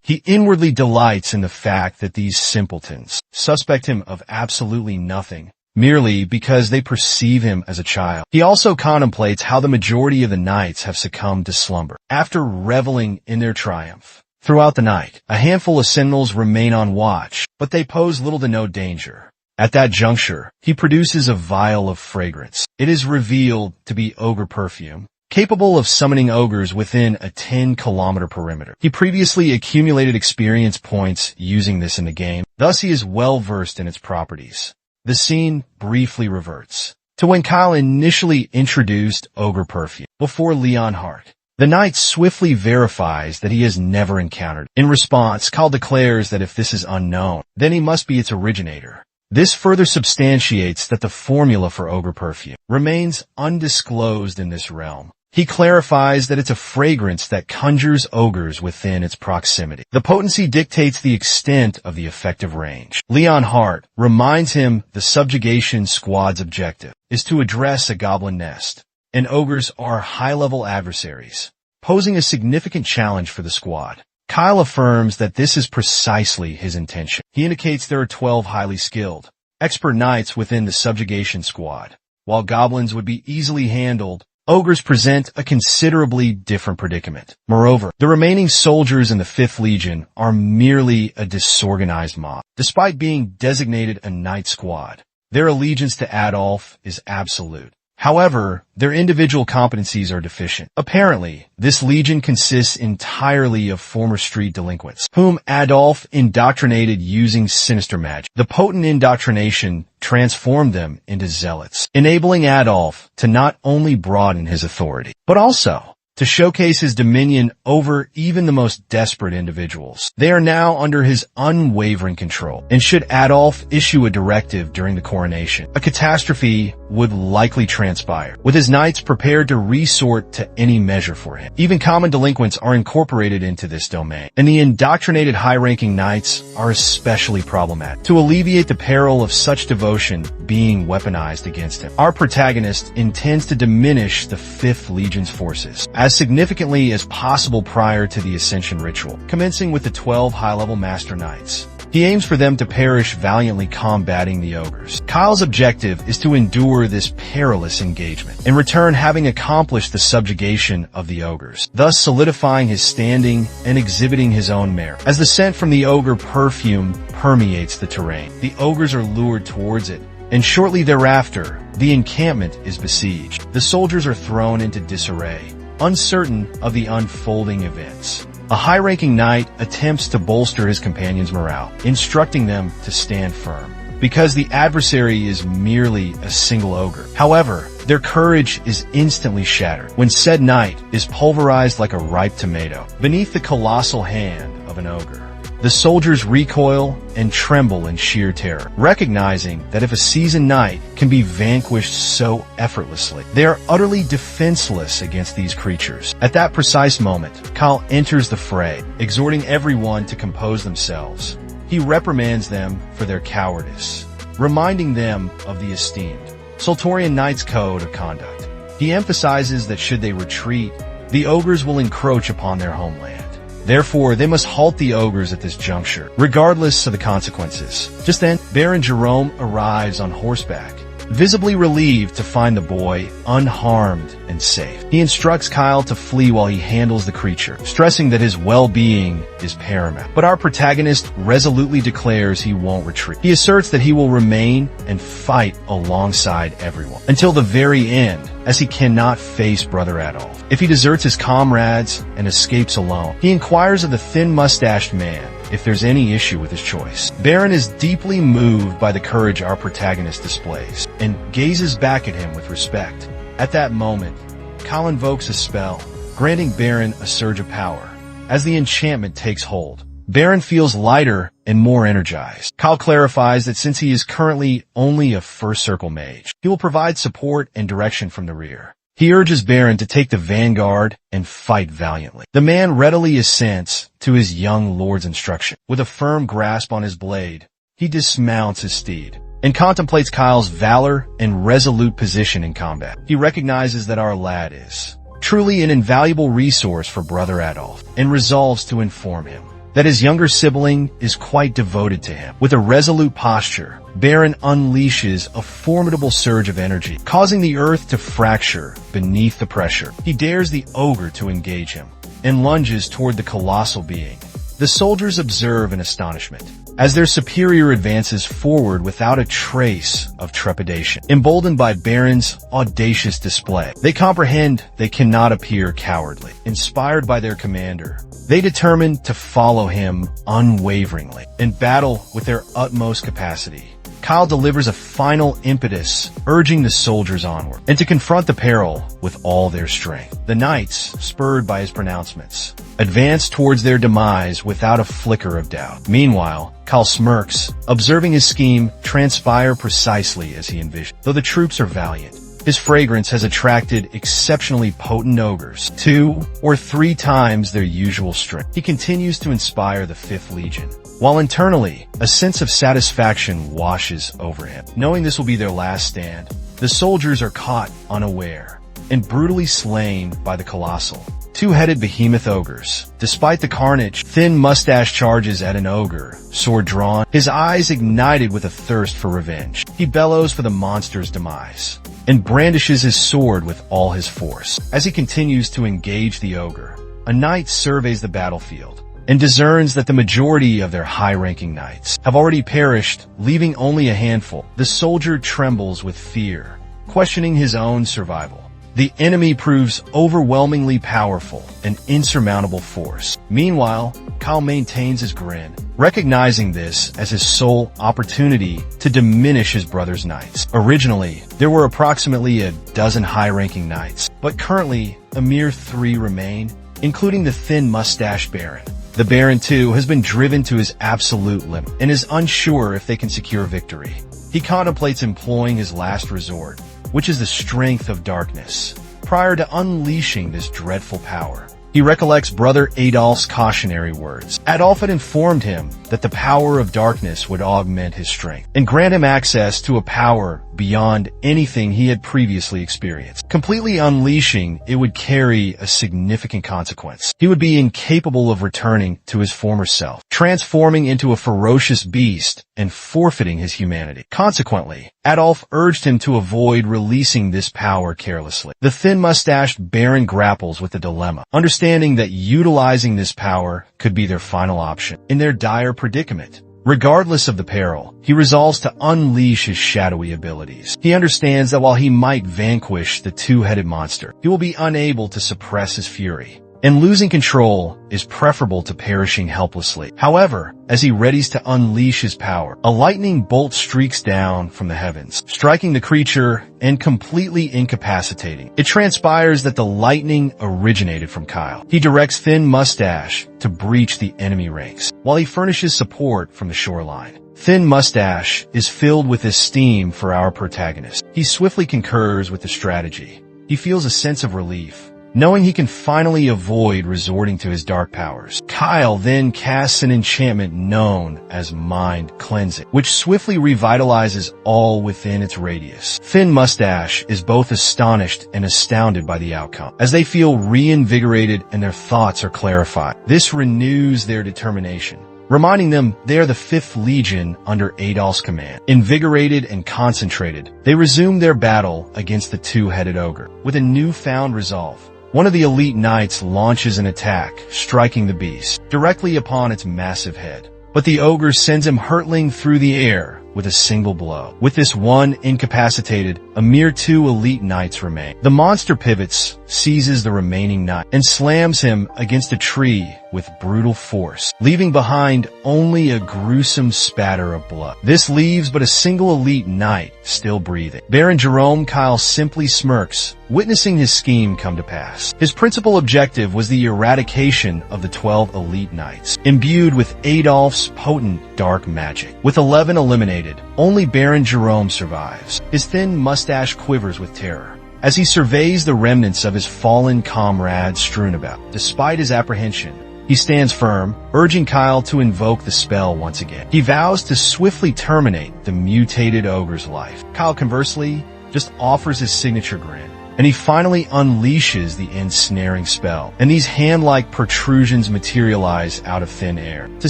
He inwardly delights in the fact that these simpletons suspect him of absolutely nothing, merely because they perceive him as a child. He also contemplates how the majority of the knights have succumbed to slumber, after reveling in their triumph. Throughout the night, a handful of sentinels remain on watch, but they pose little to no danger. At that juncture, he produces a vial of fragrance. It is revealed to be ogre perfume, capable of summoning ogres within a 10-kilometer perimeter. He previously accumulated experience points using this in the game, thus he is well versed in its properties. The scene briefly reverts to when Kyle initially introduced ogre perfume before Leonhardt. The knight swiftly verifies that he has never encountered. In response, Kyle declares that if this is unknown, then he must be its originator. This further substantiates that the formula for ogre perfume remains undisclosed in this realm. He clarifies that it's a fragrance that conjures ogres within its proximity. The potency dictates the extent of the effective range. Leonhardt reminds him the subjugation squad's objective is to address a goblin nest, and ogres are high-level adversaries, posing a significant challenge for the squad. Kyle affirms that this is precisely his intention. He indicates there are 12 highly skilled, expert knights within the subjugation squad. While goblins would be easily handled, ogres present a considerably different predicament. Moreover, the remaining soldiers in the 5th Legion are merely a disorganized mob. Despite being designated a knight squad, their allegiance to Adolf is absolute. However, their individual competencies are deficient. Apparently, this legion consists entirely of former street delinquents, whom Adolf indoctrinated using sinister magic. The potent indoctrination transformed them into zealots, enabling Adolf to not only broaden his authority, but also to showcase his dominion over even the most desperate individuals. They are now under his unwavering control, and should Adolf issue a directive during the coronation, a catastrophe would likely transpire, with his knights prepared to resort to any measure for him. Even common delinquents are incorporated into this domain, and the indoctrinated high-ranking knights are especially problematic. To alleviate the peril of such devotion being weaponized against him, our protagonist intends to diminish the 5th Legion's forces as significantly as possible prior to the Ascension ritual, commencing with the 12 high-level Master Knights. He aims for them to perish valiantly combating the ogres. Kyle's objective is to endure this perilous engagement, in return having accomplished the subjugation of the ogres, thus solidifying his standing and exhibiting his own merit. As the scent from the ogre perfume permeates the terrain, the ogres are lured towards it, and shortly thereafter, the encampment is besieged. The soldiers are thrown into disarray, uncertain of the unfolding events. A high-ranking knight attempts to bolster his companions' morale, instructing them to stand firm, because the adversary is merely a single ogre. However, their courage is instantly shattered when said knight is pulverized like a ripe tomato beneath the colossal hand of an ogre. The soldiers recoil and tremble in sheer terror, recognizing that if a seasoned knight can be vanquished so effortlessly, they are utterly defenseless against these creatures. At that precise moment, Kyle enters the fray, exhorting everyone to compose themselves. He reprimands them for their cowardice, reminding them of the esteemed Soltorian Knight's code of conduct. He emphasizes that should they retreat, the ogres will encroach upon their homeland. Therefore, they must halt the ogres at this juncture, regardless of the consequences. Just then, Baron Jerome arrives on horseback, visibly relieved to find the boy unharmed and safe. He instructs Kyle to flee while he handles the creature, stressing that his well-being is paramount. But our protagonist resolutely declares he won't retreat. He asserts that he will remain and fight alongside everyone until the very end, as he cannot face Brother Adolf if he deserts his comrades and escapes alone. He inquires of the thin-mustached man if there's any issue with his choice. Baron is deeply moved by the courage our protagonist displays and gazes back at him with respect. At that moment, Kyle invokes a spell, granting Baron a surge of power. As the enchantment takes hold, Baron feels lighter and more energized. Kyle clarifies that since he is currently only a first circle mage, he will provide support and direction from the rear. He urges Baron to take the vanguard and fight valiantly. The man readily assents to his young lord's instruction. With a firm grasp on his blade, he dismounts his steed and contemplates Kyle's valor and resolute position in combat. He recognizes that our lad is truly an invaluable resource for Brother Adolf and resolves to inform him that his younger sibling is quite devoted to him. With a resolute posture, Baron unleashes a formidable surge of energy, causing the earth to fracture beneath the pressure. He dares the ogre to engage him and lunges toward the colossal being. The soldiers observe in astonishment as their superior advances forward without a trace of trepidation. Emboldened by Baron's audacious display, they comprehend they cannot appear cowardly. Inspired by their commander, they determine to follow him unwaveringly and battle with their utmost capacity. Kyle delivers a final impetus, urging the soldiers onward and to confront the peril with all their strength. The knights, spurred by his pronouncements, advance towards their demise without a flicker of doubt. Meanwhile, Kyle smirks, observing his scheme transpire precisely as he envisioned. Though the troops are valiant, his fragrance has attracted exceptionally potent ogres, 2 or 3 times their usual strength. He continues to inspire the 5th Legion, while internally, a sense of satisfaction washes over him. Knowing this will be their last stand, the soldiers are caught unaware and brutally slain by the colossal, 2-headed behemoth ogres. Despite the carnage, Thin Mustache charges at an ogre, sword drawn, his eyes ignited with a thirst for revenge. He bellows for the monster's demise and brandishes his sword with all his force. As he continues to engage the ogre, a knight surveys the battlefield and discerns that the majority of their high-ranking knights have already perished, leaving only a handful. The soldier trembles with fear, questioning his own survival. The enemy proves overwhelmingly powerful, an insurmountable force. Meanwhile, Kyle maintains his grin, recognizing this as his sole opportunity to diminish his brother's knights. Originally, there were approximately a dozen high-ranking knights, but currently a mere 3 remain, including the thin-mustached Baron. The Baron, too, has been driven to his absolute limit and is unsure if they can secure victory. He contemplates employing his last resort, which is the strength of darkness, prior to unleashing this dreadful power. He recollects Brother Adolf's cautionary words. Adolf had informed him that the power of darkness would augment his strength and grant him access to a power beyond anything he had previously experienced. Completely unleashing it would carry a significant consequence. He would be incapable of returning to his former self, transforming into a ferocious beast and forfeiting his humanity. Consequently, Adolf urged him to avoid releasing this power carelessly. The thin-mustached Baron grapples with the dilemma, understanding that utilizing this power could be their final option. In their dire predicament, regardless of the peril, he resolves to unleash his shadowy abilities. He understands that while he might vanquish the 2-headed monster, he will be unable to suppress his fury, and losing control is preferable to perishing helplessly. However, as he readies to unleash his power, a lightning bolt streaks down from the heavens, striking the creature and completely incapacitating. It transpires that the lightning originated from Kyle. He directs Thin Mustache to breach the enemy ranks, while he furnishes support from the shoreline. Thin Mustache is filled with esteem for our protagonist. He swiftly concurs with the strategy. He feels a sense of relief, knowing he can finally avoid resorting to his dark powers. Kyle then casts an enchantment known as Mind Cleansing, which swiftly revitalizes all within its radius. Thin Mustache is both astonished and astounded by the outcome, as they feel reinvigorated and their thoughts are clarified. This renews their determination, reminding them they are the 5th Legion under Adolf's command. Invigorated and concentrated, they resume their battle against the two-headed ogre. With a newfound resolve, one of the elite knights launches an attack, striking the beast directly upon its massive head. But the ogre sends him hurtling through the air with a single blow. With this one incapacitated, a mere 2 elite knights remain. The monster pivots, seizes the remaining knight, and slams him against a tree with brutal force, leaving behind only a gruesome spatter of blood. This leaves but a single elite knight still breathing. Baron Jerome Kyle simply smirks, witnessing his scheme come to pass. His principal objective was the eradication of the 12 elite knights, imbued with Adolf's potent dark magic. With 11 eliminated, only Baron Jerome survives. His thin mustache quivers with terror as he surveys the remnants of his fallen comrades strewn about. Despite his apprehension, he stands firm, urging Kyle to invoke the spell once again. He vows to swiftly terminate the mutated ogre's life. Kyle, conversely, just offers his signature grin, and he finally unleashes the ensnaring spell, and these hand-like protrusions materialize out of thin air to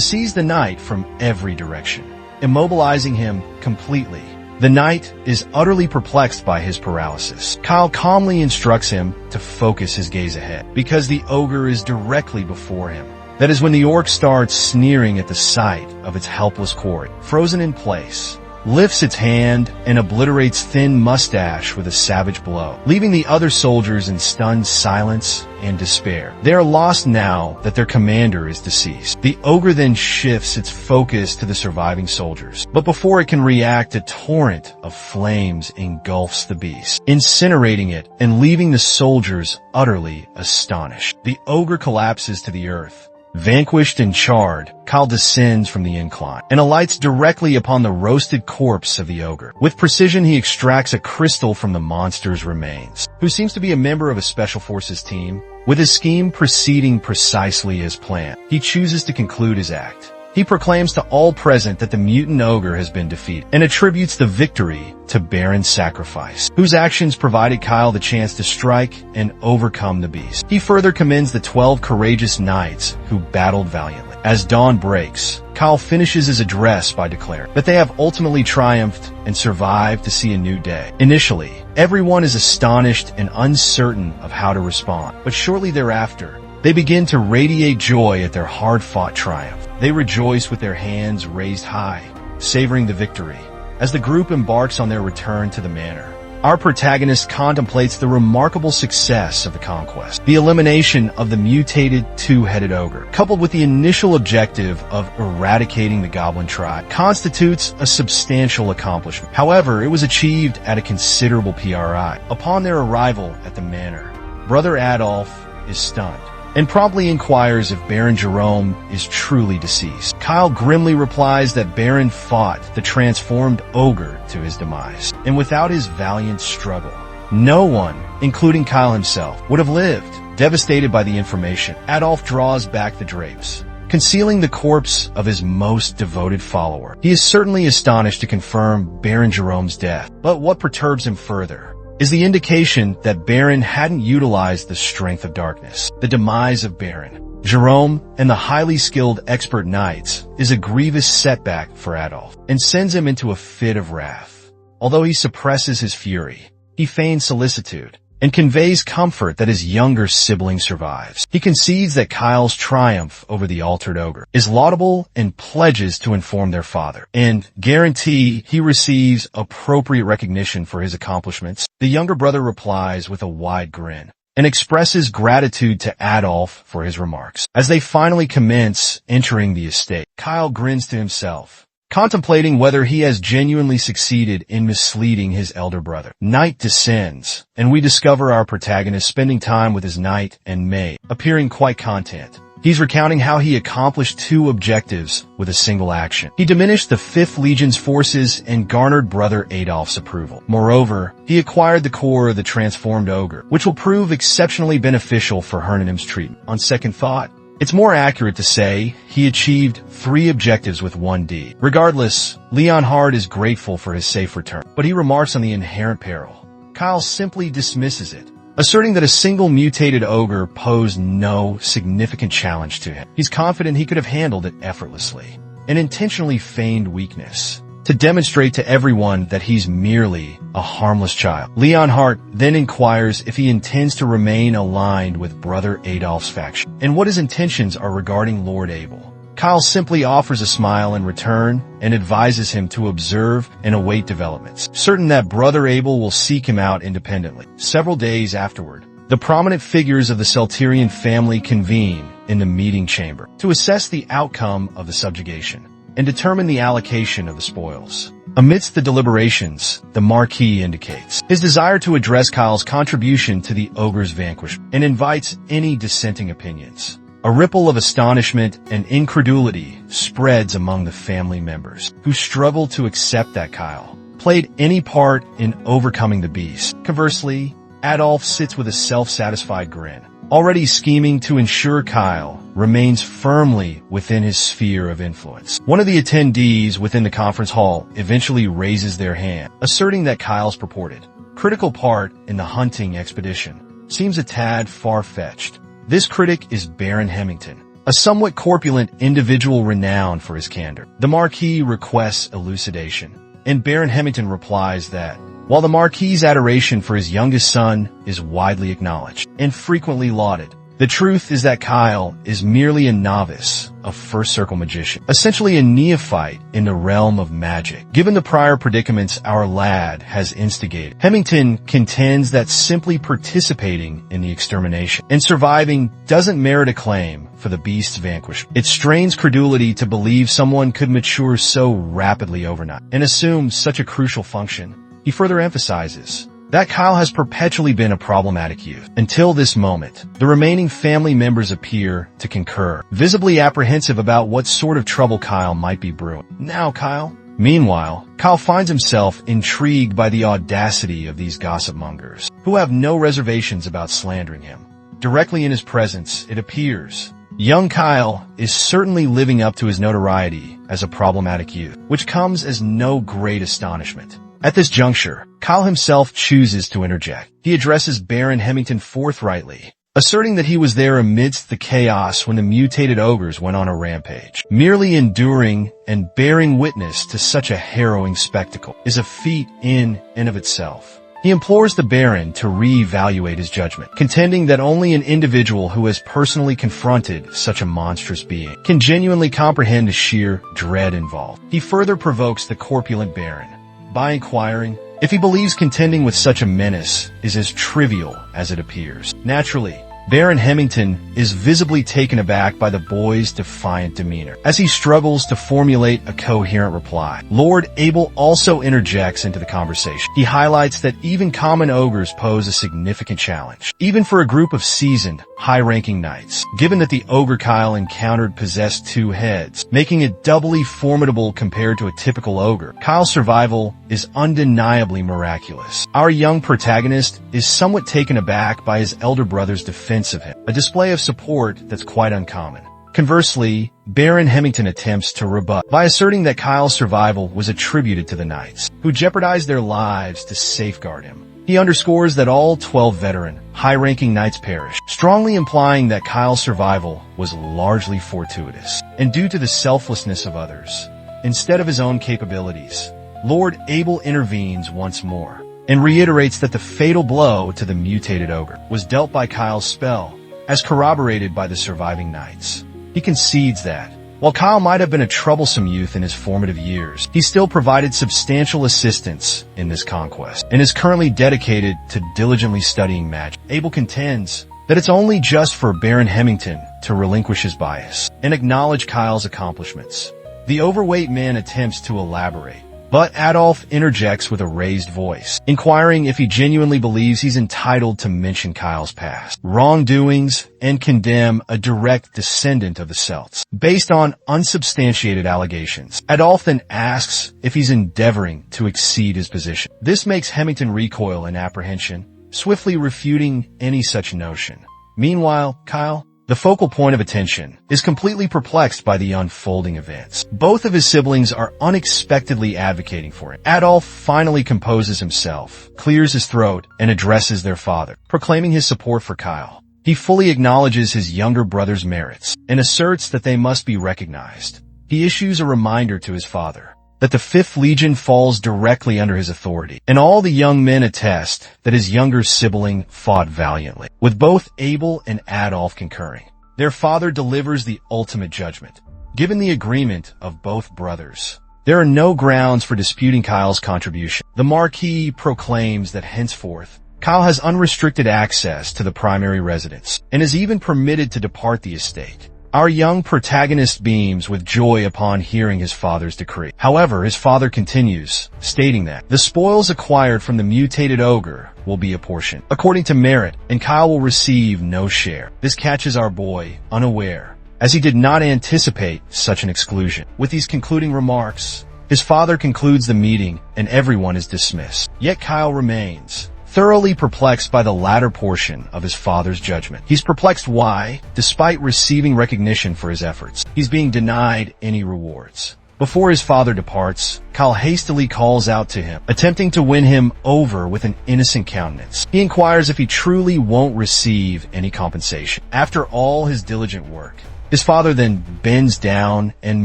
seize the knight from every direction, immobilizing him completely. The knight is utterly perplexed by his paralysis. Kyle calmly instructs him to focus his gaze ahead, because the ogre is directly before him. That is when the orc starts sneering at the sight of its helpless quarry, frozen in place, lifts its hand and obliterates Thin Mustache with a savage blow, leaving the other soldiers in stunned silence and despair. They are lost now that their commander is deceased. The ogre then shifts its focus to the surviving soldiers, but before it can react, a torrent of flames engulfs the beast, incinerating it and leaving the soldiers utterly astonished. The ogre collapses to the earth. Vanquished and charred, Kyle descends from the incline and alights directly upon the roasted corpse of the ogre. With precision, he extracts a crystal from the monster's remains, who seems to be a member of a special forces team. With his scheme proceeding precisely as planned, he chooses to conclude his act. He proclaims to all present that the mutant ogre has been defeated and attributes the victory to Baron's sacrifice, whose actions provided Kyle the chance to strike and overcome the beast. He further commends the 12 courageous knights who battled valiantly. As dawn breaks, Kyle finishes his address by declaring that they have ultimately triumphed and survived to see a new day. Initially, everyone is astonished and uncertain of how to respond, but shortly thereafter, they begin to radiate joy at their hard-fought triumph. They rejoice with their hands raised high, savoring the victory. As the group embarks on their return to the manor, our protagonist contemplates the remarkable success of the conquest. The elimination of the mutated two-headed ogre, coupled with the initial objective of eradicating the goblin tribe, constitutes a substantial accomplishment. However, it was achieved at a considerable PRI. Upon their arrival at the manor, Brother Adolf is stunned and promptly inquires if Baron Jerome is truly deceased. Kyle grimly replies that Baron fought the transformed ogre to his demise, and without his valiant struggle, no one, including Kyle himself, would have lived. Devastated by the information, Adolf draws back the drapes, concealing the corpse of his most devoted follower. He is certainly astonished to confirm Baron Jerome's death, but what perturbs him further is the indication that Baron hadn't utilized the strength of darkness. The demise of Baron Jerome and the highly skilled expert knights is a grievous setback for Adolf and sends him into a fit of wrath. Although he suppresses his fury, he feigns solicitude and conveys comfort that his younger sibling survives. He concedes that Kyle's triumph over the altered ogre is laudable and pledges to inform their father and guarantee he receives appropriate recognition for his accomplishments. The younger brother replies with a wide grin and expresses gratitude to Adolf for his remarks. As they finally commence entering the estate, Kyle grins to himself, contemplating whether he has genuinely succeeded in misleading his elder brother. Night descends, and we discover our protagonist spending time with his knight and maid, appearing quite content. He's recounting how he accomplished 2 objectives with a single action. He diminished the 5th Legion's forces and garnered Brother Adolf's approval. Moreover, he acquired the core of the transformed ogre, which will prove exceptionally beneficial for Hernanim's treatment. On second thought, it's more accurate to say he achieved 3 objectives with 1 deed. Regardless, Leonhard is grateful for his safe return, but he remarks on the inherent peril. Kyle simply dismisses it, asserting that a single mutated ogre posed no significant challenge to him. He's confident he could have handled it effortlessly, an intentionally feigned weakness, to demonstrate to everyone that he's merely a harmless child. Leonhardt then inquires if he intends to remain aligned with Brother Adolf's faction, and what his intentions are regarding Lord Abel. Kyle simply offers a smile in return and advises him to observe and await developments, certain that Brother Abel will seek him out independently. Several days afterward, the prominent figures of the Celterian family convene in the meeting chamber to assess the outcome of the subjugation and determine the allocation of the spoils. Amidst the deliberations, the Marquis indicates his desire to address Kyle's contribution to the ogre's vanquishment and invites any dissenting opinions. A ripple of astonishment and incredulity spreads among the family members, who struggle to accept that Kyle played any part in overcoming the beast. Conversely, Adolf sits with a self-satisfied grin, already scheming to ensure Kyle remains firmly within his sphere of influence. One of the attendees within the conference hall eventually raises their hand, asserting that Kyle's purported critical part in the hunting expedition seems a tad far-fetched. This critic is Baron Hemington, a somewhat corpulent individual renowned for his candor. The Marquis requests elucidation, and Baron Hemington replies that while the Marquis's adoration for his youngest son is widely acknowledged and frequently lauded, the truth is that Kyle is merely a novice, a first-circle magician, essentially a neophyte in the realm of magic. Given the prior predicaments our lad has instigated, Hemington contends that simply participating in the extermination and surviving doesn't merit a claim for the beast's vanquishment. It strains credulity to believe someone could mature so rapidly overnight and assume such a crucial function. He further emphasizes that Kyle has perpetually been a problematic youth. Until this moment, the remaining family members appear to concur, visibly apprehensive about what sort of trouble Kyle might be brewing. Now, Kyle. Meanwhile, Kyle finds himself intrigued by the audacity of these gossip mongers, who have no reservations about slandering him. Directly in his presence, it appears young Kyle is certainly living up to his notoriety as a problematic youth, which comes as no great astonishment. At this juncture, Kyle himself chooses to interject. He addresses Baron Hemington forthrightly, asserting that he was there amidst the chaos when the mutated ogres went on a rampage. Merely enduring and bearing witness to such a harrowing spectacle is a feat in and of itself. He implores the Baron to re-evaluate his judgment, contending that only an individual who has personally confronted such a monstrous being can genuinely comprehend the sheer dread involved. He further provokes the corpulent Baron by inquiring if he believes contending with such a menace is as trivial as it appears. Naturally, Baron Hemington is visibly taken aback by the boy's defiant demeanor as he struggles to formulate a coherent reply. Lord Abel also interjects into the conversation. He highlights that even common ogres pose a significant challenge, even for a group of seasoned, high-ranking knights, given that the ogre Kyle encountered possessed 2 heads, making it doubly formidable compared to a typical ogre. Kyle's survival is undeniably miraculous. Our young protagonist is somewhat taken aback by his elder brother's defense of him, a display of support that's quite uncommon. Conversely, Baron Hemington attempts to rebut by asserting that Kyle's survival was attributed to the knights, who jeopardized their lives to safeguard him. He underscores that all 12 veteran, high-ranking knights perished, strongly implying that Kyle's survival was largely fortuitous and due to the selflessness of others, instead of his own capabilities. Lord Abel intervenes once more and reiterates that the fatal blow to the mutated ogre was dealt by Kyle's spell, as corroborated by the surviving knights. He concedes that, while Kyle might have been a troublesome youth in his formative years, he still provided substantial assistance in this conquest, and is currently dedicated to diligently studying magic. Abel contends that it's only just for Baron Hemington to relinquish his bias and acknowledge Kyle's accomplishments. The overweight man attempts to elaborate, But Adolf interjects with a raised voice, inquiring if he genuinely believes he's entitled to mention Kyle's past wrongdoings and condemn a direct descendant of the Celts based on unsubstantiated allegations. Adolf then asks if he's endeavoring to exceed his position. This makes Hemington recoil in apprehension, swiftly refuting any such notion. Meanwhile, Kyle, the focal point of attention, is completely perplexed by the unfolding events. Both of his siblings are unexpectedly advocating for him. Adolf finally composes himself, clears his throat, and addresses their father, proclaiming his support for Kyle. He fully acknowledges his younger brother's merits and asserts that they must be recognized. He issues a reminder to his father that the 5th Legion falls directly under his authority, and all the young men attest that his younger sibling fought valiantly, with both Abel and Adolf concurring. Their father delivers the ultimate judgment. Given the agreement of both brothers, there are no grounds for disputing Kyle's contribution. The Marquis proclaims that henceforth, Kyle has unrestricted access to the primary residence, and is even permitted to depart the estate. Our young protagonist beams with joy upon hearing his father's decree. However, his father continues, stating that the spoils acquired from the mutated ogre will be apportioned according to merit, and Kyle will receive no share. This catches our boy unaware, as he did not anticipate such an exclusion. With these concluding remarks, his father concludes the meeting and everyone is dismissed. Yet Kyle remains thoroughly perplexed by the latter portion of his father's judgment. He's perplexed why, despite receiving recognition for his efforts, he's being denied any rewards. Before his father departs, Kyle hastily calls out to him, attempting to win him over with an innocent countenance. He inquires if he truly won't receive any compensation. After all his diligent work, his father then bends down and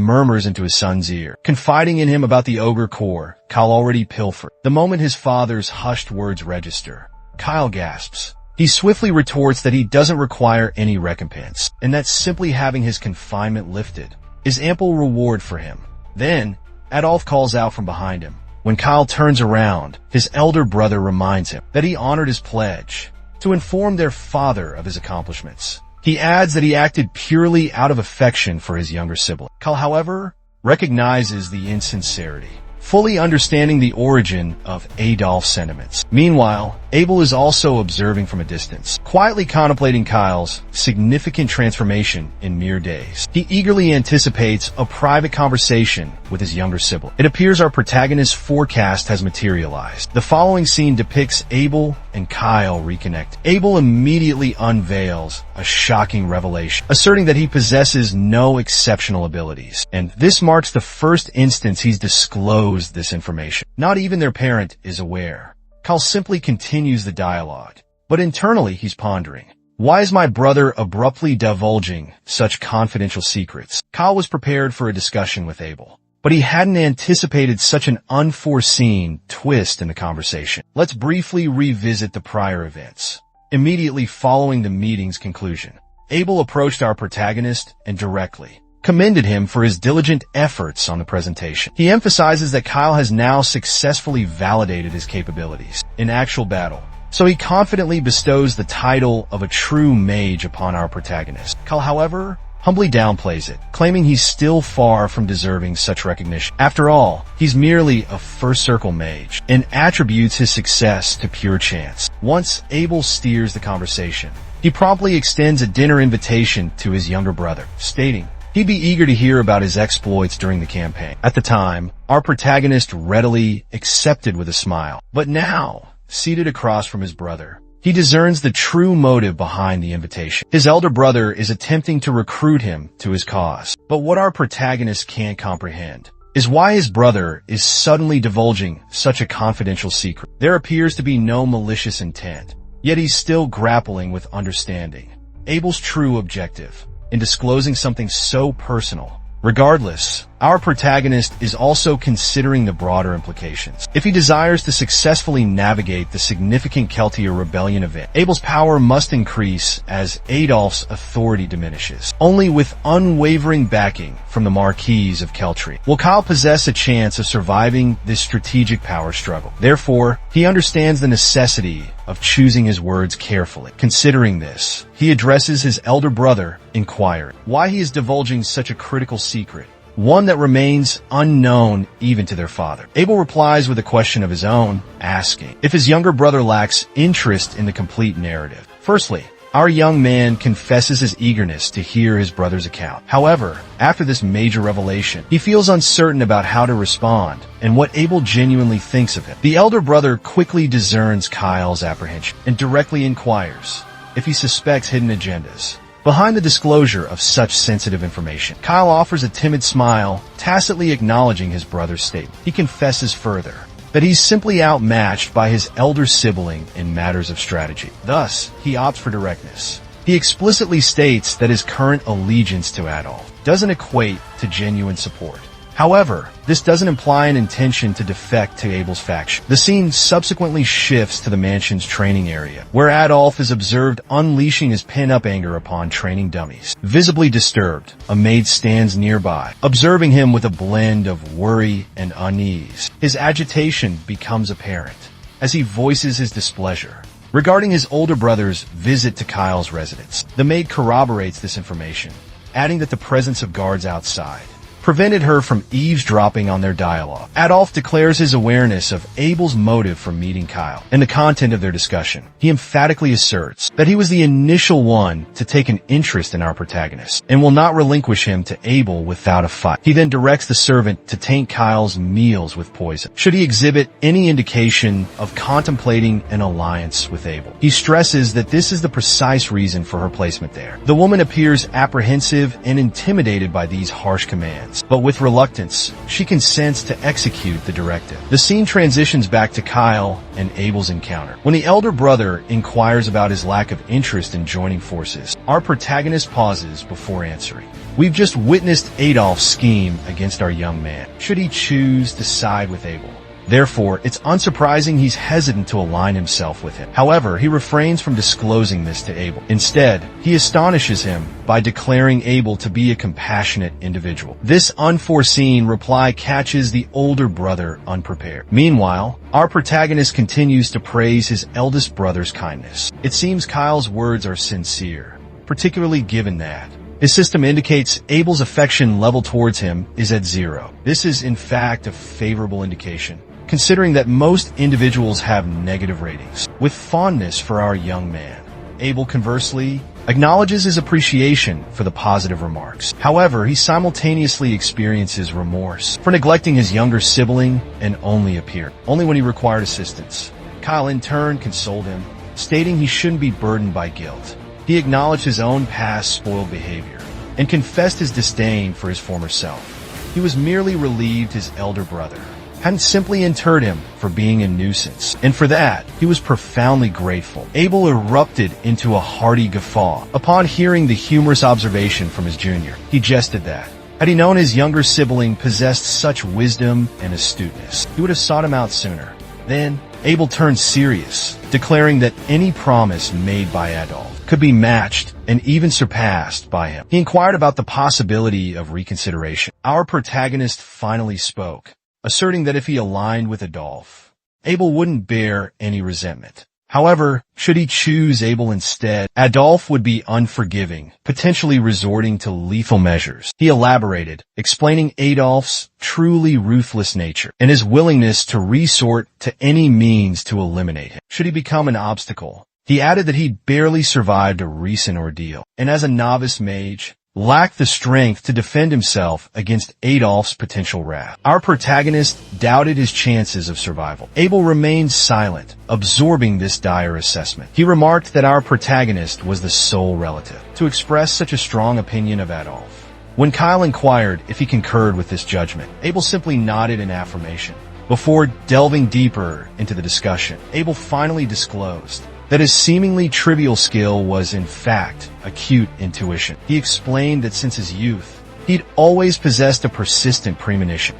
murmurs into his son's ear, confiding in him about the ogre core Kyle already pilfered. The moment his father's hushed words register, Kyle gasps. He swiftly retorts that he doesn't require any recompense, and that simply having his confinement lifted is ample reward for him. Then, Adolf calls out from behind him. When Kyle turns around, his elder brother reminds him that he honored his pledge to inform their father of his accomplishments. He adds that he acted purely out of affection for his younger sibling. Kyle, however, recognizes the insincerity, fully understanding the origin of Adolf's sentiments. Meanwhile, Abel is also observing from a distance, quietly contemplating Kyle's significant transformation in mere days. He eagerly anticipates a private conversation with his younger sibling. It appears our protagonist's forecast has materialized. The following scene depicts Abel and Kyle reconnect. Abel immediately unveils a shocking revelation, asserting that he possesses no exceptional abilities, and this marks the first instance he's disclosed this information. Not even their parent is aware. Kyle simply continues the dialogue, but internally he's pondering. Why is my brother abruptly divulging such confidential secrets? Kyle was prepared for a discussion with Abel, but he hadn't anticipated such an unforeseen twist in the conversation. Let's briefly revisit the prior events. Immediately following the meeting's conclusion, Abel approached our protagonist and directly commended him for his diligent efforts on the presentation. He emphasizes that Kyle has now successfully validated his capabilities in actual battle, so he confidently bestows the title of a true mage upon our protagonist. Kyle, however, humbly downplays it, claiming he's still far from deserving such recognition. After all, he's merely a first-circle mage, and attributes his success to pure chance. Once Abel steers the conversation, he promptly extends a dinner invitation to his younger brother, stating he'd be eager to hear about his exploits during the campaign. At the time, our protagonist readily accepted with a smile. But now, seated across from his brother, he discerns the true motive behind the invitation. His elder brother is attempting to recruit him to his cause. But what our protagonist can't comprehend is why his brother is suddenly divulging such a confidential secret. There appears to be no malicious intent, yet he's still grappling with understanding Abel's true objective in disclosing something so personal. Regardless, our protagonist is also considering the broader implications. If he desires to successfully navigate the significant Keltier rebellion event, Abel's power must increase as Adolf's authority diminishes. Only with unwavering backing from the Marquis of Keltry will Kyle possess a chance of surviving this strategic power struggle. Therefore, he understands the necessity of choosing his words carefully. Considering this, he addresses his elder brother, inquiring why he is divulging such a critical secret one that remains unknown even to their father. Abel replies with a question of his own, asking if his younger brother lacks interest in the complete narrative. Firstly, our young man confesses his eagerness to hear his brother's account. However, after this major revelation, he feels uncertain about how to respond and what Abel genuinely thinks of him. The elder brother quickly discerns Kyle's apprehension and directly inquires if he suspects hidden agendas behind the disclosure of such sensitive information. Kyle offers a timid smile, tacitly acknowledging his brother's statement. He confesses further that he's simply outmatched by his elder sibling in matters of strategy. Thus, he opts for directness. He explicitly states that his current allegiance to Adolf doesn't equate to genuine support. However, this doesn't imply an intention to defect to Abel's faction. The scene subsequently shifts to the mansion's training area, where Adolf is observed unleashing his pent-up anger upon training dummies. Visibly disturbed, a maid stands nearby, observing him with a blend of worry and unease. His agitation becomes apparent as he voices his displeasure regarding his older brother's visit to Kyle's residence. The maid corroborates this information, adding that the presence of guards outside prevented her from eavesdropping on their dialogue. Adolf declares his awareness of Abel's motive for meeting Kyle and the content of their discussion. He emphatically asserts that he was the initial one to take an interest in our protagonist and will not relinquish him to Abel without a fight. He then directs the servant to taint Kyle's meals with poison, should he exhibit any indication of contemplating an alliance with Abel. He stresses that this is the precise reason for her placement there. The woman appears apprehensive and intimidated by these harsh commands, but with reluctance, she consents to execute the directive. The scene transitions back to Kyle and Abel's encounter. When the elder brother inquires about his lack of interest in joining forces, our protagonist pauses before answering. We've just witnessed Adolf's scheme against our young man, should he choose to side with Abel. Therefore, it's unsurprising he's hesitant to align himself with him. However, he refrains from disclosing this to Abel. Instead, he astonishes him by declaring Abel to be a compassionate individual. This unforeseen reply catches the older brother unprepared. Meanwhile, our protagonist continues to praise his eldest brother's kindness. It seems Kyle's words are sincere, particularly given that his system indicates Abel's affection level towards him is at 0. This is in fact a favorable indication, considering that most individuals have negative ratings. With fondness for our young man, Abel conversely acknowledges his appreciation for the positive remarks. However, he simultaneously experiences remorse for neglecting his younger sibling and only when he required assistance. Kyle in turn consoled him, stating he shouldn't be burdened by guilt. He acknowledged his own past spoiled behavior and confessed his disdain for his former self. He was merely relieved his elder brother hadn't simply interred him for being a nuisance, and for that, he was profoundly grateful. Abel erupted into a hearty guffaw upon hearing the humorous observation from his junior. He jested that, had he known his younger sibling possessed such wisdom and astuteness, he would have sought him out sooner. Then, Abel turned serious, declaring that any promise made by Adolf could be matched and even surpassed by him. He inquired about the possibility of reconsideration. Our protagonist finally spoke, asserting that if he aligned with Adolf, Abel wouldn't bear any resentment. However, should he choose Abel instead, Adolf would be unforgiving, potentially resorting to lethal measures. He elaborated, explaining Adolf's truly ruthless nature and his willingness to resort to any means to eliminate him, should he become an obstacle. He added that he'd barely survived a recent ordeal, and as a novice mage, lacked the strength to defend himself against Adolf's potential wrath. Our protagonist doubted his chances of survival. Abel remained silent, absorbing this dire assessment. He remarked that our protagonist was the sole relative to express such a strong opinion of Adolf. When Kyle inquired if he concurred with this judgment, Abel simply nodded in affirmation. Before delving deeper into the discussion, Abel finally disclosed that his seemingly trivial skill was, in fact, acute intuition. He explained that since his youth, he'd always possessed a persistent premonition.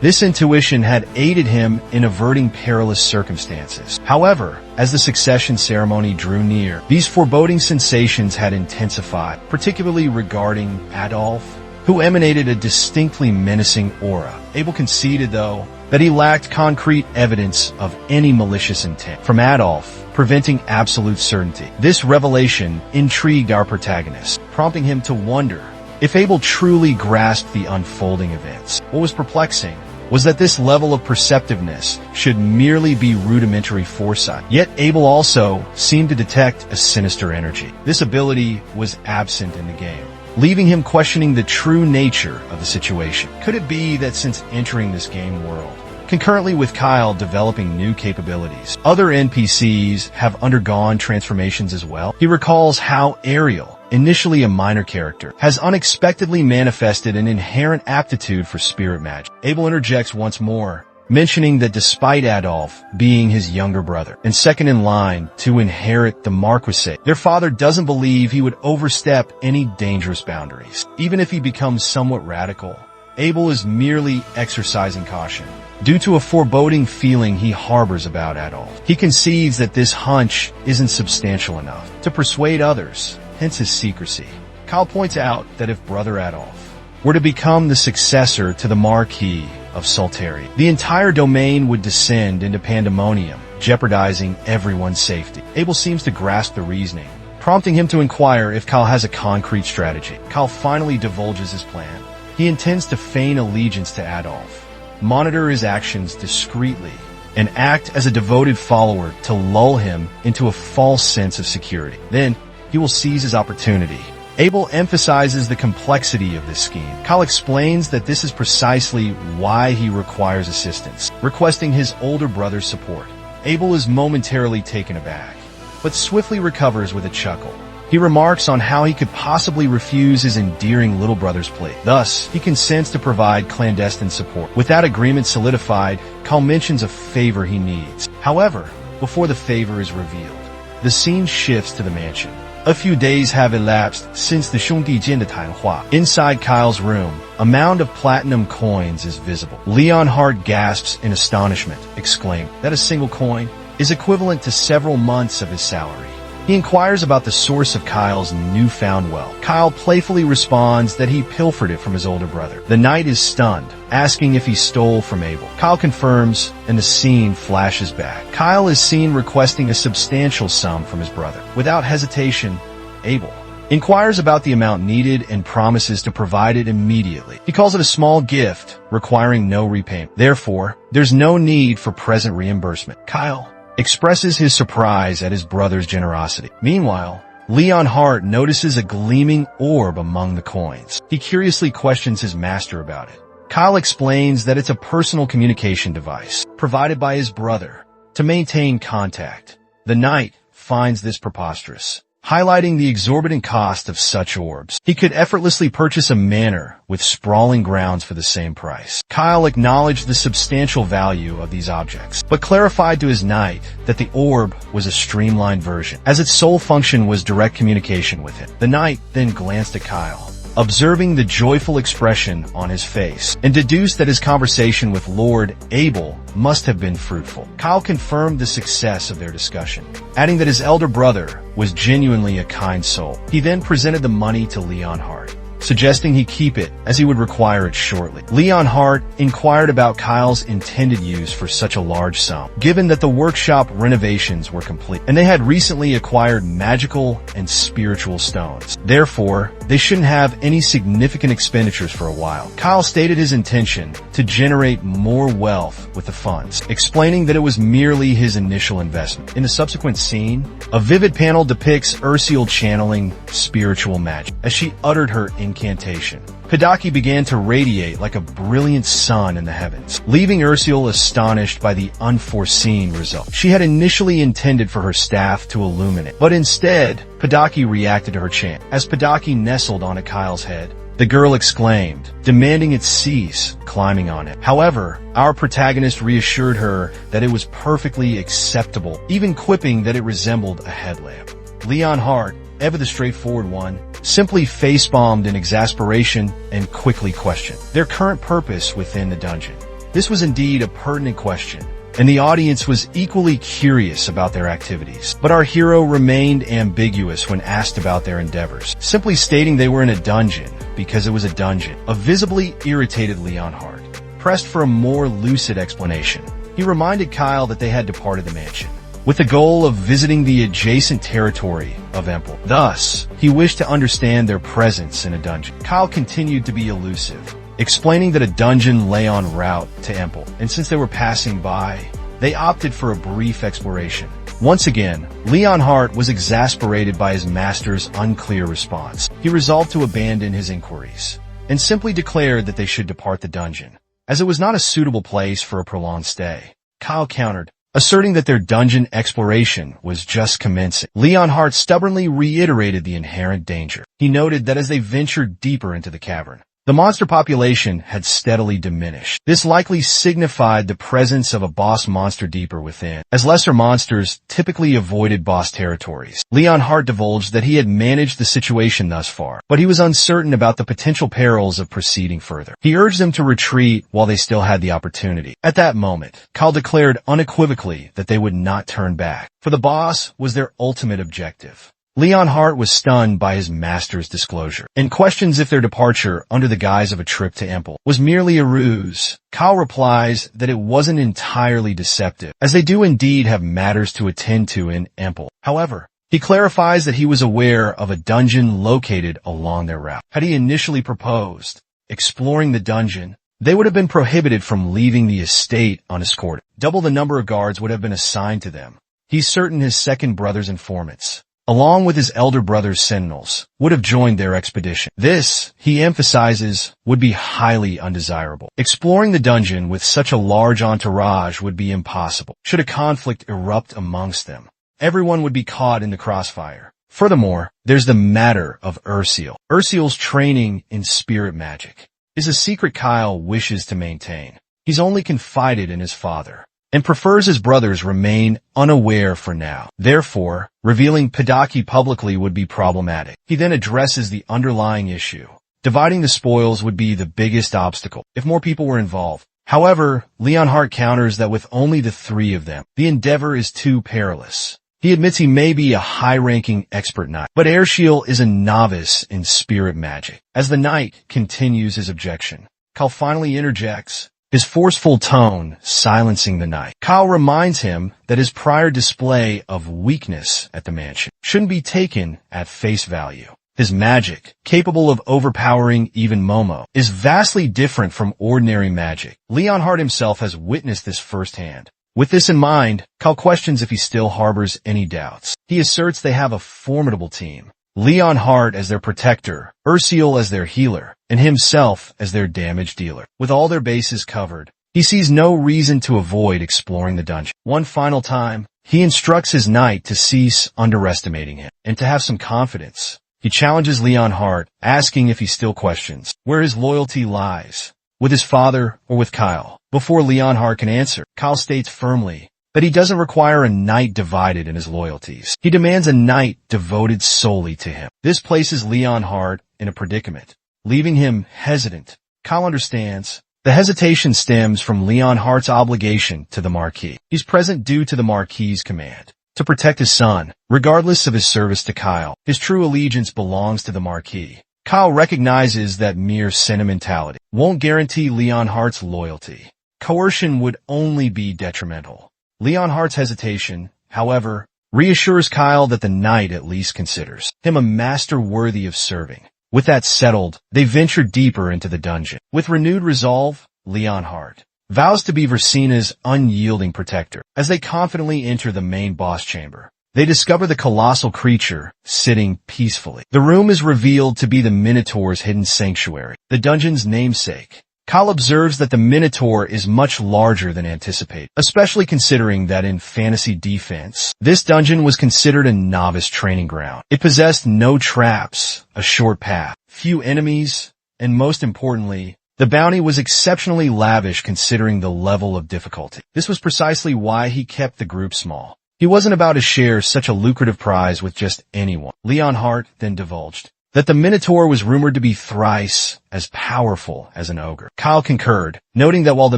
This intuition had aided him in averting perilous circumstances. However, as the succession ceremony drew near, these foreboding sensations had intensified, particularly regarding Adolf, who emanated a distinctly menacing aura. Abel conceded, though, that he lacked concrete evidence of any malicious intent from Adolf, preventing absolute certainty. This revelation intrigued our protagonist, prompting him to wonder If Abel truly grasped the unfolding events, what was perplexing was that this level of perceptiveness should merely be rudimentary foresight. Yet Abel also seemed to detect a sinister energy. This ability was absent in the game, leaving him questioning the true nature of the situation. Could it be that since entering this game world, concurrently with Kyle developing new capabilities, other NPCs have undergone transformations as well? He recalls how Ariel, initially a minor character, has unexpectedly manifested an inherent aptitude for spirit magic. Abel interjects once more, mentioning that despite Adolf being his younger brother and second in line to inherit the marquisate, their father doesn't believe he would overstep any dangerous boundaries. Even if he becomes somewhat radical, Abel is merely exercising caution due to a foreboding feeling he harbors about Adolf. He concedes that this hunch isn't substantial enough to persuade others, hence his secrecy. Kyle points out that if Brother Adolf were to become the successor to the Marquis of Sultari, the entire domain would descend into pandemonium, jeopardizing everyone's safety. Abel seems to grasp the reasoning, prompting him to inquire if Kyle has a concrete strategy. Kyle finally divulges his plan. He intends to feign allegiance to Adolf, monitor his actions discreetly, and act as a devoted follower to lull him into a false sense of security. Then, he will seize his opportunity. Abel emphasizes the complexity of this scheme. Kyle explains that this is precisely why he requires assistance, requesting his older brother's support. Abel is momentarily taken aback, but swiftly recovers with a chuckle. He remarks on how he could possibly refuse his endearing little brother's plea. Thus, he consents to provide clandestine support. With that agreement solidified, Kyle mentions a favor he needs. However, before the favor is revealed, the scene shifts to the mansion. A few days have elapsed since the 兄弟间的谈话. Inside Kyle's room, a mound of platinum coins is visible. Leonhardt gasps in astonishment, exclaiming that a single coin is equivalent to several months of his salary. He inquires about the source of Kyle's newfound wealth. Kyle playfully responds that he pilfered it from his older brother. The knight is stunned, asking if he stole from Abel. Kyle confirms, and the scene flashes back. Kyle is seen requesting a substantial sum from his brother. Without hesitation, Abel inquires about the amount needed and promises to provide it immediately. He calls it a small gift, requiring no repayment. Therefore, there's no need for present reimbursement. Kyle expresses his surprise at his brother's generosity. Meanwhile, Leonhardt notices a gleaming orb among the coins. He curiously questions his master about it. Kyle explains that it's a personal communication device provided by his brother to maintain contact. The knight finds this preposterous, highlighting the exorbitant cost of such orbs. He could effortlessly purchase a manor with sprawling grounds for the same price. Kyle acknowledged the substantial value of these objects, but clarified to his knight that the orb was a streamlined version, as its sole function was direct communication with him. The knight then glanced at Kyle, observing the joyful expression on his face, and deduced that his conversation with Lord Abel must have been fruitful. Kyle confirmed the success of their discussion, adding that his elder brother was genuinely a kind soul. He then presented the money to Leonhardt, suggesting he keep it as he would require it shortly. Leonhardt inquired about Kyle's intended use for such a large sum, given that the workshop renovations were complete, and they had recently acquired magical and spiritual stones. Therefore, they shouldn't have any significant expenditures for a while. Kyle stated his intention to generate more wealth with the funds, explaining that it was merely his initial investment. In the subsequent scene, a vivid panel depicts Ursula channeling spiritual magic. As she uttered her incantation, Padaki began to radiate like a brilliant sun in the heavens, leaving Ursula astonished by the unforeseen result. She had initially intended for her staff to illuminate, but instead, Padaki reacted to her chant. As Padaki nestled onto Kyle's head, the girl exclaimed, demanding it cease climbing on it. However, our protagonist reassured her that it was perfectly acceptable, even quipping that it resembled a headlamp. Leonhardt, ever the straightforward one, simply face-bombed in exasperation and quickly questioned their current purpose within the dungeon. This was indeed a pertinent question, and the audience was equally curious about their activities. But our hero remained ambiguous when asked about their endeavors, simply stating they were in a dungeon because it was a dungeon. A visibly irritated Leonhardt pressed for a more lucid explanation. He reminded Kyle that they had departed the mansion with the goal of visiting the adjacent territory of Empel. Thus, he wished to understand their presence in a dungeon. Kyle continued to be elusive, explaining that a dungeon lay en route to Empel, and since they were passing by, they opted for a brief exploration. Once again, Leonhardt was exasperated by his master's unclear response. He resolved to abandon his inquiries and simply declared that they should depart the dungeon, as it was not a suitable place for a prolonged stay. Kyle countered, asserting that their dungeon exploration was just commencing. Leonhardt stubbornly reiterated the inherent danger. He noted that as they ventured deeper into the cavern, the monster population had steadily diminished. This likely signified the presence of a boss monster deeper within, as lesser monsters typically avoided boss territories. Leonhardt divulged that he had managed the situation thus far, but he was uncertain about the potential perils of proceeding further. He urged them to retreat while they still had the opportunity. At that moment, Kyle declared unequivocally that they would not turn back, for the boss was their ultimate objective. Leonhardt was stunned by his master's disclosure, and questions if their departure under the guise of a trip to Empel was merely a ruse. Kyle replies that it wasn't entirely deceptive, as they do indeed have matters to attend to in Empel. However, he clarifies that he was aware of a dungeon located along their route. Had he initially proposed exploring the dungeon, they would have been prohibited from leaving the estate unescorted. Double the number of guards would have been assigned to them. He's certain his second brother's informants, along with his elder brother's sentinels, would have joined their expedition. This, he emphasizes, would be highly undesirable. Exploring the dungeon with such a large entourage would be impossible. Should a conflict erupt amongst them, everyone would be caught in the crossfire. Furthermore, there's the matter of Ural. Ural's training in spirit magic is a secret Kyle wishes to maintain. He's only confided in his father, and prefers his brothers remain unaware for now. Therefore, revealing Padaki publicly would be problematic. He then addresses the underlying issue. Dividing the spoils would be the biggest obstacle if more people were involved. However, Leonhardt counters that with only the three of them, the endeavor is too perilous. He admits he may be a high-ranking expert knight, but Ural is a novice in spirit magic. As the knight continues his objection, Kyle finally interjects, his forceful tone silencing the knight. Kyle reminds him that his prior display of weakness at the mansion shouldn't be taken at face value. His magic, capable of overpowering even Momo, is vastly different from ordinary magic. Leonhardt himself has witnessed this firsthand. With this in mind, Kyle questions if he still harbors any doubts. He asserts they have a formidable team. Leonhardt as their protector, Ural as their healer, and himself as their damage dealer. With all their bases covered, he sees no reason to avoid exploring the dungeon. One final time, he instructs his knight to cease underestimating him, and to have some confidence. He challenges Leonhardt, asking if he still questions where his loyalty lies, with his father or with Kyle. Before Leonhardt can answer, Kyle states firmly that he doesn't require a knight divided in his loyalties. He demands a knight devoted solely to him. This places Leonhardt in a predicament, leaving him hesitant. Kyle understands. The hesitation stems from Leonhardt's obligation to the Marquis. He's present due to the Marquis's command to protect his son, regardless of his service to Kyle. His true allegiance belongs to the Marquis. Kyle recognizes that mere sentimentality won't guarantee Leonhardt's loyalty. Coercion would only be detrimental. Leonhardt's hesitation, however, reassures Kyle that the knight at least considers him a master worthy of serving. With that settled, they venture deeper into the dungeon. With renewed resolve, Leonhardt vows to be Versina's unyielding protector. As they confidently enter the main boss chamber, they discover the colossal creature sitting peacefully. The room is revealed to be the Minotaur's hidden sanctuary, the dungeon's namesake. Kyle observes that the Minotaur is much larger than anticipated, especially considering that in fantasy defense, this dungeon was considered a novice training ground. It possessed no traps, a short path, few enemies, and most importantly, the bounty was exceptionally lavish considering the level of difficulty. This was precisely why he kept the group small. He wasn't about to share such a lucrative prize with just anyone. Leonhardt then divulged that the Minotaur was rumored to be thrice as powerful as an ogre. Kyle concurred, noting that while the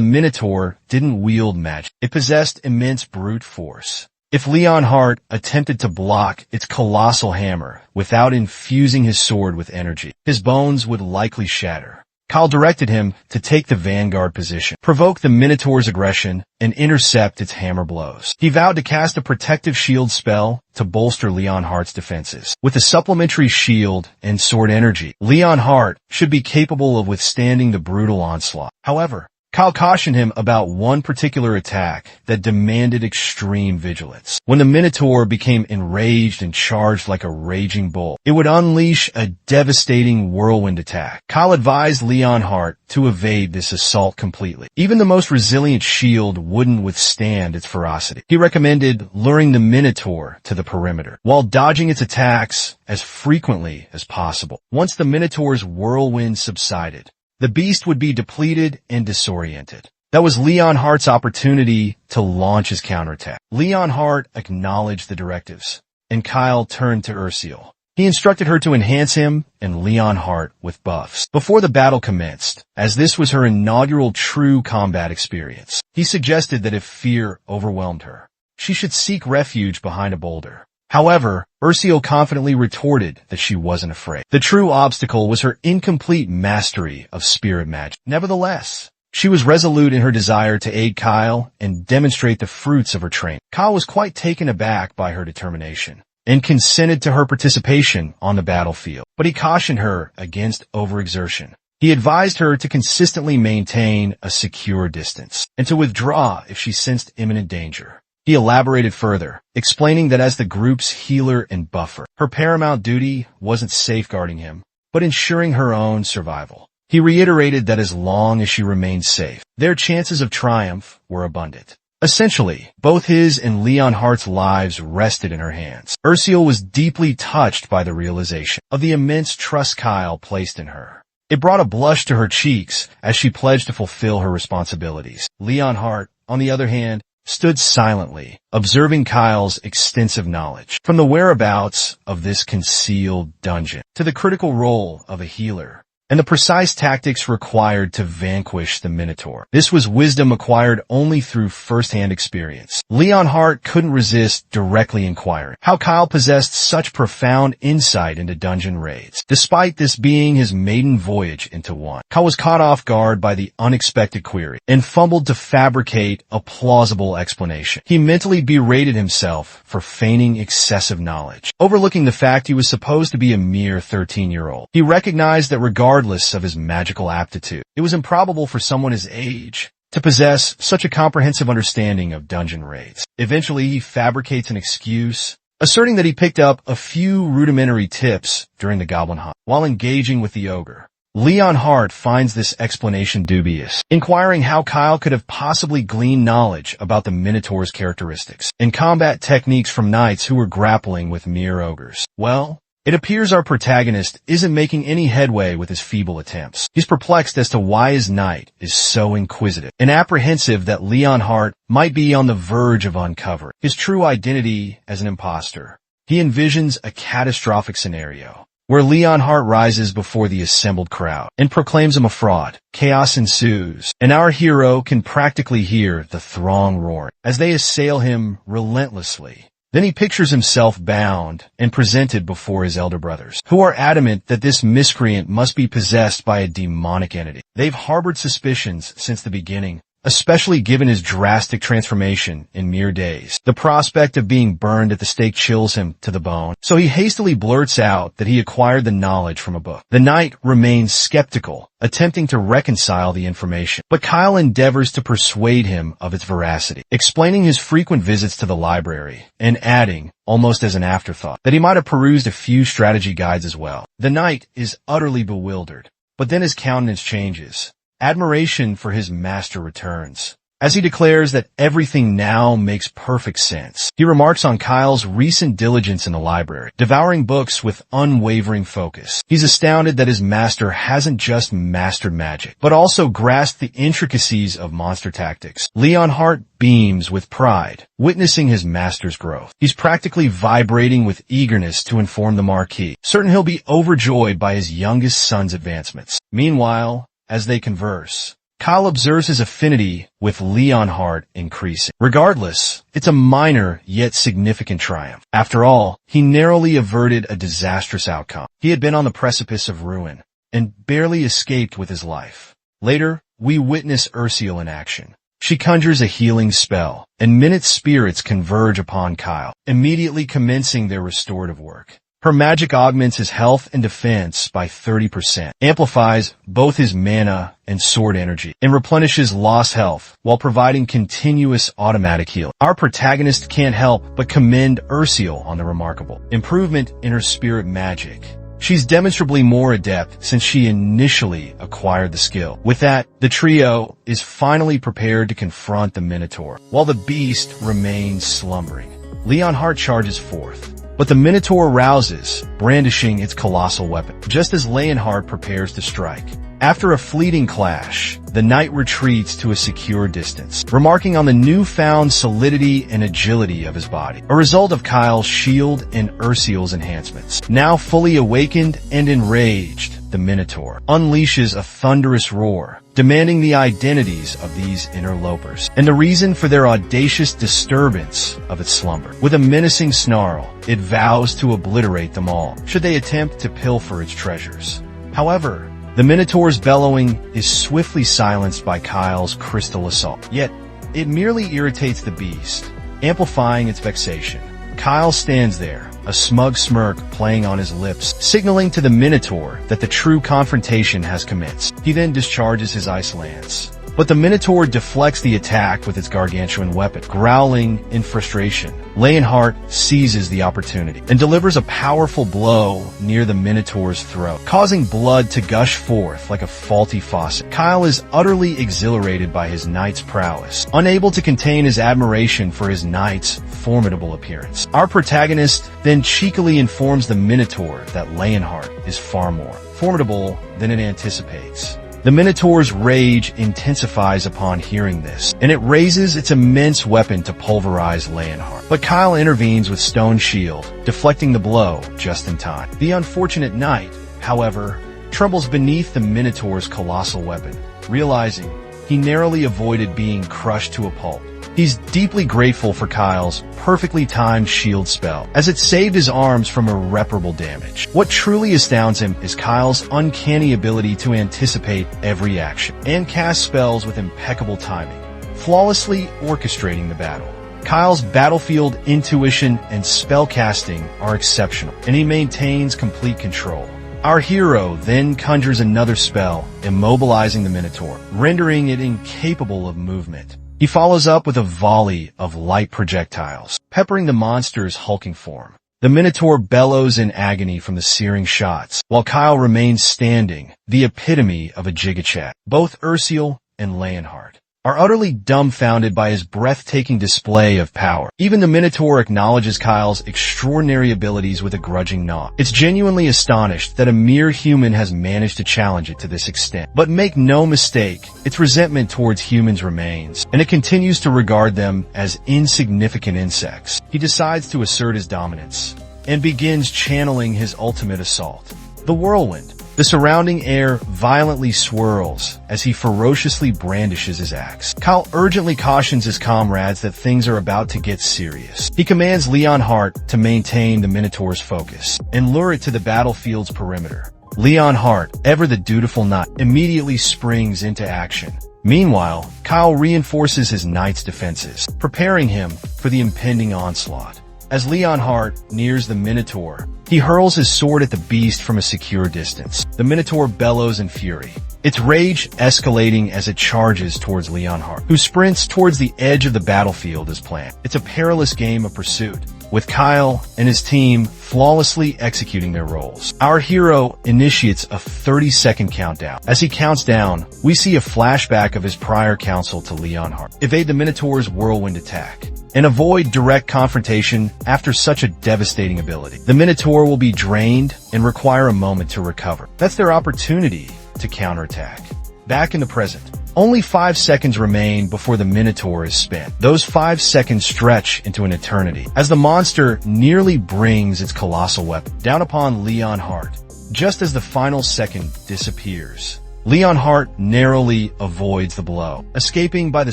Minotaur didn't wield magic, it possessed immense brute force. If Leonhardt attempted to block its colossal hammer without infusing his sword with energy, his bones would likely shatter. Kyle directed him to take the vanguard position, provoke the Minotaur's aggression, and intercept its hammer blows. He vowed to cast a protective shield spell to bolster Leon Hart's defenses. With a supplementary shield and sword energy, Leon Hart should be capable of withstanding the brutal onslaught. However, Kyle cautioned him about one particular attack that demanded extreme vigilance. When the Minotaur became enraged and charged like a raging bull, it would unleash a devastating whirlwind attack. Kyle advised Leon Hart to evade this assault completely. Even the most resilient shield wouldn't withstand its ferocity. He recommended luring the Minotaur to the perimeter, while dodging its attacks as frequently as possible. Once the Minotaur's whirlwind subsided, the beast would be depleted and disoriented. That was Leon Hart's opportunity to launch his counterattack. Leon Hart acknowledged the directives, and Kyle turned to Ural. He instructed her to enhance him and Leon Hart with buffs. Before the battle commenced, as this was her inaugural true combat experience, he suggested that if fear overwhelmed her, she should seek refuge behind a boulder. However, Ural confidently retorted that she wasn't afraid. The true obstacle was her incomplete mastery of spirit magic. Nevertheless, she was resolute in her desire to aid Kyle and demonstrate the fruits of her training. Kyle was quite taken aback by her determination and consented to her participation on the battlefield, but he cautioned her against overexertion. He advised her to consistently maintain a secure distance and to withdraw if she sensed imminent danger. He elaborated further, explaining that as the group's healer and buffer, her paramount duty wasn't safeguarding him, but ensuring her own survival. He reiterated that as long as she remained safe, their chances of triumph were abundant. Essentially, both his and Leon Hart's lives rested in her hands. Ural was deeply touched by the realization of the immense trust Kyle placed in her. It brought a blush to her cheeks as she pledged to fulfill her responsibilities. Leon Hart, on the other hand, stood silently, observing Kyle's extensive knowledge. From the whereabouts of this concealed dungeon to the critical role of a healer and the precise tactics required to vanquish the Minotaur. This was wisdom acquired only through first-hand experience. Leon Hart couldn't resist directly inquiring how Kyle possessed such profound insight into dungeon raids. Despite this being his maiden voyage into one, Kyle was caught off guard by the unexpected query and fumbled to fabricate a plausible explanation. He mentally berated himself for feigning excessive knowledge, overlooking the fact he was supposed to be a mere 13-year-old. He recognized that regardless of his magical aptitude, it was improbable for someone his age to possess such a comprehensive understanding of dungeon raids. Eventually, he fabricates an excuse, asserting that he picked up a few rudimentary tips during the goblin hunt while engaging with the ogre. Leon Hart finds this explanation dubious, inquiring how Kyle could have possibly gleaned knowledge about the Minotaur's characteristics and combat techniques from knights who were grappling with mere ogres. Well, it appears our protagonist isn't making any headway with his feeble attempts. He's perplexed as to why his knight is so inquisitive and apprehensive that Leon Hart might be on the verge of uncovering his true identity as an imposter. He envisions a catastrophic scenario where Leon Hart rises before the assembled crowd and proclaims him a fraud. Chaos ensues, and our hero can practically hear the throng roaring as they assail him relentlessly. Then he pictures himself bound and presented before his elder brothers, who are adamant that this miscreant must be possessed by a demonic entity. They've harbored suspicions since the beginning, especially given his drastic transformation in mere days. The prospect of being burned at the stake chills him to the bone, so he hastily blurts out that he acquired the knowledge from a book. The knight remains skeptical, attempting to reconcile the information, but Kyle endeavors to persuade him of its veracity, explaining his frequent visits to the library and adding, almost as an afterthought, that he might have perused a few strategy guides as well. The knight is utterly bewildered, but then his countenance changes. Admiration for his master returns, as he declares that everything now makes perfect sense. He remarks on Kyle's recent diligence in the library, devouring books with unwavering focus. He's astounded that his master hasn't just mastered magic, but also grasped the intricacies of monster tactics. Leon Hart beams with pride, witnessing his master's growth. He's practically vibrating with eagerness to inform the Marquis, certain he'll be overjoyed by his youngest son's advancements. Meanwhile, as they converse, Kyle observes his affinity with Leon Hart increasing. Regardless, it's a minor yet significant triumph. After all, he narrowly averted a disastrous outcome. He had been on the precipice of ruin, and barely escaped with his life. Later, we witness Ursula in action. She conjures a healing spell, and Minute spirits converge upon Kyle, immediately commencing their restorative work. Her magic augments his health and defense by 30%, amplifies both his mana and sword energy, and replenishes lost health while providing continuous automatic healing. Our protagonist can't help but commend Ursula on the remarkable improvement in her spirit magic. She's demonstrably more adept since she initially acquired the skill. With that, the trio is finally prepared to confront the Minotaur, while the beast remains slumbering. Leonhardt charges forth, but the Minotaur rouses, brandishing its colossal weapon, just as Leonhardt prepares to strike. After a fleeting clash, the knight retreats to a secure distance, remarking on the newfound solidity and agility of his body, a result of Kyle's shield and Ursula's enhancements. Now fully awakened and enraged, the Minotaur unleashes a thunderous roar, demanding the identities of these interlopers and the reason for their audacious disturbance of its slumber. With a menacing snarl, it vows to obliterate them all, should they attempt to pilfer its treasures. However, the Minotaur's bellowing is swiftly silenced by Kyle's crystal assault. Yet, it merely irritates the beast, amplifying its vexation. Kyle stands there, a smug smirk playing on his lips, signaling to the Minotaur that the true confrontation has commenced. He then discharges his ice lance, but the Minotaur deflects the attack with its gargantuan weapon. Growling in frustration, Leonhardt seizes the opportunity and delivers a powerful blow near the Minotaur's throat, causing blood to gush forth like a faulty faucet. Kyle is utterly exhilarated by his knight's prowess, unable to contain his admiration for his knight's formidable appearance. Our protagonist then cheekily informs the Minotaur that Leonhardt is far more formidable than it anticipates. The Minotaur's rage intensifies upon hearing this, and it raises its immense weapon to pulverize Leonhardt. But Kyle intervenes with Stone Shield, deflecting the blow just in time. The unfortunate knight, however, trembles beneath the Minotaur's colossal weapon, realizing he narrowly avoided being crushed to a pulp. He's deeply grateful for Kyle's perfectly timed shield spell, as it saved his arms from irreparable damage. What truly astounds him is Kyle's uncanny ability to anticipate every action and cast spells with impeccable timing, flawlessly orchestrating the battle. Kyle's battlefield intuition and spell casting are exceptional, and he maintains complete control. Our hero then conjures another spell, immobilizing the Minotaur, rendering it incapable of movement. He follows up with a volley of light projectiles, peppering the monster's hulking form. The Minotaur bellows in agony from the searing shots, while Kyle remains standing, the epitome of a gigachat. Both Ursula and Leonhardt are utterly dumbfounded by his breathtaking display of power. Even the Minotaur acknowledges Kyle's extraordinary abilities with a grudging nod. It's genuinely astonished that a mere human has managed to challenge it to this extent. But make no mistake, its resentment towards humans remains, and it continues to regard them as insignificant insects. He decides to assert his dominance, and begins channeling his ultimate assault, the whirlwind. The surrounding air violently swirls as he ferociously brandishes his axe. Kyle urgently cautions his comrades that things are about to get serious. He commands Leonhardt to maintain the Minotaur's focus and lure it to the battlefield's perimeter. Leonhardt, ever the dutiful knight, immediately springs into action. Meanwhile, Kyle reinforces his knight's defenses, preparing him for the impending onslaught. As Leonhardt nears the Minotaur, he hurls his sword at the beast from a secure distance. The Minotaur bellows in fury, its rage escalating as it charges towards Leonhardt, who sprints towards the edge of the battlefield as planned. It's a perilous game of pursuit, with Kyle and his team flawlessly executing their roles. Our hero initiates a 30-second countdown. As he counts down, we see a flashback of his prior counsel to Leonhardt: evade the Minotaur's whirlwind attack and avoid direct confrontation after such a devastating ability. The Minotaur will be drained and require a moment to recover. That's their opportunity to counterattack. Back in the present, only 5 seconds remain before the Minotaur is spent. Those 5 seconds stretch into an eternity, as the monster nearly brings its colossal weapon down upon Leonhardt. Just as the final second disappears, Leonhardt narrowly avoids the blow, escaping by the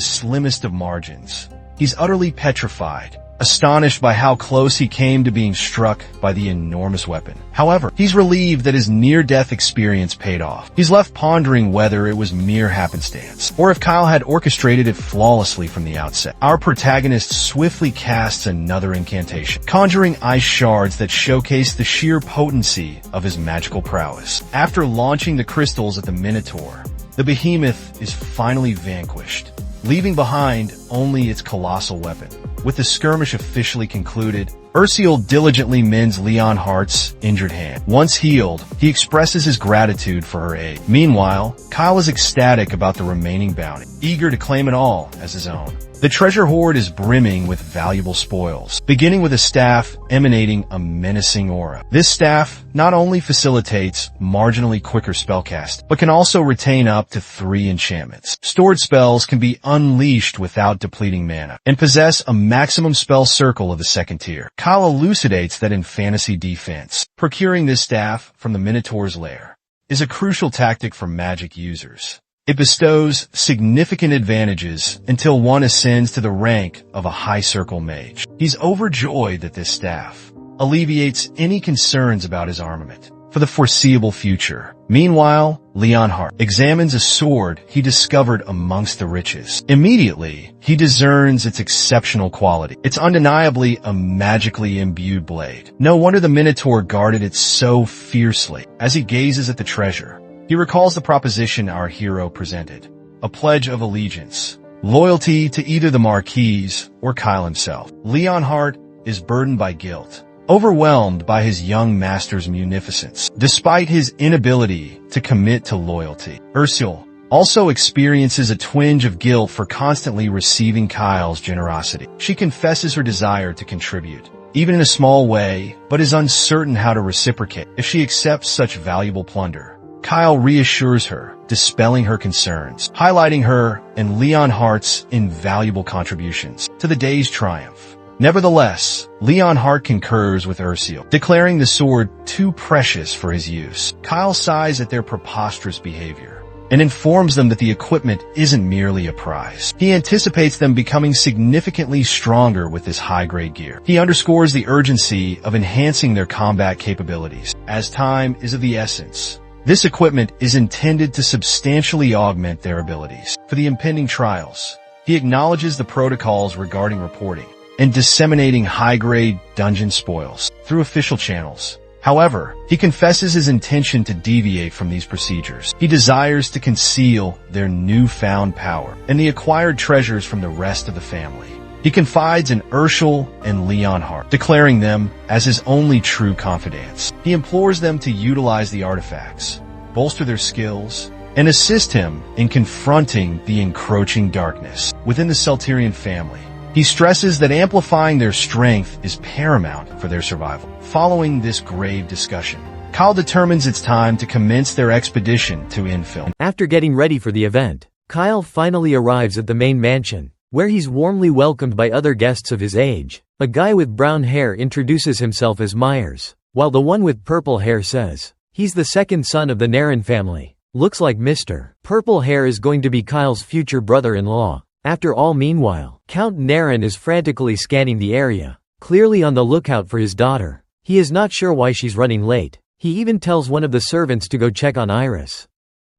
slimmest of margins. He's utterly petrified, astonished by how close he came to being struck by the enormous weapon. However, he's relieved that his near-death experience paid off. He's left pondering whether it was mere happenstance, or if Kyle had orchestrated it flawlessly from the outset. Our protagonist swiftly casts another incantation, conjuring ice shards that showcase the sheer potency of his magical prowess. After launching the crystals at the Minotaur, the behemoth is finally vanquished, leaving behind only its colossal weapon. With the skirmish officially concluded, Ural diligently mends Leonhart's injured hand. Once healed, he expresses his gratitude for her aid. Meanwhile, Kyle is ecstatic about the remaining bounty, eager to claim it all as his own. The treasure hoard is brimming with valuable spoils, beginning with a staff emanating a menacing aura. This staff not only facilitates marginally quicker spellcast, but can also retain up to 3 enchantments. Stored spells can be unleashed without depleting mana, and possess a maximum spell circle of the 2nd tier. Kyle elucidates that in fantasy defense, procuring this staff from the Minotaur's lair is a crucial tactic for magic users. It bestows significant advantages until one ascends to the rank of a high-circle mage. He's overjoyed that this staff alleviates any concerns about his armament for the foreseeable future. Meanwhile, Leonhart examines a sword he discovered amongst the riches. Immediately, he discerns its exceptional quality. It's undeniably a magically imbued blade. No wonder the Minotaur guarded it so fiercely. As he gazes at the treasure, he recalls the proposition our hero presented, a pledge of allegiance, loyalty to either the Marquise or Kyle himself. Leonhart is burdened by guilt, overwhelmed by his young master's munificence, despite his inability to commit to loyalty. Ural also experiences a twinge of guilt for constantly receiving Kyle's generosity. She confesses her desire to contribute, even in a small way, but is uncertain how to reciprocate if she accepts such valuable plunder. Kyle reassures her, dispelling her concerns, highlighting her and Leonhart's invaluable contributions to the day's triumph. Nevertheless, Leonhart concurs with Ural, declaring the sword too precious for his use. Kyle sighs at their preposterous behavior and informs them that the equipment isn't merely a prize. He anticipates them becoming significantly stronger with this high-grade gear. He underscores the urgency of enhancing their combat capabilities, as time is of the essence. This equipment is intended to substantially augment their abilities for the impending trials. He acknowledges the protocols regarding reporting and disseminating high-grade dungeon spoils through official channels. However, he confesses his intention to deviate from these procedures. He desires to conceal their newfound power and the acquired treasures from the rest of the family. He confides in Ural and Leonhart, declaring them as his only true confidants. He implores them to utilize the artifacts, bolster their skills, and assist him in confronting the encroaching darkness within the Celterian family. He stresses that amplifying their strength is paramount for their survival. Following this grave discussion, Kyle determines it's time to commence their expedition to Infilm. After getting ready for the event, Kyle finally arrives at the main mansion, where he's warmly welcomed by other guests of his age. A guy with brown hair introduces himself as Myers, while the one with purple hair says he's the 2nd son of the Naren family. Looks like Mr. Purple Hair is going to be Kyle's future brother-in-law. After all, meanwhile, Count Naren is frantically scanning the area, clearly on the lookout for his daughter. He is not sure why she's running late. He even tells one of the servants to go check on Iris.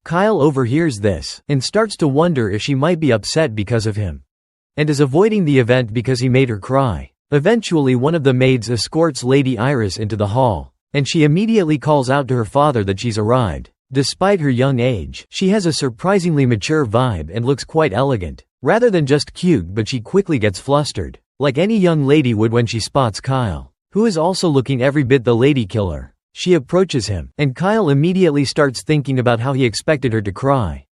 Kyle overhears this and starts to wonder if she might be upset because of him, and is avoiding the event because he made her cry. Eventually, one of the maids escorts Lady Iris into the hall, and she immediately calls out to her father that she's arrived. Despite her young age, she has a surprisingly mature vibe and looks quite elegant, rather than just cute, but she quickly gets flustered, like any young lady would when she spots Kyle, who is also looking every bit the lady killer. She approaches him, and Kyle immediately starts thinking about how he expected her to cry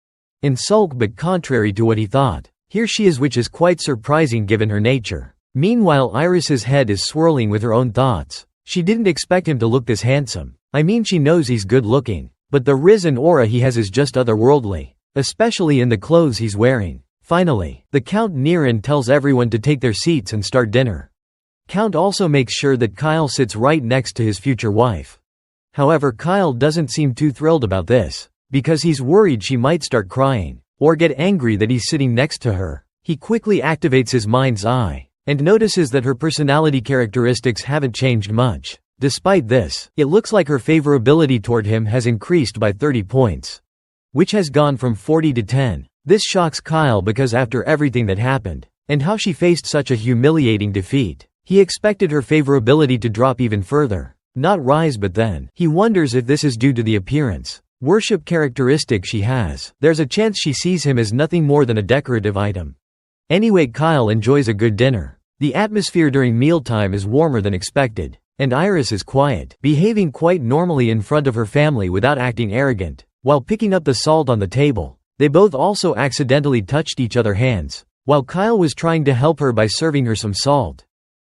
and sulk, but contrary to what he thought, here she is, which is quite surprising given her nature. Meanwhile, Iris's head is swirling with her own thoughts. She didn't expect him to look this handsome. I mean, she knows he's good looking, but the risen aura he has is just otherworldly, especially in the clothes he's wearing. Finally, the Count Naren tells everyone to take their seats and start dinner. Count also makes sure that Kyle sits right next to his future wife. However, Kyle doesn't seem too thrilled about this, because he's worried she might start crying, or get angry that he's sitting next to her. He quickly activates his mind's eye, and notices that her personality characteristics haven't changed much. Despite this, it looks like her favorability toward him has increased by 30 points, which has gone from 40 to 10. This shocks Kyle because after everything that happened, and how she faced such a humiliating defeat, he expected her favorability to drop even further, not rise. But then, he wonders if this is due to the appearance, worship characteristic she has. There's a chance she sees him as nothing more than a decorative item. Anyway, Kyle enjoys a good dinner. The atmosphere during mealtime is warmer than expected, and Iris is quiet, behaving quite normally in front of her family without acting arrogant. While picking up the salt on the table, they both also accidentally touched each other's hands, while Kyle was trying to help her by serving her some salt.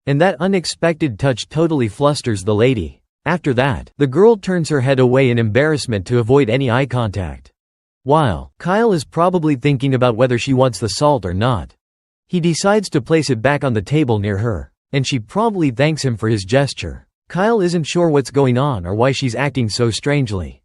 And that unexpected touch totally flusters the lady. After that, the girl turns her head away in embarrassment to avoid any eye contact. While Kyle is probably thinking about whether she wants the salt or not, he decides to place it back on the table near her, and she promptly thanks him for his gesture. Kyle isn't sure what's going on or why she's acting so strangely.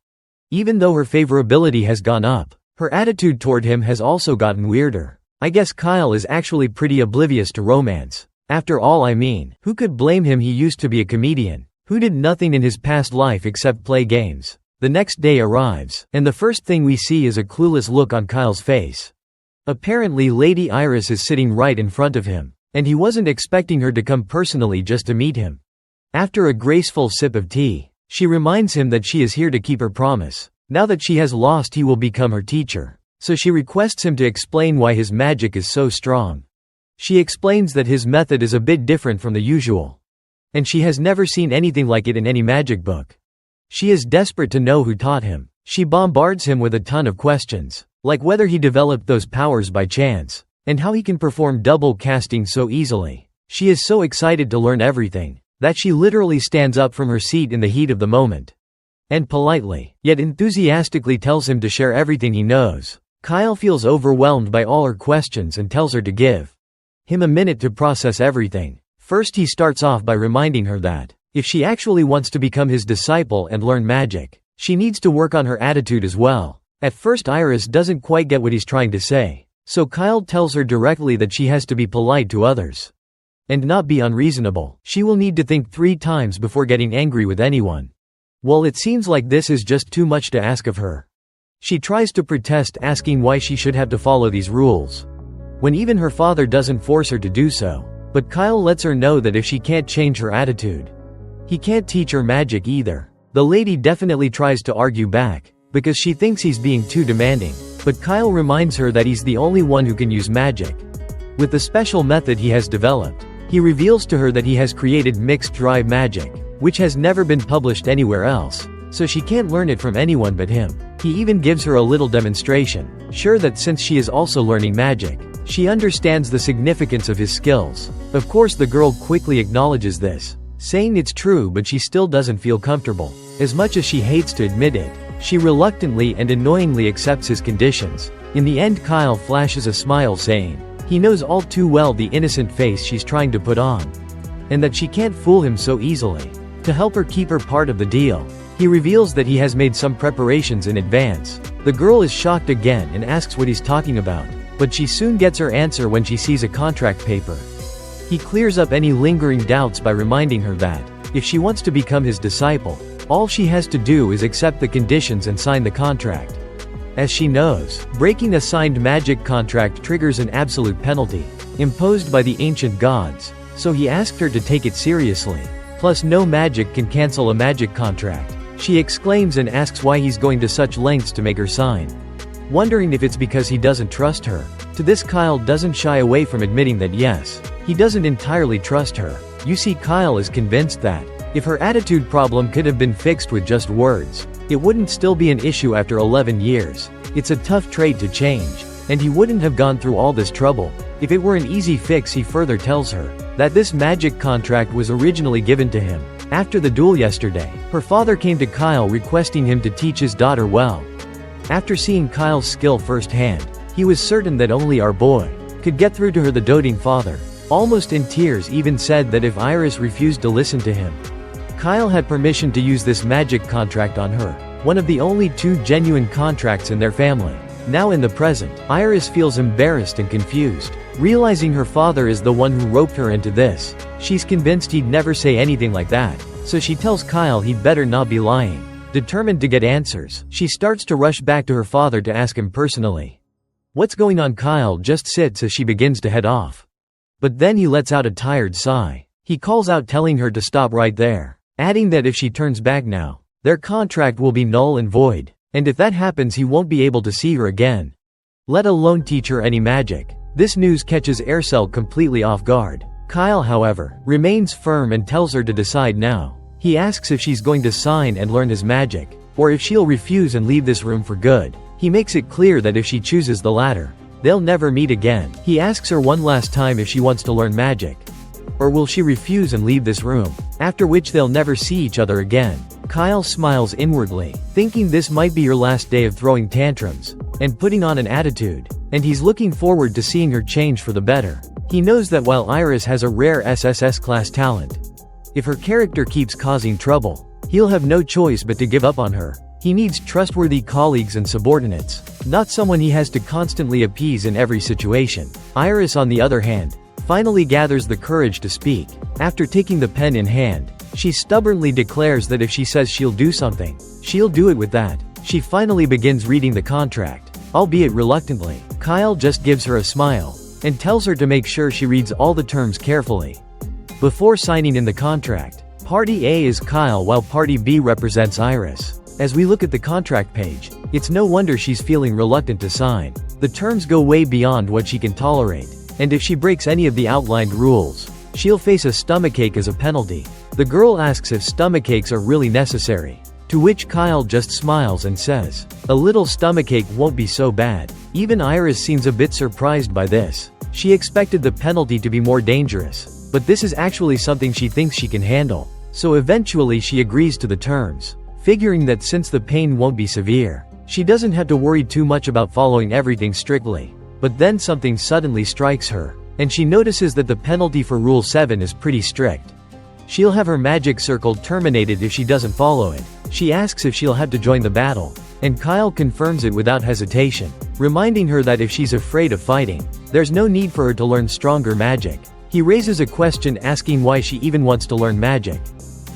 Even though her favorability has gone up, her attitude toward him has also gotten weirder. I guess Kyle is actually pretty oblivious to romance. After all, I mean, who could blame him? He used to be a comedian who did nothing in his past life except play games. The next day arrives, and the first thing we see is a clueless look on Kyle's face. Apparently Lady Iris is sitting right in front of him, and he wasn't expecting her to come personally just to meet him. After a graceful sip of tea, she reminds him that she is here to keep her promise. Now that she has lost, he will become her teacher. So she requests him to explain why his magic is so strong. She explains that his method is a bit different from the usual, and she has never seen anything like it in any magic book. She is desperate to know who taught him. She bombards him with a ton of questions, like whether he developed those powers by chance, and how he can perform double casting so easily. She is so excited to learn everything, that she literally stands up from her seat in the heat of the moment, and politely, yet enthusiastically tells him to share everything he knows. Kyle feels overwhelmed by all her questions and tells her to give him a minute to process everything. First, he starts off by reminding her that, if she actually wants to become his disciple and learn magic, she needs to work on her attitude as well. At first Iris doesn't quite get what he's trying to say, so Kyle tells her directly that she has to be polite to others, and not be unreasonable. She will need to think 3 times before getting angry with anyone. Well, it seems like this is just too much to ask of her. She tries to protest, asking why she should have to follow these rules, when even her father doesn't force her to do so. But Kyle lets her know that if she can't change her attitude, he can't teach her magic either. The lady definitely tries to argue back, because she thinks he's being too demanding, but Kyle reminds her that he's the only one who can use magic. With the special method he has developed, he reveals to her that he has created mixed drive magic, which has never been published anywhere else, so she can't learn it from anyone but him. He even gives her a little demonstration, sure that since she is also learning magic, she understands the significance of his skills. Of course, the girl quickly acknowledges this, saying it's true, but she still doesn't feel comfortable. As much as she hates to admit it, she reluctantly and annoyingly accepts his conditions. In the end, Kyle flashes a smile, saying he knows all too well the innocent face she's trying to put on, and that she can't fool him so easily. To help her keep her part of the deal, he reveals that he has made some preparations in advance. The girl is shocked again and asks what he's talking about, but she soon gets her answer when she sees a contract paper. He clears up any lingering doubts by reminding her that, if she wants to become his disciple, all she has to do is accept the conditions and sign the contract. As she knows, breaking a signed magic contract triggers an absolute penalty, imposed by the ancient gods, so he asked her to take it seriously. Plus, no magic can cancel a magic contract. She exclaims and asks why he's going to such lengths to make her sign, wondering if it's because he doesn't trust her. To this, Kyle doesn't shy away from admitting that yes, he doesn't entirely trust her. You see, Kyle is convinced that, if her attitude problem could have been fixed with just words, it wouldn't still be an issue after 11 years. It's a tough trait to change, and he wouldn't have gone through all this trouble if it were an easy fix. He further tells her that this magic contract was originally given to him after the duel yesterday. Her father came to Kyle requesting him to teach his daughter well. After seeing Kyle's skill firsthand, he was certain that only our boy could get through to her. The doting father, almost in tears, even said that if Iris refused to listen to him, Kyle had permission to use this magic contract on her, one of the only 2 genuine contracts in their family. Now in the present, Iris feels embarrassed and confused. Realizing her father is the one who roped her into this, she's convinced he'd never say anything like that, so she tells Kyle he'd better not be lying. Determined to get answers, she starts to rush back to her father to ask him personally. What's going on? Kyle just sits as she begins to head off. But then he lets out a tired sigh. He calls out telling her to stop right there, adding that if she turns back now, their contract will be null and void, and if that happens he won't be able to see her again, let alone teach her any magic. This news catches Aircel completely off guard. Kyle, however, remains firm and tells her to decide now. He asks if she's going to sign and learn his magic, or if she'll refuse and leave this room for good. He makes it clear that if she chooses the latter, they'll never meet again. He asks her one last time if she wants to learn magic, or will she refuse and leave this room, after which they'll never see each other again. Kyle smiles inwardly, thinking this might be her last day of throwing tantrums and putting on an attitude, and he's looking forward to seeing her change for the better. He knows that while Iris has a rare SSS class talent, if her character keeps causing trouble, he'll have no choice but to give up on her. He needs trustworthy colleagues and subordinates, not someone he has to constantly appease in every situation. Iris, on the other hand, finally gathers the courage to speak. After taking the pen in hand, she stubbornly declares that if she says she'll do something, she'll do it with that. She finally begins reading the contract, albeit reluctantly. Kyle just gives her a smile and tells her to make sure she reads all the terms carefully before signing in the contract. Party A is Kyle while Party B represents Iris. As we look at the contract page, it's no wonder she's feeling reluctant to sign. The terms go way beyond what she can tolerate, and if she breaks any of the outlined rules, she'll face a stomachache as a penalty. The girl asks if stomachaches are really necessary, to which Kyle just smiles and says, a little stomachache won't be so bad. Even Iris seems a bit surprised by this. She expected the penalty to be more dangerous, but this is actually something she thinks she can handle. So eventually she agrees to the terms, figuring that since the pain won't be severe, she doesn't have to worry too much about following everything strictly. But then something suddenly strikes her, and she notices that the penalty for Rule 7 is pretty strict. She'll have her magic circle terminated if she doesn't follow it. She asks if she'll have to join the battle, and Kyle confirms it without hesitation, reminding her that if she's afraid of fighting, there's no need for her to learn stronger magic. He raises a question asking why she even wants to learn magic.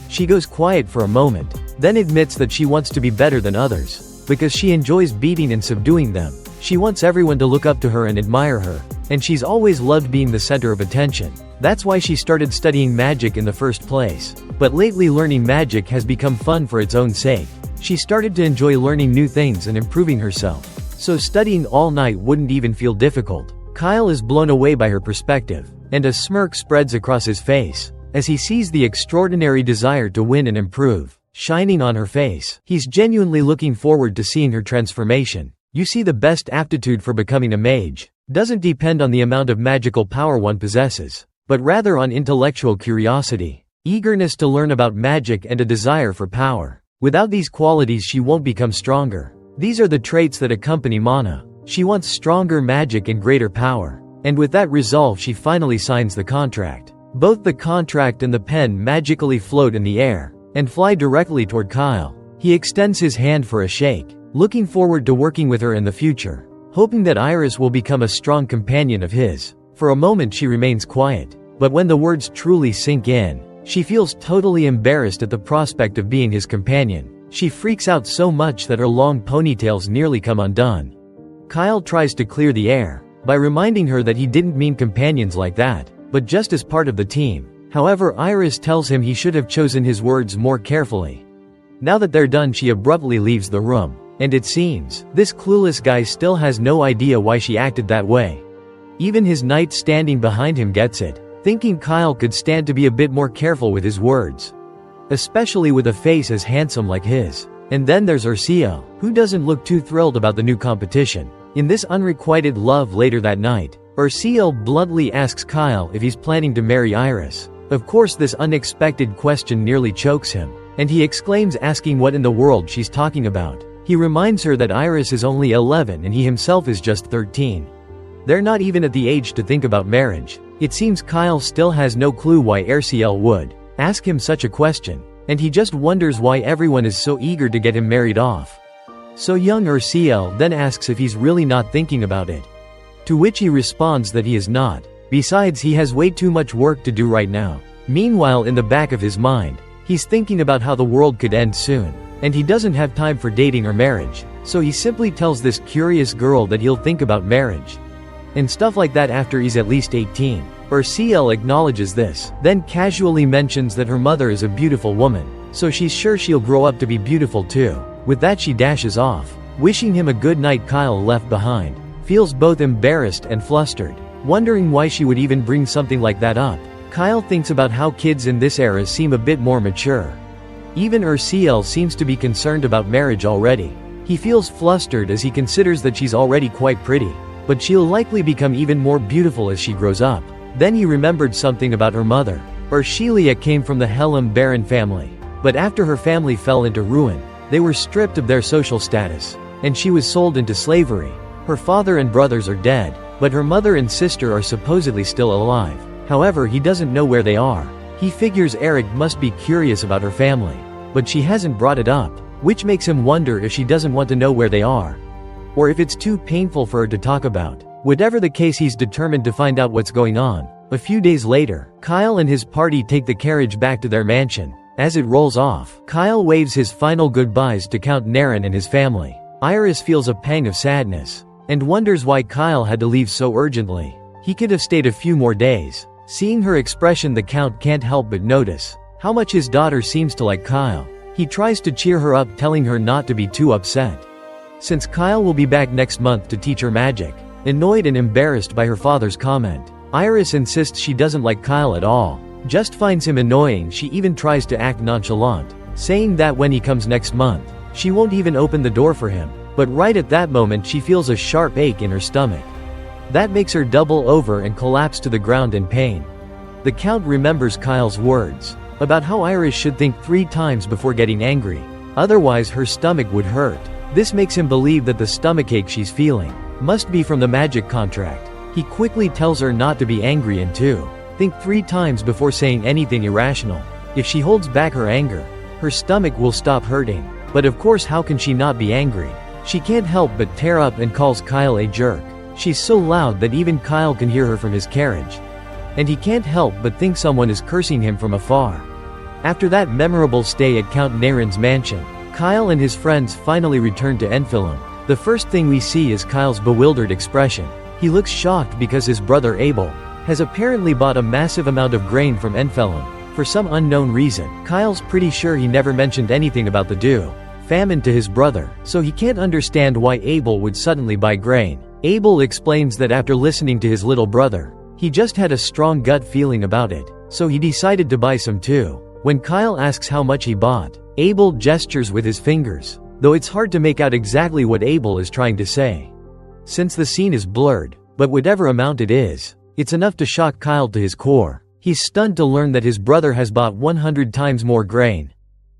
She goes quiet for a moment, then admits that she wants to be better than others, because she enjoys beating and subduing them. She wants everyone to look up to her and admire her, and she's always loved being the center of attention. That's why she started studying magic in the first place. But lately learning magic has become fun for its own sake. She started to enjoy learning new things and improving herself, so studying all night wouldn't even feel difficult. Kyle is blown away by her perspective, and a smirk spreads across his face as he sees the extraordinary desire to win and improve shining on her face. He's genuinely looking forward to seeing her transformation. You see, the best aptitude for becoming a mage doesn't depend on the amount of magical power one possesses, but rather on intellectual curiosity, eagerness to learn about magic, and a desire for power. Without these qualities she won't become stronger. These are the traits that accompany Mana. She wants stronger magic and greater power, and with that resolve she finally signs the contract. Both the contract and the pen magically float in the air and fly directly toward Kyle. He extends his hand for a shake, looking forward to working with her in the future, hoping that Iris will become a strong companion of his. For a moment she remains quiet, but when the words truly sink in, she feels totally embarrassed at the prospect of being his companion. She freaks out so much that her long ponytails nearly come undone. Kyle tries to clear the air by reminding her that he didn't mean companions like that, but just as part of the team. However, Iris tells him he should have chosen his words more carefully. Now that they're done, she abruptly leaves the room, and it seems this clueless guy still has no idea why she acted that way. Even his knight standing behind him gets it, thinking Kyle could stand to be a bit more careful with his words, especially with a face as handsome like his. And then there's Ursio, who doesn't look too thrilled about the new competition. In this unrequited love later that night, Ursio bluntly asks Kyle if he's planning to marry Iris. Of course, this unexpected question nearly chokes him, and he exclaims, asking what in the world she's talking about. He reminds her that Iris is only 11 and he himself is just 13. They're not even at the age to think about marriage. It seems Kyle still has no clue why Ursio would ask him such a question, and he just wonders why everyone is so eager to get him married off. So young Urciel then asks if he's really not thinking about it. To which he responds that he is not. Besides, he has way too much work to do right now. Meanwhile, in the back of his mind, he's thinking about how the world could end soon, and he doesn't have time for dating or marriage, so he simply tells this curious girl that he'll think about marriage and stuff like that after he's at least 18. Urciel acknowledges this, then casually mentions that her mother is a beautiful woman, so she's sure she'll grow up to be beautiful too. With that, she dashes off. Wishing him a good night, Kyle, left behind, feels both embarrassed and flustered, wondering why she would even bring something like that up. Kyle thinks about how kids in this era seem a bit more mature. Even Urciel seems to be concerned about marriage already. He feels flustered as he considers that she's already quite pretty, but she'll likely become even more beautiful as she grows up. Then he remembered something about her mother. Urcilia came from the Helm Baron family, but after her family fell into ruin, they were stripped of their social status, and she was sold into slavery. Her father and brothers are dead, but her mother and sister are supposedly still alive. However, he doesn't know where they are. He figures Eric must be curious about her family, but she hasn't brought it up, which makes him wonder if she doesn't want to know where they are, or if it's too painful for her to talk about. Whatever the case, he's determined to find out what's going on. A few days later, Kyle and his party take the carriage back to their mansion. As it rolls off, Kyle waves his final goodbyes to Count Naren and his family. Iris feels a pang of sadness, and wonders why Kyle had to leave so urgently. He could have stayed a few more days. Seeing her expression, the Count can't help but notice how much his daughter seems to like Kyle. He tries to cheer her up, telling her not to be too upset, since Kyle will be back next month to teach her magic. Annoyed and embarrassed by her father's comment, Iris insists she doesn't like Kyle at all, just finds him annoying. She even tries to act nonchalant, saying that when he comes next month, she won't even open the door for him. But right at that moment, she feels a sharp ache in her stomach. That makes her double over and collapse to the ground in pain. The Count remembers Kyle's words about how Iris should think 3 times before getting angry, otherwise her stomach would hurt. This makes him believe that the stomachache she's feeling must be from the magic contract. He quickly tells her not to be angry and to think 3 times before saying anything irrational. If she holds back her anger, her stomach will stop hurting. But of course, how can she not be angry? She can't help but tear up and calls Kyle a jerk. She's so loud that even Kyle can hear her from his carriage, and he can't help but think someone is cursing him from afar. After that memorable stay at Count Naren's mansion, Kyle and his friends finally return to Enfilum. The first thing we see is Kyle's bewildered expression. He looks shocked because his brother Abel has apparently bought a massive amount of grain from Enfilum for some unknown reason. Kyle's pretty sure he never mentioned anything about the famine to his brother, so he can't understand why Abel would suddenly buy grain. Abel explains that after listening to his little brother, he just had a strong gut feeling about it, so he decided to buy some too. When Kyle asks how much he bought, Abel gestures with his fingers, though it's hard to make out exactly what Abel is trying to say, since the scene is blurred. But whatever amount it is, it's enough to shock Kyle to his core. He's stunned to learn that his brother has bought 100 times more grain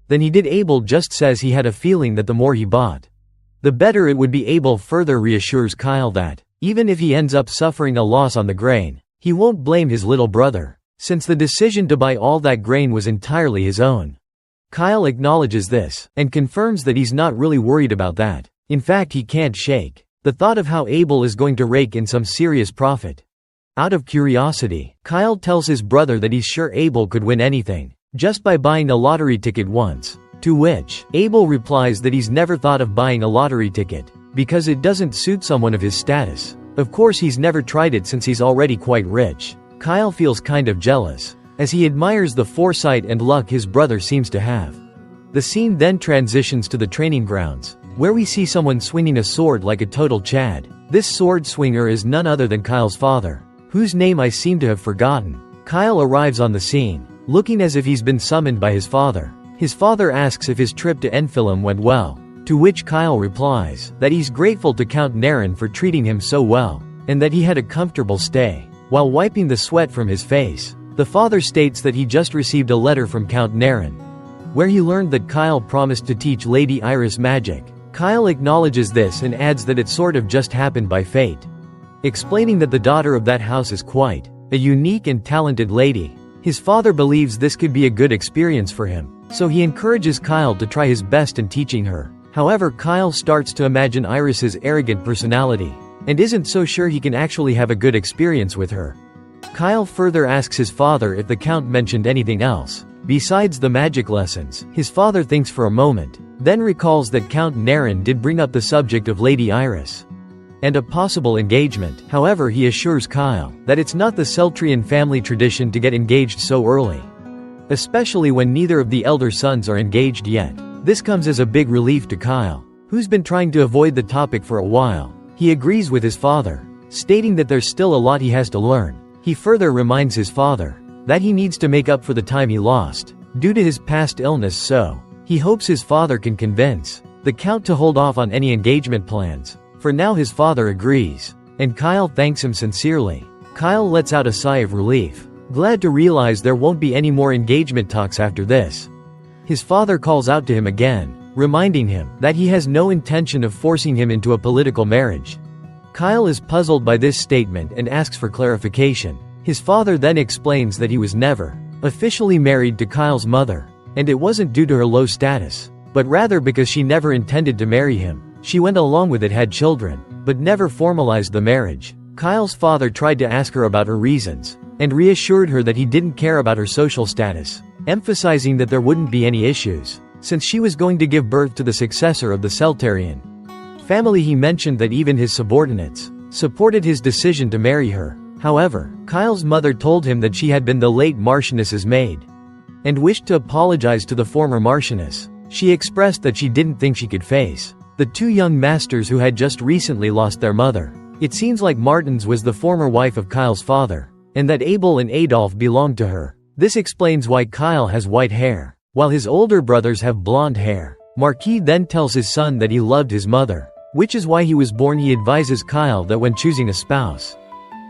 than he did. Abel just says he had a feeling that the more he bought, the better it would be. Abel further reassures Kyle that, even if he ends up suffering a loss on the grain, he won't blame his little brother, since the decision to buy all that grain was entirely his own. Kyle acknowledges this, and confirms that he's not really worried about that. In fact, he can't shake the thought of how Abel is going to rake in some serious profit. Out of curiosity, Kyle tells his brother that he's sure Abel could win anything, just by buying a lottery ticket once. To which, Abel replies that he's never thought of buying a lottery ticket, because it doesn't suit someone of his status. Of course, he's never tried it since he's already quite rich. Kyle feels kind of jealous, as he admires the foresight and luck his brother seems to have. The scene then transitions to the training grounds, where we see someone swinging a sword like a total Chad. This sword swinger is none other than Kyle's father, whose name I seem to have forgotten. Kyle arrives on the scene, looking as if he's been summoned by his father. His father asks if his trip to Enfilum went well, to which Kyle replies that he's grateful to Count Naren for treating him so well, and that he had a comfortable stay. While wiping the sweat from his face, the father states that he just received a letter from Count Naren, where he learned that Kyle promised to teach Lady Iris magic. Kyle acknowledges this and adds that it sort of just happened by fate, explaining that the daughter of that house is quite a unique and talented lady. His father believes this could be a good experience for him, so he encourages Kyle to try his best in teaching her. However, Kyle starts to imagine Iris's arrogant personality, and isn't so sure he can actually have a good experience with her. Kyle further asks his father if the Count mentioned anything else besides the magic lessons. His father thinks for a moment, then recalls that Count Naren did bring up the subject of Lady Iris and a possible engagement. However, he assures Kyle that it's not the Celtrian family tradition to get engaged so early, especially when neither of the elder sons are engaged yet. This comes as a big relief to Kyle, who's been trying to avoid the topic for a while. He agrees with his father, stating that there's still a lot he has to learn. He further reminds his father that he needs to make up for the time he lost due to his past illness, so he hopes his father can convince the Count to hold off on any engagement plans. For now, his father agrees, and Kyle thanks him sincerely. Kyle lets out a sigh of relief, glad to realize there won't be any more engagement talks after this. His father calls out to him again, reminding him that he has no intention of forcing him into a political marriage. Kyle is puzzled by this statement and asks for clarification. His father then explains that he was never officially married to Kyle's mother, and it wasn't due to her low status, but rather because she never intended to marry him. She went along with it, had children, but never formalized the marriage. Kyle's father tried to ask her about her reasons, and reassured her that he didn't care about her social status, emphasizing that there wouldn't be any issues, since she was going to give birth to the successor of the Celtarian family. He mentioned that even his subordinates supported his decision to marry her. However, Kyle's mother told him that she had been the late Marchioness's maid, and wished to apologize to the former Marchioness. She expressed that she didn't think she could face the two young masters who had just recently lost their mother. It seems like Martens was the former wife of Kyle's father, and that Abel and Adolf belonged to her. This explains why Kyle has white hair, while his older brothers have blonde hair. Marquis then tells his son that he loved his mother, which is why he was born. He advises Kyle that when choosing a spouse,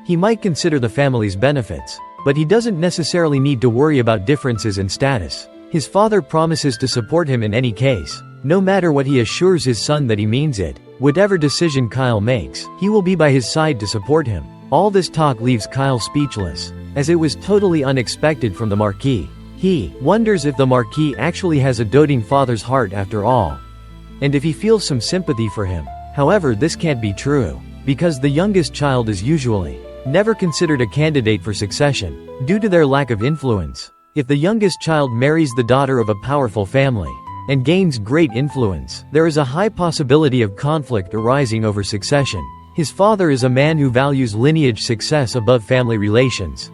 he might consider the family's benefits, but he doesn't necessarily need to worry about differences in status. His father promises to support him in any case, no matter what. He assures his son that he means it. Whatever decision Kyle makes, he will be by his side to support him. All this talk leaves Kyle speechless, as it was totally unexpected from the Marquis. He wonders if the Marquis actually has a doting father's heart after all, and if he feels some sympathy for him. However, this can't be true, because the youngest child is usually never considered a candidate for succession, due to their lack of influence. If the youngest child marries the daughter of a powerful family, and gains great influence, there is a high possibility of conflict arising over succession. His father is a man who values lineage success above family relations,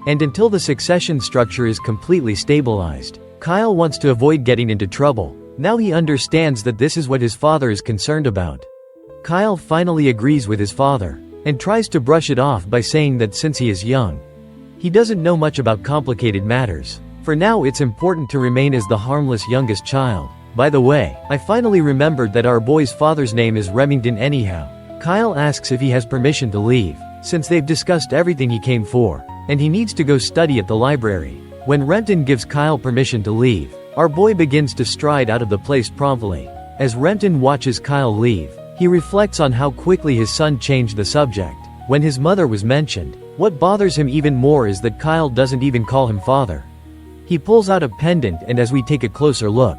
and until the succession structure is completely stabilized, Kyle wants to avoid getting into trouble. Now he understands that this is what his father is concerned about. Kyle finally agrees with his father, and tries to brush it off by saying that since he is young, he doesn't know much about complicated matters. For now, it's important to remain as the harmless youngest child. By the way, I finally remembered that our boy's father's name is Remington anyhow. Kyle asks if he has permission to leave, since they've discussed everything he came for, and he needs to go study at the library. When Remington gives Kyle permission to leave, our boy begins to stride out of the place promptly. As Remington watches Kyle leave, he reflects on how quickly his son changed the subject. When his mother was mentioned, what bothers him even more is that Kyle doesn't even call him father. He pulls out a pendant, and as we take a closer look,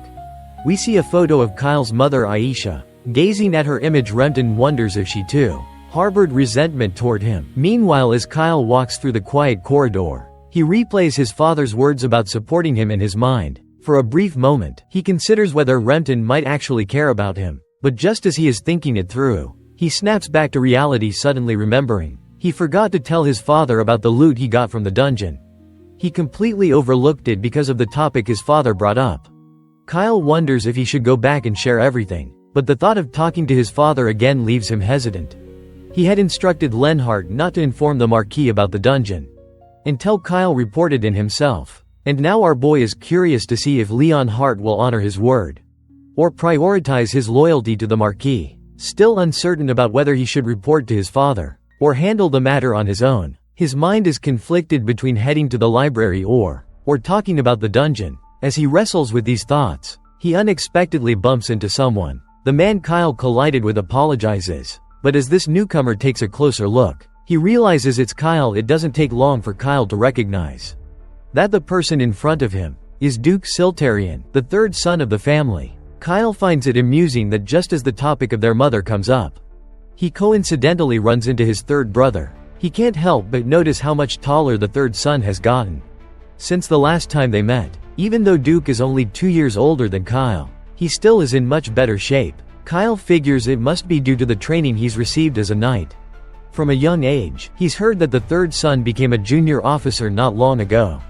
we see a photo of Kyle's mother Aisha. Gazing at her image, Remington wonders if she too harbored resentment toward him. Meanwhile, as Kyle walks through the quiet corridor, he replays his father's words about supporting him in his mind. For a brief moment, he considers whether Remington might actually care about him, but just as he is thinking it through, he snaps back to reality, suddenly remembering he forgot to tell his father about the loot he got from the dungeon. He completely overlooked it because of the topic his father brought up. Kyle wonders if he should go back and share everything, but the thought of talking to his father again leaves him hesitant. He had instructed Lenhart not to inform the Marquis about the dungeon until Kyle reported in himself. And now our boy is curious to see if Leon Hart will honor his word, or prioritize his loyalty to the Marquis. Still uncertain about whether he should report to his father, or handle the matter on his own, his mind is conflicted between heading to the library or talking about the dungeon. As he wrestles with these thoughts, he unexpectedly bumps into someone. The man Kyle collided with apologizes, but as this newcomer takes a closer look, he realizes it's Kyle. It doesn't take long for Kyle to recognize that the person in front of him is Duke Siltarian, the third son of the family. Kyle finds it amusing that just as the topic of their mother comes up, he coincidentally runs into his third brother. He can't help but notice how much taller the third son has gotten since the last time they met. Even though Duke is only 2 years older than Kyle, he still is in much better shape. Kyle figures it must be due to the training he's received as a knight. From a young age, he's heard that the third son became a junior officer not long ago.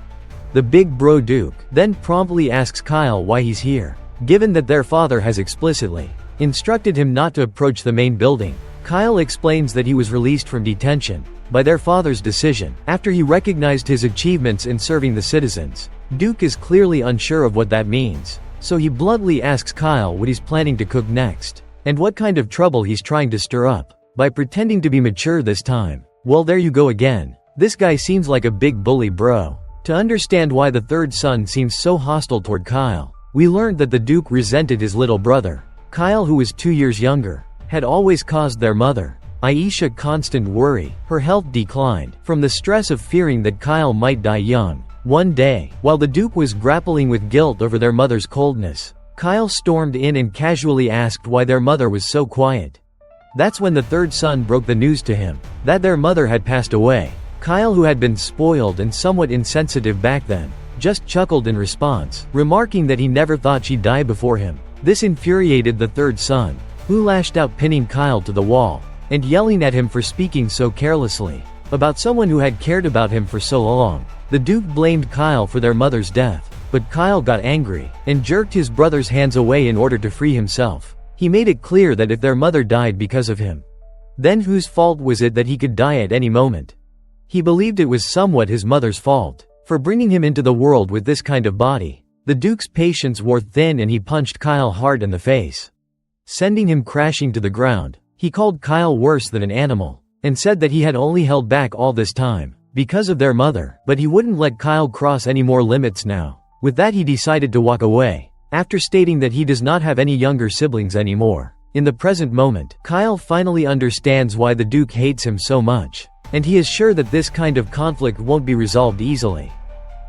The big bro Duke then promptly asks Kyle why he's here, given that their father has explicitly instructed him not to approach the main building. Kyle explains that he was released from detention by their father's decision after he recognized his achievements in serving the citizens. Duke is clearly unsure of what that means, so he bluntly asks Kyle what he's planning to cook next, and what kind of trouble he's trying to stir up by pretending to be mature this time. Well, there you go again. This guy seems like a big bully bro. To understand why the third son seems so hostile toward Kyle, we learned that the Duke resented his little brother. Kyle, who was 2 years younger, had always caused their mother, Aisha, constant worry. Her health declined from the stress of fearing that Kyle might die young. One day, while the Duke was grappling with guilt over their mother's coldness, Kyle stormed in and casually asked why their mother was so quiet. That's when the third son broke the news to him that their mother had passed away. Kyle, who had been spoiled and somewhat insensitive back then, just chuckled in response, remarking that he never thought she'd die before him. This infuriated the third son, who lashed out, pinning Kyle to the wall and yelling at him for speaking so carelessly about someone who had cared about him for so long. The Duke blamed Kyle for their mother's death, but Kyle got angry and jerked his brother's hands away in order to free himself. He made it clear that if their mother died because of him, then whose fault was it that he could die at any moment? He believed it was somewhat his mother's fault for bringing him into the world with this kind of body. The Duke's patience wore thin and he punched Kyle hard in the face, sending him crashing to the ground. He called Kyle worse than an animal and said that he had only held back all this time because of their mother, but he wouldn't let Kyle cross any more limits now. With that, he decided to walk away, after stating that he does not have any younger siblings anymore. In the present moment, Kyle finally understands why the Duke hates him so much, and he is sure that this kind of conflict won't be resolved easily.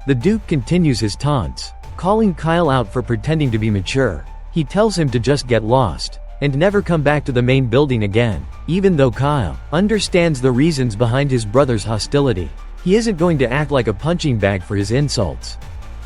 The Duke continues his taunts, calling Kyle out for pretending to be mature. He tells him to just get lost and never come back to the main building again. Even though Kyle understands the reasons behind his brother's hostility, he isn't going to act like a punching bag for his insults.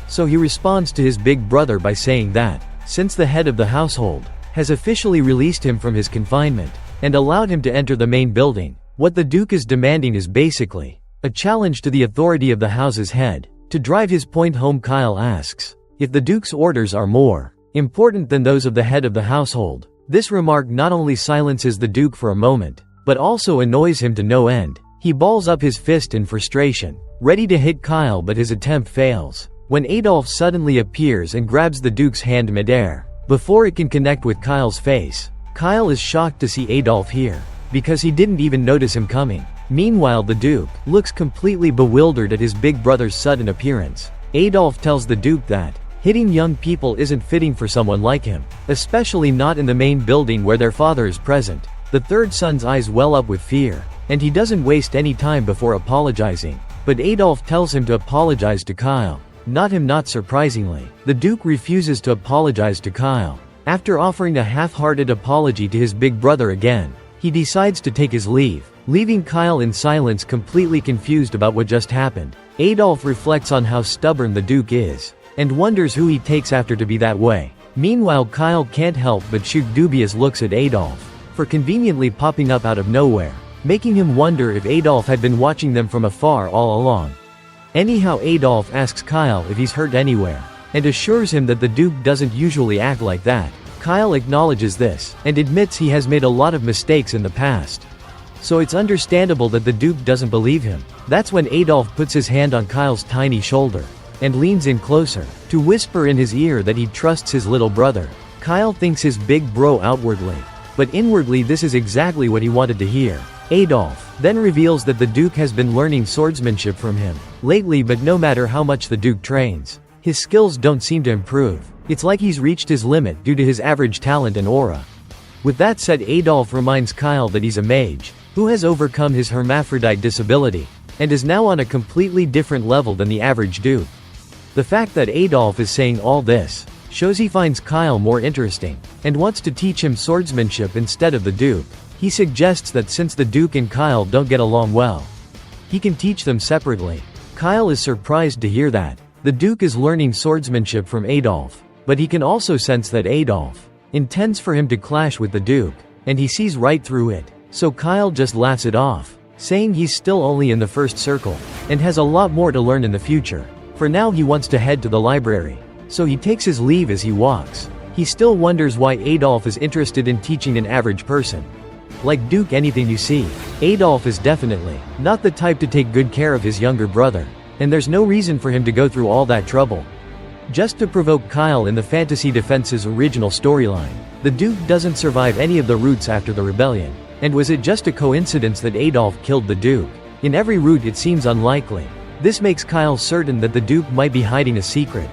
So he responds to his big brother by saying that, since the head of the household has officially released him from his confinement and allowed him to enter the main building, what the Duke is demanding is basically a challenge to the authority of the house's head. To drive his point home, Kyle asks if the Duke's orders are more important than those of the head of the household. This remark not only silences the Duke for a moment, but also annoys him to no end. He balls up his fist in frustration, ready to hit Kyle, but his attempt fails when Adolf suddenly appears and grabs the Duke's hand midair before it can connect with Kyle's face. Kyle is shocked to see Adolf here, because he didn't even notice him coming. Meanwhile, the Duke looks completely bewildered at his big brother's sudden appearance. Adolf tells the Duke that hitting young people isn't fitting for someone like him, especially not in the main building where their father is present. The third son's eyes well up with fear, and he doesn't waste any time before apologizing. But Adolf tells him to apologize to Kyle, not him. Not surprisingly, the Duke refuses to apologize to Kyle. After offering a half-hearted apology to his big brother again, he decides to take his leave, leaving Kyle in silence, completely confused about what just happened. Adolf reflects on how stubborn the Duke is, and wonders who he takes after to be that way. Meanwhile, Kyle can't help but shoot dubious looks at Adolf for conveniently popping up out of nowhere, making him wonder if Adolf had been watching them from afar all along. Anyhow, Adolf asks Kyle if he's hurt anywhere, and assures him that the Duke doesn't usually act like that. Kyle acknowledges this, and admits he has made a lot of mistakes in the past. So it's understandable that the Duke doesn't believe him. That's when Adolf puts his hand on Kyle's tiny shoulder and leans in closer to whisper in his ear that he trusts his little brother. Kyle thinks his big bro outwardly, but inwardly this is exactly what he wanted to hear. Adolf then reveals that the Duke has been learning swordsmanship from him lately, but no matter how much the Duke trains, his skills don't seem to improve. It's like he's reached his limit due to his average talent and aura. With that said, Adolf reminds Kyle that he's a mage who has overcome his hermaphrodite disability and is now on a completely different level than the average Duke. The fact that Adolf is saying all this shows he finds Kyle more interesting, and wants to teach him swordsmanship instead of the Duke. He suggests that since the Duke and Kyle don't get along well, he can teach them separately. Kyle is surprised to hear that. The Duke is learning swordsmanship from Adolf, but he can also sense that Adolf intends for him to clash with the Duke, and he sees right through it. So Kyle just laughs it off, saying he's still only in the first circle, and has a lot more to learn in the future. For now he wants to head to the library, so he takes his leave as he walks. He still wonders why Adolf is interested in teaching an average person like Duke anything you see. Adolf is definitely not the type to take good care of his younger brother, and there's no reason for him to go through all that trouble just to provoke Kyle in the Fantasy Defense's original storyline. The Duke doesn't survive any of the routes after the rebellion, and was it just a coincidence that Adolf killed the Duke? In every route it seems unlikely. This makes Kyle certain that the Duke might be hiding a secret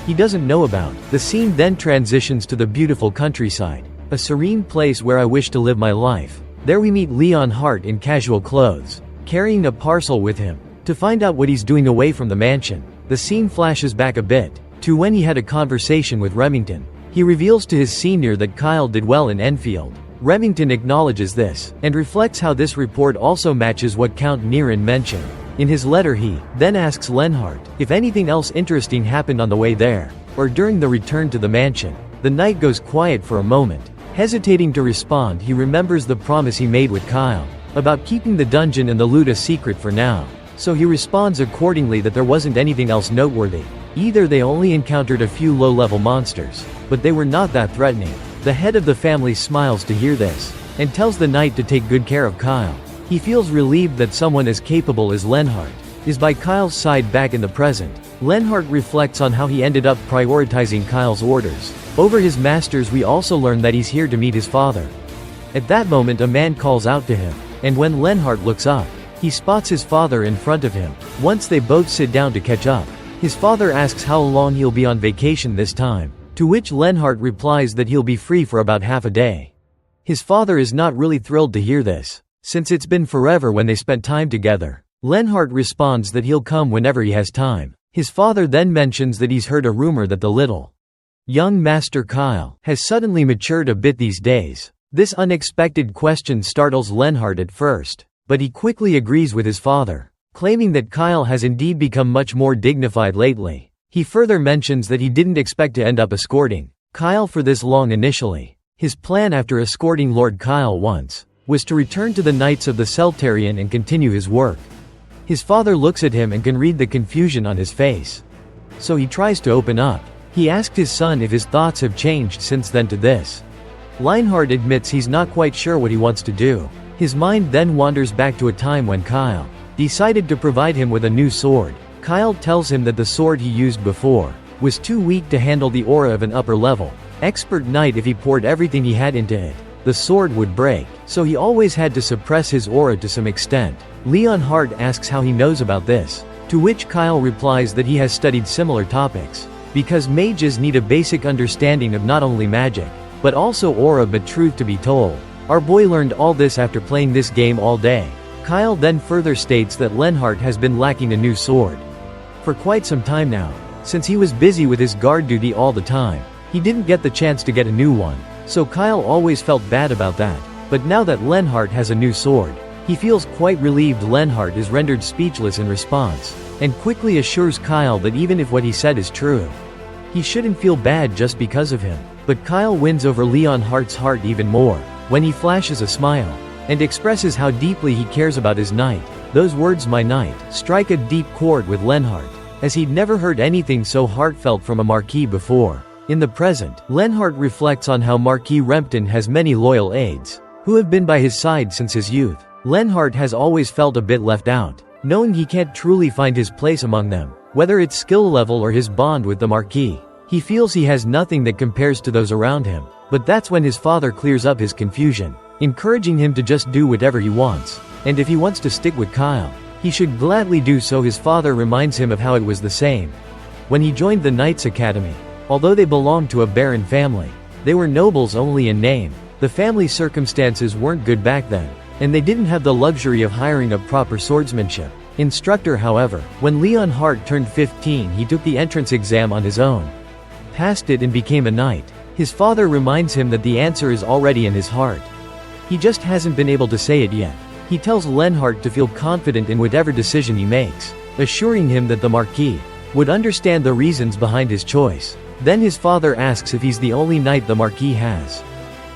he doesn't know about. The scene then transitions to the beautiful countryside, a serene place where I wish to live my life. There we meet Leon Hart in casual clothes, carrying a parcel with him. To find out what he's doing away from the mansion, the scene flashes back a bit to when he had a conversation with Remington. He reveals to his senior that Kyle did well in Enfield. Remington acknowledges this, and reflects how this report also matches what Count Nerin mentioned. In his letter he then asks Lenhart if anything else interesting happened on the way there, or during the return to the mansion. The knight goes quiet for a moment. Hesitating to respond, he remembers the promise he made with Kyle about keeping the dungeon and the loot a secret for now. So he responds accordingly that there wasn't anything else noteworthy. Either they only encountered a few low-level monsters, but they were not that threatening. The head of the family smiles to hear this, and tells the knight to take good care of Kyle. He feels relieved that someone as capable as Lenhart is by Kyle's side back in the present. Lenhart reflects on how he ended up prioritizing Kyle's orders over his master's. We also learn that he's here to meet his father. At that moment a man calls out to him, and when Lenhart looks up, he spots his father in front of him. Once they both sit down to catch up, his father asks how long he'll be on vacation this time, to which Lenhart replies that he'll be free for about half a day. His father is not really thrilled to hear this, since it's been forever when they spent time together. Lenhart responds that he'll come whenever he has time. His father then mentions that he's heard a rumor that the little young Master Kyle has suddenly matured a bit these days. This unexpected question startles Lenhart at first, but he quickly agrees with his father, claiming that Kyle has indeed become much more dignified lately. He further mentions that he didn't expect to end up escorting Kyle for this long initially. His plan after escorting Lord Kyle once was to return to the Knights of the Celtarian and continue his work. His father looks at him and can read the confusion on his face, so he tries to open up. He asked his son if his thoughts have changed since then to this. Lionheart admits he's not quite sure what he wants to do. His mind then wanders back to a time when Kyle decided to provide him with a new sword. Kyle tells him that the sword he used before was too weak to handle the aura of an upper-level expert knight. If he poured everything he had into it, the sword would break, so he always had to suppress his aura to some extent. Leon Hart asks how he knows about this, to which Kyle replies that he has studied similar topics, because mages need a basic understanding of not only magic, but also aura. But truth to be told, our boy learned all this after playing this game all day. Kyle then further states that Lenhart has been lacking a new sword for quite some time now. Since he was busy with his guard duty all the time, he didn't get the chance to get a new one, so Kyle always felt bad about that. But now that Lenhart has a new sword, he feels quite relieved. Lenhart is rendered speechless in response, and quickly assures Kyle that even if what he said is true, he shouldn't feel bad just because of him. But Kyle wins over Leon Hart's heart even more when he flashes a smile and expresses how deeply he cares about his knight. Those words, "my knight," strike a deep chord with Lenhart, as he'd never heard anything so heartfelt from a Marquis before. In the present, Lenhart reflects on how Marquis Rempton has many loyal aides who have been by his side since his youth. Lenhart has always felt a bit left out, knowing he can't truly find his place among them, whether it's skill level or his bond with the Marquis. He feels he has nothing that compares to those around him. But that's when his father clears up his confusion, encouraging him to just do whatever he wants, and if he wants to stick with Kyle, he should gladly do so. His father reminds him of how it was the same when he joined the Knights Academy. Although they belonged to a baron family, they were nobles only in name. The family circumstances weren't good back then, and they didn't have the luxury of hiring a proper swordsmanship instructor. However, when Leon Hart turned 15, he took the entrance exam on his own, passed it and became a knight. His father reminds him that the answer is already in his heart. He just hasn't been able to say it yet. He tells Lenhart to feel confident in whatever decision he makes, assuring him that the Marquis would understand the reasons behind his choice. Then his father asks if he's the only knight the Marquis has.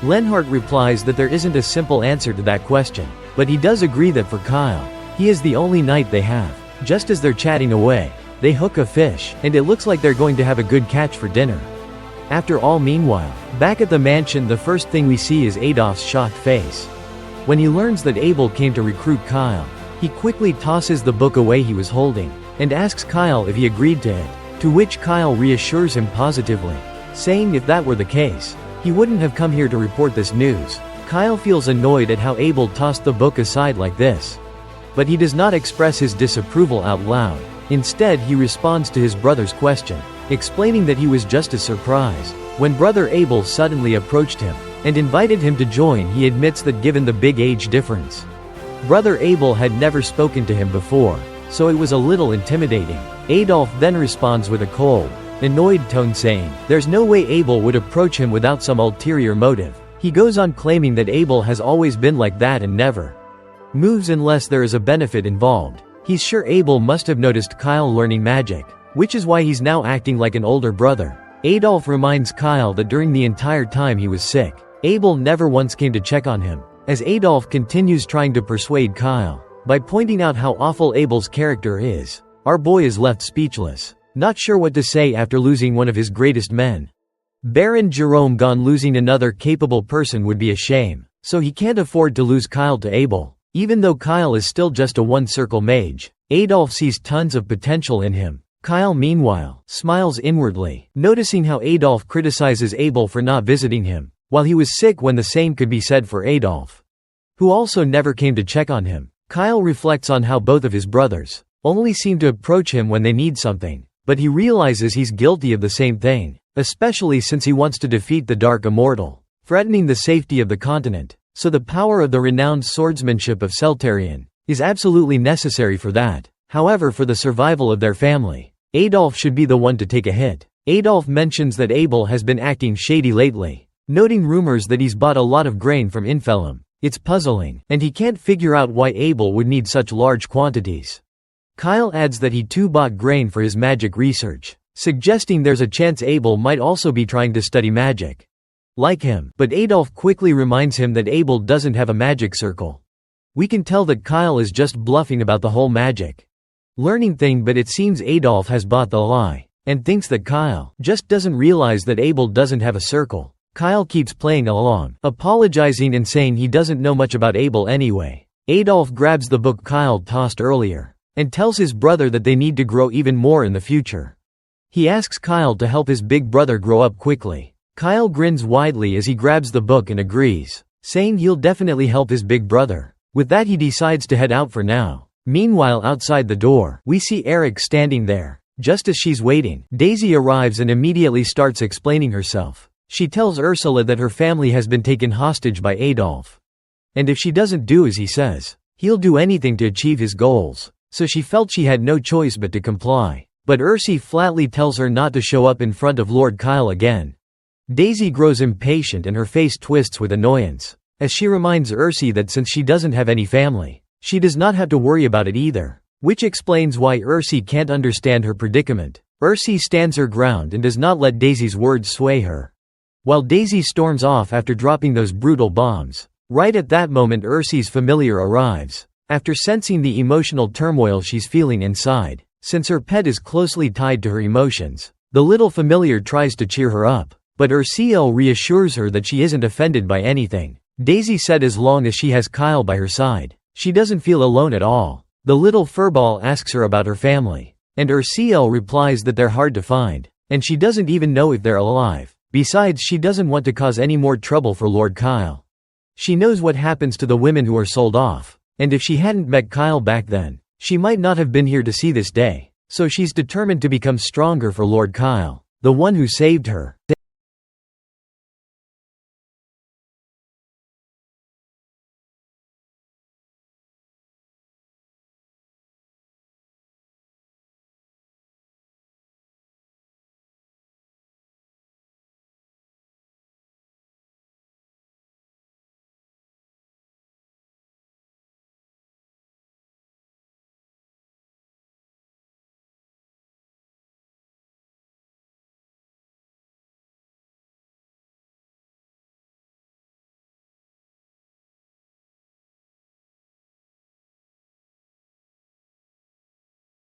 Lenhart replies that there isn't a simple answer to that question, but he does agree that for Kyle, he is the only knight they have. Just as they're chatting away, they hook a fish, and it looks like they're going to have a good catch for dinner. After all, meanwhile, back at the mansion, the first thing we see is Adolf's shocked face. When he learns that Abel came to recruit Kyle, he quickly tosses the book away he was holding, and asks Kyle if he agreed to it, to which Kyle reassures him positively, saying if that were the case, he wouldn't have come here to report this news. Kyle feels annoyed at how Abel tossed the book aside like this. But he does not express his disapproval out loud. Instead, he responds to his brother's question, explaining that he was just as surprised when brother Abel suddenly approached him and invited him to join. He admits that given the big age difference, brother Abel had never spoken to him before, so it was a little intimidating. Adolf then responds with a cold, annoyed tone, saying, "There's no way Abel would approach him without some ulterior motive." He goes on claiming that Abel has always been like that and never moves unless there is a benefit involved. He's sure Abel must have noticed Kyle learning magic, which is why he's now acting like an older brother. Adolf reminds Kyle that during the entire time he was sick, Abel never once came to check on him, as Adolf continues trying to persuade Kyle by pointing out how awful Abel's character is. Our boy is left speechless, not sure what to say after losing one of his greatest men. Baron Jerome gone. Losing another capable person would be a shame, so he can't afford to lose Kyle to Abel. Even though Kyle is still just a one-circle mage, Adolf sees tons of potential in him. Kyle, meanwhile, smiles inwardly, noticing how Adolf criticizes Abel for not visiting him while he was sick, when the same could be said for Adolf, who also never came to check on him. Kyle reflects on how both of his brothers only seem to approach him when they need something, but he realizes he's guilty of the same thing, especially since he wants to defeat the Dark Immortal, threatening the safety of the continent. So the power of the renowned swordsmanship of Celtarion is absolutely necessary for that. However, for the survival of their family, Adolf should be the one to take a hit. Adolf mentions that Abel has been acting shady lately, noting rumors that he's bought a lot of grain from Infellum. It's puzzling, and he can't figure out why Abel would need such large quantities. Kyle adds that he too bought grain for his magic research, suggesting there's a chance Abel might also be trying to study magic like him, but Adolf quickly reminds him that Abel doesn't have a magic circle. We can tell that Kyle is just bluffing about the whole magic learning thing, but it seems Adolf has bought the lie and thinks that Kyle just doesn't realize that Abel doesn't have a circle. Kyle keeps playing along, apologizing and saying he doesn't know much about Abel anyway. Adolf grabs the book Kyle tossed earlier and tells his brother that they need to grow even more in the future. He asks Kyle to help his big brother grow up quickly. Kyle grins widely as he grabs the book and agrees, saying he'll definitely help his big brother. With that, he decides to head out for now. Meanwhile, outside the door, we see Eric standing there. Just as she's waiting, Daisy arrives and immediately starts explaining herself. She tells Ursula that her family has been taken hostage by Adolf, and if she doesn't do as he says, he'll do anything to achieve his goals. So she felt she had no choice but to comply. But Ursi flatly tells her not to show up in front of Lord Kyle again. Daisy grows impatient and her face twists with annoyance, as she reminds Ursi that since she doesn't have any family, she does not have to worry about it either, which explains why Ursi can't understand her predicament. Ursi stands her ground and does not let Daisy's words sway her, while Daisy storms off after dropping those brutal bombs. Right at that moment, Ursi's familiar arrives, after sensing the emotional turmoil she's feeling inside. Since her pet is closely tied to her emotions, the little familiar tries to cheer her up, but Ursiel reassures her that she isn't offended by anything. Daisy said as long as she has Kyle by her side, she doesn't feel alone at all. The little furball asks her about her family, and Ursiel replies that they're hard to find, and she doesn't even know if they're alive. Besides, she doesn't want to cause any more trouble for Lord Kyle. She knows what happens to the women who are sold off, and if she hadn't met Kyle back then, she might not have been here to see this day. So she's determined to become stronger for Lord Kyle, the one who saved her.